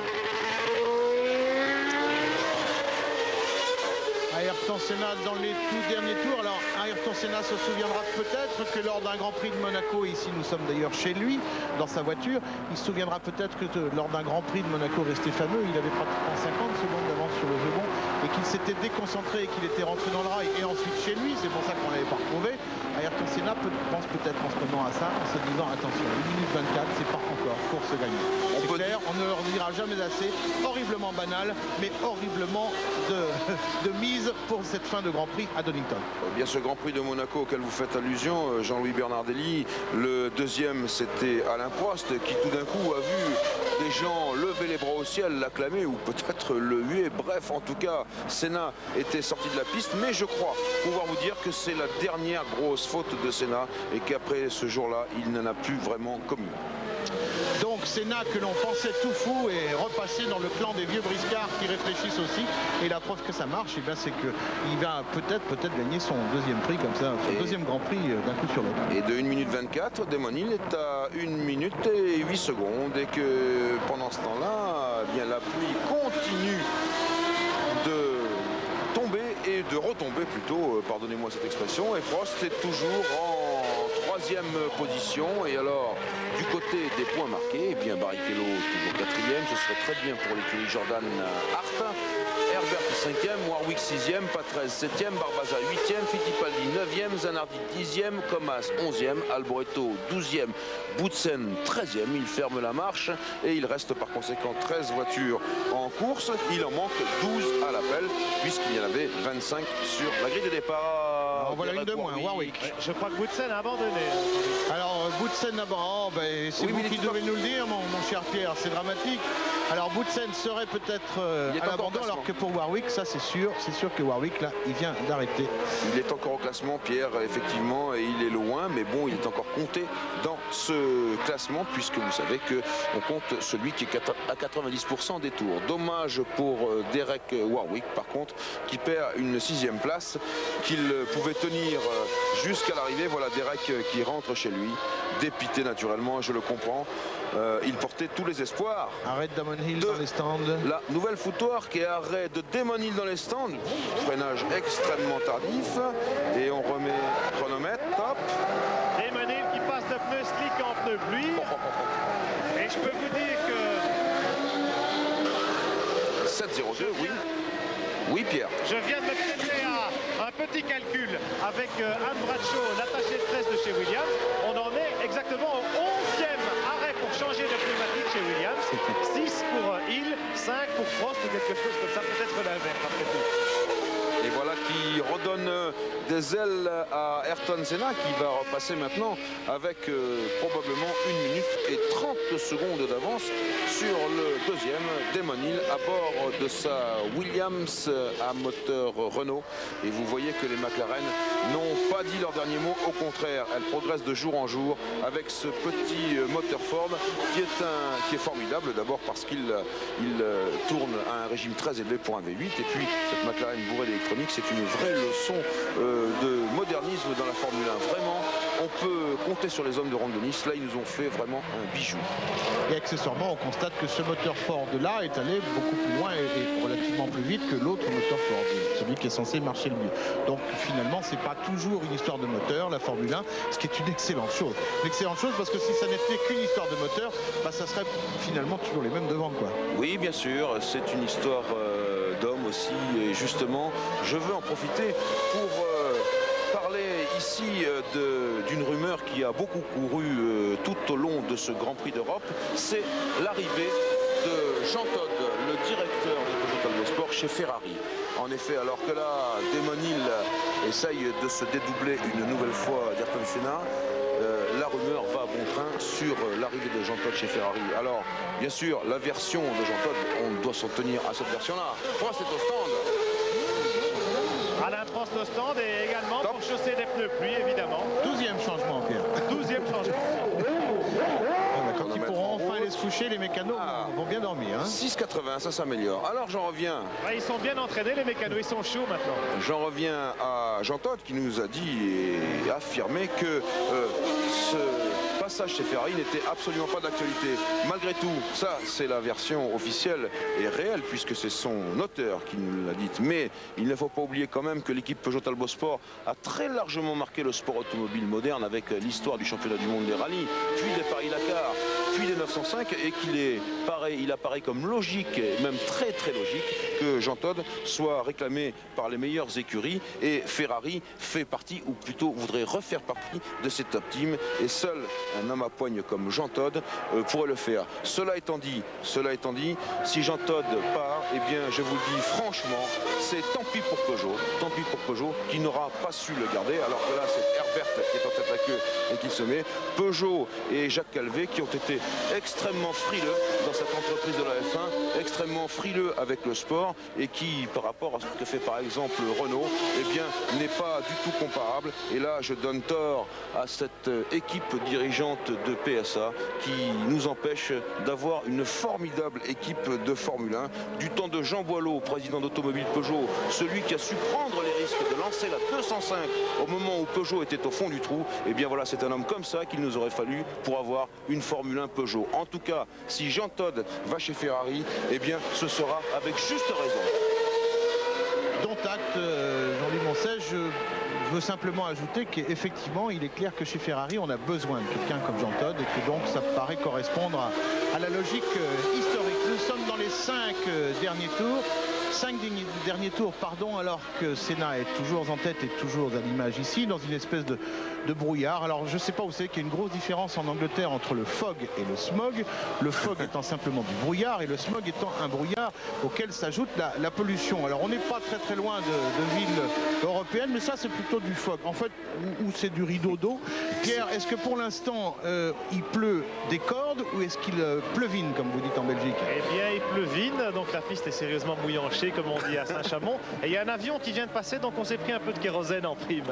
Ayrton Senna dans les tout derniers tours. Alors Ayrton Senna se souviendra peut-être que lors d'un Grand Prix de Monaco, ici nous sommes d'ailleurs chez lui, dans sa voiture, il se souviendra peut-être que lors d'un Grand Prix de Monaco resté fameux, il avait pratiquement 50 secondes d'avance sur le second et qu'il s'était déconcentré et qu'il était rentré dans le rail et ensuite chez lui, c'est pour ça qu'on ne l'avait pas retrouvé. Ayrton Senna pense peut-être en ce moment à ça en se disant attention, 1 minute 24, c'est pas encore course gagnée. C'est clair, on ne leur dira jamais assez, horriblement banal, mais horriblement de mise pour cette fin de Grand Prix à Donington. Bien, ce Grand Prix de Monaco auquel vous faites allusion, Jean-Louis Bernardelli, le deuxième c'était Alain Prost qui tout d'un coup a vu des gens lever les bras au ciel, l'acclamer ou peut-être le huer. Bref, en tout cas, Senna était sorti de la piste, mais je crois pouvoir vous dire que c'est la dernière grosse faute de Senna et qu'après ce jour-là, il n'en a plus vraiment commis. Donc Senna que l'on pensait tout fou est repassé dans le clan des vieux briscards qui réfléchissent aussi. Et la preuve que ça marche, eh bien, c'est qu'il va peut-être gagner son deuxième prix comme ça, son deuxième Grand Prix d'un coup sur l'autre. Et de 1 minute 24, Damon Hill est à 1 minute et 8 secondes. Et que pendant ce temps-là, eh bien, la pluie continue de tomber et de retomber plutôt, pardonnez-moi cette expression. Et Prost est toujours en 3e position. Et alors, du côté des points marqués, eh bien Barrichello toujours 4e, ce serait très bien pour l'écurie Jordan Hart. Herbert 5e, Warwick 6e, Patrese 7e, Barbaza 8e, Fittipaldi 9e, Zanardi 10e, Comas 11e, Alboreto 12e, Boutsen 13e. Il ferme la marche et il reste par conséquent 13 voitures en course. Il en manque 12 à l'appel puisqu'il y en avait 25 sur la grille de départ. Alors, voilà une de moins, Warwick. Je crois que Boutsen a abandonné. Alors Boutsen abandonne, c'est vous qui devez nous le dire, mon cher Pierre, c'est dramatique. Alors Boutsen serait peut-être à l'abandon, alors que pour Warwick, ça c'est sûr que Warwick là, il vient d'arrêter. Il est encore au classement, Pierre, effectivement, et il est loin, mais bon, il est encore compté dans ce classement, puisque vous savez qu'on compte celui qui est à 90% des tours. Dommage pour Derek Warwick, par contre, qui perd une 6e place, qu'il pouvait tenir jusqu'à l'arrivée. Voilà Derek qui rentre chez lui, dépité naturellement, je le comprends. Il portait tous les espoirs. Arrête Damon Hill dans les stands. La nouvelle foutoir qui est arrêt de Damon Hill dans les stands. Freinage extrêmement tardif. Et on remet chronomètre, top. Damon Hill qui passe de pneus slick en pneus pluie. Et je peux vous dire que... 7,02, oui. Oui, Pierre. Je viens de me tester à un petit calcul avec Anne Bradshaw, l'attaché de presse de chez Williams. On en est exactement au 11e arrêt pour changer de pneumatique chez Williams. 6 pour Hill, 5 pour Prost ou quelque chose comme ça, peut-être l'inverse après tout. Et voilà qui redonne des ailes à Ayrton Senna qui va repasser maintenant avec probablement 1 minute et 30 secondes d'avance sur le deuxième, Damon Hill, à bord de sa Williams à moteur Renault. Et vous voyez que les McLaren n'ont pas dit leur dernier mot, au contraire, elles progressent de jour en jour avec ce petit moteur Ford qui est formidable, d'abord parce qu'il tourne à un régime très élevé pour un V8, et puis cette McLaren bourrée d'électronique, c'est une vraie leçon de modernisme dans la Formule 1. Vraiment, on peut compter sur les hommes de Ronde de Nice. Là, ils nous ont fait vraiment un bijou. Et accessoirement, on constate que ce moteur Ford là est allé beaucoup plus loin et relativement plus vite que l'autre moteur Ford, celui qui est censé marcher le mieux. Donc finalement, c'est pas toujours une histoire de moteur, la Formule 1, ce qui est une excellente chose. Une excellente chose parce que si ça n'était qu'une histoire de moteur, bah, ça serait finalement toujours les mêmes devant, quoi. Oui, bien sûr, c'est une histoire d'homme aussi. Et justement, je veux en profiter pour parler ici d'une rumeur qui a beaucoup couru tout au long de ce Grand Prix d'Europe. C'est l'arrivée de Jean Todt, le directeur de Peugeot Talbot Sport chez Ferrari. En effet, alors que là, Damon Hill essaye de se dédoubler une nouvelle fois d'Ayrton Senna, la rumeur va à bon train sur l'arrivée de Jean Todt chez Ferrari. Alors, bien sûr, la version de Jean Todt, on doit s'en tenir à cette version-là. Prost est au stand. Alain Prost au stand et également pour chausser des pneus pluie, évidemment. 12e changement, Pierre. 12e changement. Quand ils pourront enfin aller se coucher, les mécanos vont bien dormir. Hein. 6,80, ça s'améliore. Alors j'en reviens. Ils sont bien entraînés, les mécanos, ils sont chauds maintenant. J'en reviens à Jean Todt qui nous a dit et affirmé que ce passage chez Ferrari n'était absolument pas d'actualité. Malgré tout, ça c'est la version officielle et réelle puisque c'est son auteur qui nous l'a dit. Mais il ne faut pas oublier quand même que l'équipe Peugeot Talbot Sport a très largement marqué le sport automobile moderne avec l'histoire du championnat du monde des rallyes, puis des Paris-Dakar, puis des 905 et il apparaît comme logique, et même très très logique, que Jean Todt soit réclamé par les meilleures écuries et Ferrari fait partie, ou plutôt voudrait refaire partie de ces top teams et seul un homme à poigne comme Jean Todt pourrait le faire. Cela étant dit, si Jean Todt part, eh bien je vous le dis franchement, c'est tant pis pour Peugeot qui n'aura pas su le garder, alors que là c'est Herbert qui est en tête à queue et qui se met. Peugeot et Jacques Calvé qui ont été extrêmement frileux dans cette entreprise de la F1, extrêmement frileux avec le sport et qui, par rapport à ce que fait par exemple Renault, eh bien n'est pas du tout comparable. Et là, je donne tort à cette équipe dirigeante de PSA qui nous empêche d'avoir une formidable équipe de Formule 1. Du temps de Jean Boileau, président d'Automobile Peugeot, celui qui a su prendre les risques de lancer la 205 au moment où Peugeot était au fond du trou, et bien voilà, c'est un homme comme ça qu'il nous aurait fallu pour avoir une Formule 1 Peugeot. En tout cas, si Jean Todt va chez Ferrari, eh bien ce sera avec juste raison. Dont acte, Jean-Louis Moncey, je veux simplement ajouter qu'effectivement, il est clair que chez Ferrari, on a besoin de quelqu'un comme Jean Todt et que donc ça paraît correspondre à la logique historique. Nous sommes dans les 5 derniers tours. 5 derniers tours, pardon, alors que Senna est toujours en tête et toujours à l'image ici, dans une espèce de brouillard. Alors je ne sais pas, vous savez qu'il y a une grosse différence en Angleterre entre le fog et le smog. Le fog étant simplement du brouillard et le smog étant un brouillard auquel s'ajoute la pollution. Alors on n'est pas très très loin de villes européennes, mais ça c'est plutôt du fog. En fait, où c'est du rideau d'eau. Pierre, est-ce que pour l'instant il pleut des cordes ou est-ce qu'il pleuvine, comme vous dites en Belgique? Eh bien, il pleuvine, donc la piste est sérieusement mouillanchée, comme on dit à Saint-Chamond. Et il y a un avion qui vient de passer, donc on s'est pris un peu de kérosène en prime.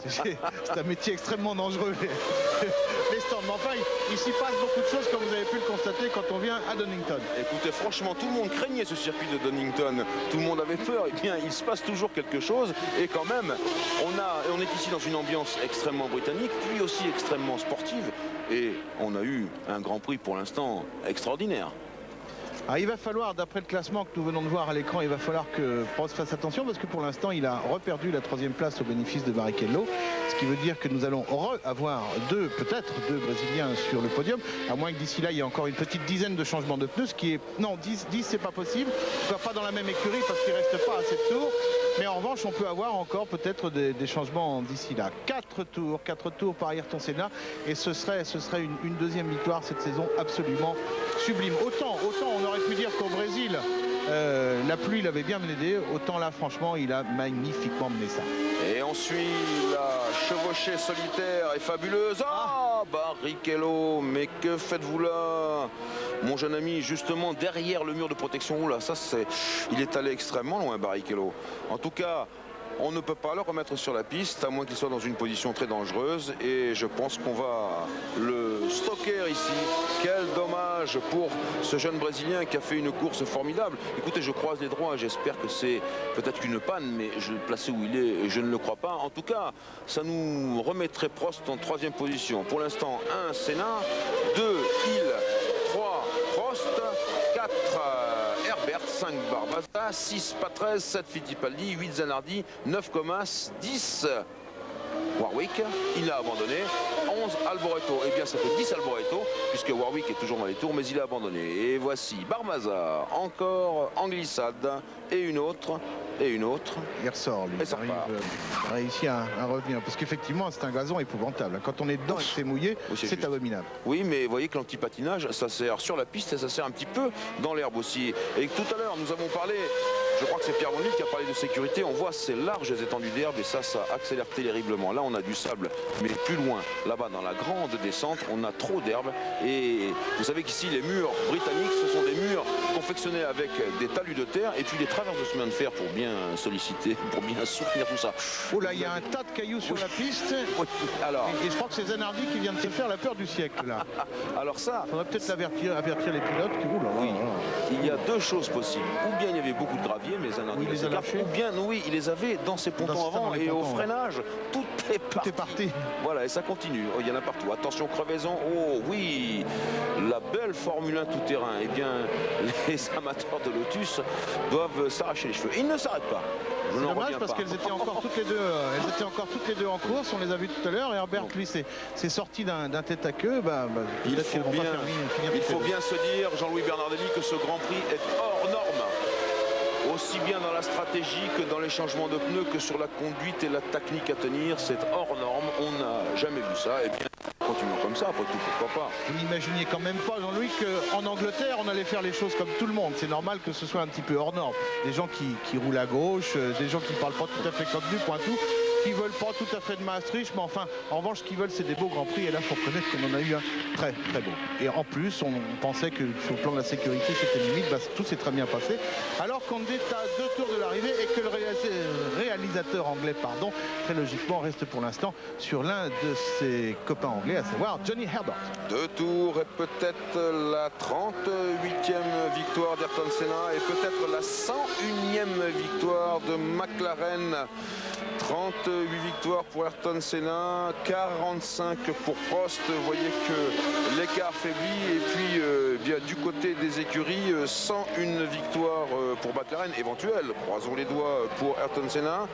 C'est un métier extrêmement dangereux, les stands. Mais enfin, il s'y passe beaucoup de choses, comme vous avez pu le constater quand on vient à Donington. Écoutez, franchement, tout le monde craignait ce circuit de Donington. Tout le monde avait peur. Eh bien, il se passe toujours quelque chose. Et quand même, on est ici dans une ambiance extrêmement britannique, puis aussi extrêmement sportive. Et on a eu un Grand Prix pour l'instant extraordinaire. Alors, il va falloir, d'après le classement que nous venons de voir à l'écran, il va falloir que Prost fasse attention parce que pour l'instant, il a reperdu la 3e place au bénéfice de Barrichello. Ce qui veut dire que nous allons avoir peut-être deux Brésiliens sur le podium, à moins que d'ici là, il y ait encore une petite dizaine de changements de pneus, ce qui est... Non, 10 c'est pas possible. On ne va pas dans la même écurie parce qu'il ne reste pas assez de tours. Mais en revanche, on peut avoir encore peut-être des changements d'ici là. 4 tours par Ayrton Senna. Et ce serait une deuxième victoire cette saison absolument sublime. Autant on aurait pu dire qu'au Brésil, la pluie l'avait bien mené, autant là, franchement, il a magnifiquement mené ça. Et on suit la chevauchée solitaire et fabuleuse. Ah, Barrichello, mais que faites-vous là? Mon jeune ami, justement, derrière le mur de protection. Oula, ça c'est... Il est allé extrêmement loin, Barrichello. En tout cas, on ne peut pas le remettre sur la piste, à moins qu'il soit dans une position très dangereuse. Et je pense qu'on va le stocker ici. Quel dommage pour ce jeune Brésilien qui a fait une course formidable. Écoutez, je croise les doigts, j'espère que c'est peut-être une panne, mais je placé où il est, je ne le crois pas. En tout cas, ça nous remettrait Prost en 3e position. Pour l'instant, 1 Senna, 2 Hill, 3 Prost, 4 Herbert, 5 Barbazza, 6 Patrese, 7 Fittipaldi, 8 Zanardi, 9 Comas, 10 Warwick, il a abandonné, 11 Alboreto, et bien ça fait 10 Alboreto, puisque Warwick est toujours dans les tours, mais il a abandonné. Et voici Barbazza, encore en glissade, et une autre, il ressort, lui, il réussit à revenir, parce qu'effectivement c'est un gazon épouvantable. Quand on est dedans et que c'est mouillé, c'est abominable. Oui, mais vous voyez que l'antipatinage, ça sert sur la piste et ça sert un petit peu dans l'herbe aussi. Et tout à l'heure, nous avons parlé, je crois que c'est Pierre Vonlille qui a parlé de sécurité, on voit ces larges étendues d'herbe et ça accélère terriblement. Là, on a du sable, mais plus loin, là-bas, dans la grande descente, on a trop d'herbe. Et vous savez qu'ici, les murs britanniques, ce sont des murs confectionnés avec des talus de terre et puis des traverses de chemin de fer pour bien solliciter, pour bien soutenir tout ça. Oh là, il y a un tas de cailloux sur la piste. Oui. Alors... Et je crois que c'est Zanardi qui vient de se faire la peur du siècle, là. Alors ça... Il faudrait peut-être avertir les pilotes. Oh là, oui. Il y a deux choses possibles. Ou bien il y avait beaucoup de gravier, mais Zanardi les a lâchés. Ou bien, oui, il les avait dans ses pontons avant et au freinage. Tout Tout est parti. Voilà, et ça continue. Oh, il y en a partout. Attention, crevaison. Oh oui, la belle Formule 1 tout-terrain. Eh bien, les amateurs de Lotus doivent s'arracher les cheveux. Ils ne s'arrêtent pas. C'est dommage parce qu'elles étaient encore toutes les deux. Elles étaient encore toutes les deux en course. On les a vues tout à l'heure. Et Herbert, lui, s'est sorti d'un tête à queue. Il faut bien se dire, Jean-Louis Bernardelli, que ce Grand Prix est hors norme. Aussi bien dans la stratégie que dans les changements de pneus, que sur la conduite et la technique à tenir, c'est hors norme. On n'a jamais vu ça. Et bien, continuons comme ça, après tout, pourquoi pas. Vous n'imaginez quand même pas, Jean-Louis, qu'en Angleterre, on allait faire les choses comme tout le monde. C'est normal que ce soit un petit peu hors norme. Des gens qui roulent à gauche, des gens qui ne parlent pas tout à fait comme nous, point tout, qui veulent pas tout à fait de Maastricht, mais enfin, en revanche, ce qu'ils veulent, c'est des beaux Grands Prix. Et là, il faut reconnaître qu'on en a eu un très, très beau. Et en plus, on pensait que sur le plan de la sécurité, c'était limite. Tout s'est très bien passé. Alors qu'on est à 2 tours de l'arrivée et que le réalisateur anglais, très logiquement, reste pour l'instant sur l'un de ses copains anglais, à savoir Johnny Herbert. 2 tours et peut-être la 38e victoire d'Ayrton Senna et peut-être la 101e victoire de McLaren. 38 victoires pour Ayrton Senna, 45 pour Prost. Vous voyez que l'écart faiblit. Et puis bien du côté des écuries, 101 victoires pour McLaren éventuelle. Croisons les doigts pour Ayrton Senna.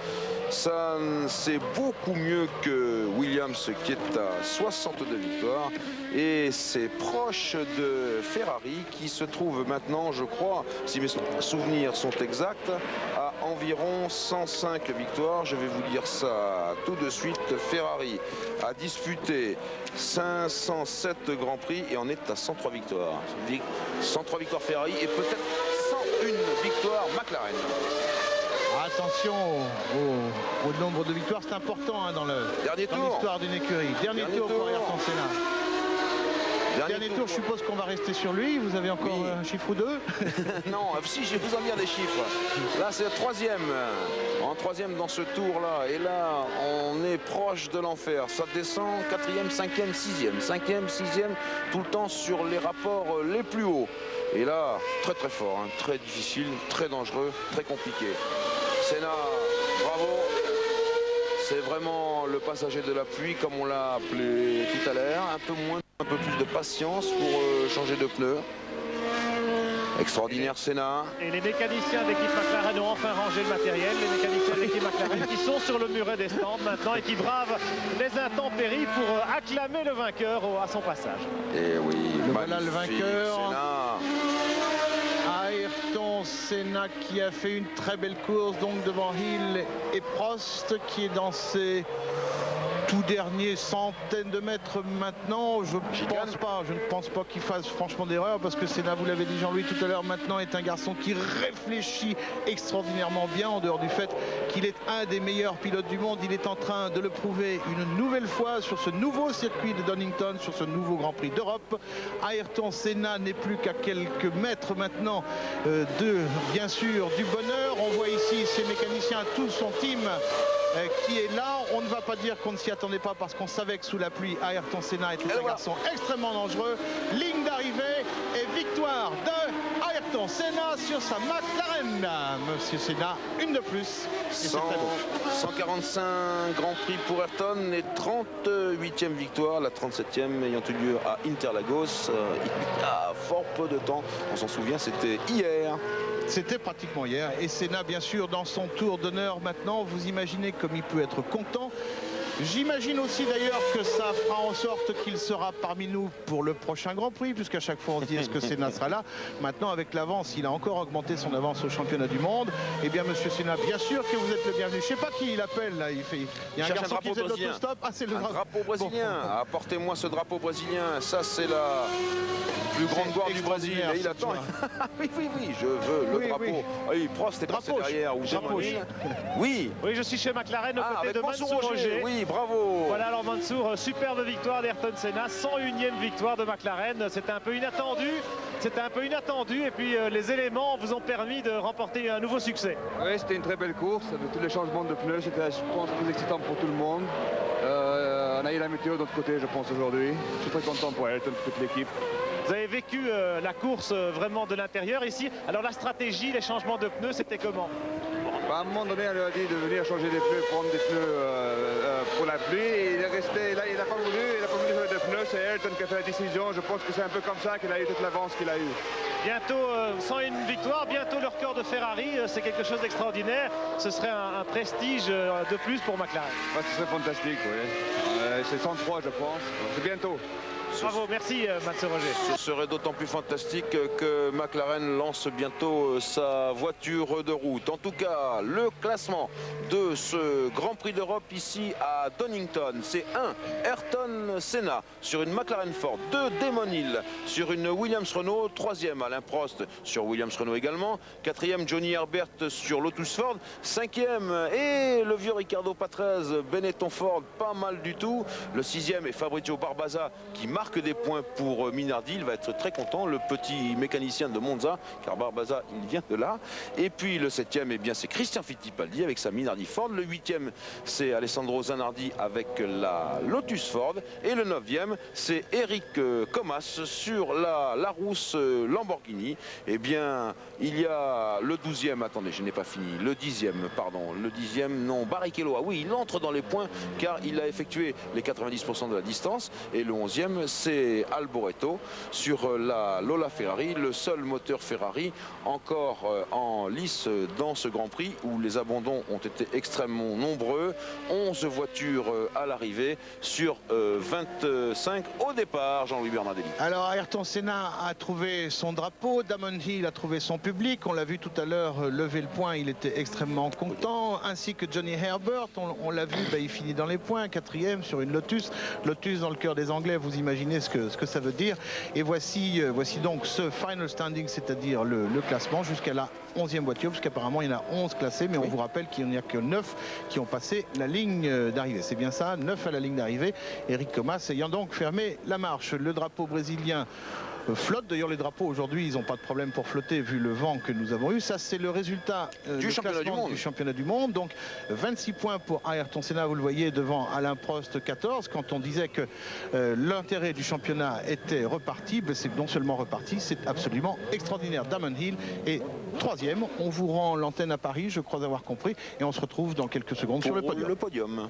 Ça, c'est beaucoup mieux que Williams qui est à 62 victoires. Et c'est proche de Ferrari qui se trouve maintenant, je crois, si mes souvenirs sont exacts, à environ 105 victoires. Je vais vous dire ça tout de suite. Ferrari a disputé 507 Grands Prix et en est à 103 victoires. 103 victoires Ferrari et peut-être 101 victoires McLaren. Attention au nombre de victoires, c'est important dans l'histoire d'une écurie. Dernier tour pour Ayrton Senna. Dernier tour, je suppose qu'on va rester sur lui. Vous avez encore un chiffre ou deux? Non, si, je vais vous en dire des chiffres. Là, c'est le 3e. En 3e dans ce tour-là. Et là, on est proche de l'enfer. Ça descend 4e, 5e, 6e. 5e, 6e, tout le temps sur les rapports les plus hauts. Et là, très très fort, hein, très difficile, très dangereux, très compliqué. Senna, bravo. C'est vraiment le passager de la pluie, comme on l'a appelé tout à l'heure. Un peu plus de patience pour changer de pneus. Extraordinaire Senna. Et les mécaniciens de l'équipe McLaren ont enfin rangé le matériel. Les mécaniciens de l'équipe McLaren qui sont sur le muret des stands maintenant et qui bravent les intempéries pour acclamer le vainqueur à son passage. Et oui, voilà le vainqueur. Senna. Ayrton Senna qui a fait une très belle course donc devant Hill et Prost qui est dans ses tout derniers centaines de mètres maintenant. Je ne pense pas qu'il fasse franchement d'erreur parce que Senna, vous l'avez dit Jean-Louis tout à l'heure, maintenant est un garçon qui réfléchit extraordinairement bien en dehors du fait qu'il est un des meilleurs pilotes du monde. Il est en train de le prouver une nouvelle fois sur ce nouveau circuit de Donington, sur ce nouveau Grand Prix d'Europe. Ayrton Senna n'est plus qu'à quelques mètres maintenant bien sûr du bonheur. On voit ici ses mécaniciens, tout son team qui est là. On ne va pas dire qu'on ne s'y attendait pas parce qu'on savait que sous la pluie, Ayrton Senna était un garçon extrêmement dangereux. Ligne d'arrivée et victoire de Ayrton Senna sur sa McLaren. Monsieur Senna, une de plus. 145 Grands Prix pour Ayrton et 38e victoire, la 37e ayant eu lieu à Interlagos il y a fort peu de temps. On s'en souvient, c'était hier. C'était pratiquement hier. Et Senna, bien sûr, dans son tour d'honneur maintenant, vous imaginez comme il peut être content. J'imagine aussi d'ailleurs que ça fera en sorte qu'il sera parmi nous pour le prochain Grand Prix, puisqu'à chaque fois on se dit est-ce que Senna sera là. Maintenant avec l'avance, il a encore augmenté son avance au championnat du monde. Eh bien monsieur Senna, bien sûr que vous êtes le bienvenu. Je ne sais pas qui il appelle là. Il y a un garçon qui faisait de l'autostop. Ah, c'est le drapeau brésilien. Bon. Apportez-moi ce drapeau brésilien. Ça c'est la plus grande gloire du Brésil. Et il attend. oui, je veux le drapeau. Oui, Prost est passé derrière. Oui, je suis chez McLaren aux côtés de Mansour Roger. Oui, bravo. Voilà alors Mansour, superbe victoire d'Ayrton Senna, 101e victoire de McLaren. C'était un peu inattendu et puis les éléments vous ont permis de remporter un nouveau succès. Oui, c'était une très belle course, tous les changements de pneus, c'était je pense plus excitant pour tout le monde. On a eu la météo de l'autre côté je pense aujourd'hui. Je suis très content pour Ayrton, pour toute l'équipe. Vous avez vécu la course vraiment de l'intérieur ici. Alors la stratégie, les changements de pneus, c'était comment? À un moment donné, elle lui a dit de venir changer des pneus, prendre des pneus pour la pluie. Et il est resté là, il n'a pas voulu changer de pneus. C'est Ayrton qui a fait la décision. Je pense que c'est un peu comme ça qu'il a eu toute l'avance qu'il a eu. Bientôt, sans une victoire, bientôt le record de Ferrari, c'est quelque chose d'extraordinaire. Ce serait un prestige de plus pour McLaren. Bah, ce serait fantastique, oui. C'est 103, je pense. C'est bientôt. Bravo, merci Mats Roger. Ce serait d'autant plus fantastique que McLaren lance bientôt sa voiture de route. En tout cas, le classement de ce Grand Prix d'Europe ici à Donington, c'est 1. Ayrton Senna sur une McLaren Ford, 2. Damon Hill sur une Williams Renault, 3e Alain Prost sur Williams Renault également, 4e Johnny Herbert sur Lotus Ford, 5e et le vieux Ricardo Patrese, Benetton Ford, pas mal du tout. Le 6e est Fabrizio Barbaza qui marque des points pour Minardi. Il va être très content, le petit mécanicien de Monza, car Barbaza il vient de là. Et puis le 7e, eh bien c'est Christian Fittipaldi avec sa Minardi Ford. Le 8e c'est Alessandro Zanardi avec la Lotus Ford. Et le 9e c'est Eric Comas sur la Larousse Lamborghini. Eh bien il y a le 12e, attendez je n'ai pas fini, le 10e pardon, le 10e non, Barrichello, ah oui il entre dans les points car il a effectué les 90% de la distance. Et le 11e c'est Alboreto sur la Lola Ferrari, le seul moteur Ferrari encore en lice dans ce Grand Prix où les abandons ont été extrêmement nombreux. 11 voitures à l'arrivée sur 25 au départ, Jean-Louis Bernardelli. Alors Ayrton Senna a trouvé son drapeau, Damon Hill a trouvé son public, on l'a vu tout à l'heure lever le poing, il était extrêmement content, ainsi que Johnny Herbert, on l'a vu, il finit dans les points, 4e sur une Lotus dans le cœur des Anglais, vous imaginez ce que ça veut dire. Et voici donc ce final standing, c'est-à-dire le classement jusqu'à la 11e voiture, parce qu'apparemment il y en a 11 classés, mais on vous rappelle qu'il n'y a que 9 qui ont passé la ligne d'arrivée. C'est bien ça, 9 à la ligne d'arrivée. Eric Comas ayant donc fermé la marche. Le drapeau brésilien flotte. D'ailleurs, les drapeaux aujourd'hui, ils n'ont pas de problème pour flotter vu le vent que nous avons eu. Ça, c'est le résultat du championnat du monde. Donc, 26 points pour Ayrton Senna, vous le voyez, devant Alain Prost, 14. Quand on disait que l'intérêt du championnat était reparti, c'est non seulement reparti, c'est absolument extraordinaire. Damon Hill est 3e. On vous rend l'antenne à Paris, je crois avoir compris. Et on se retrouve dans quelques secondes sur le podium.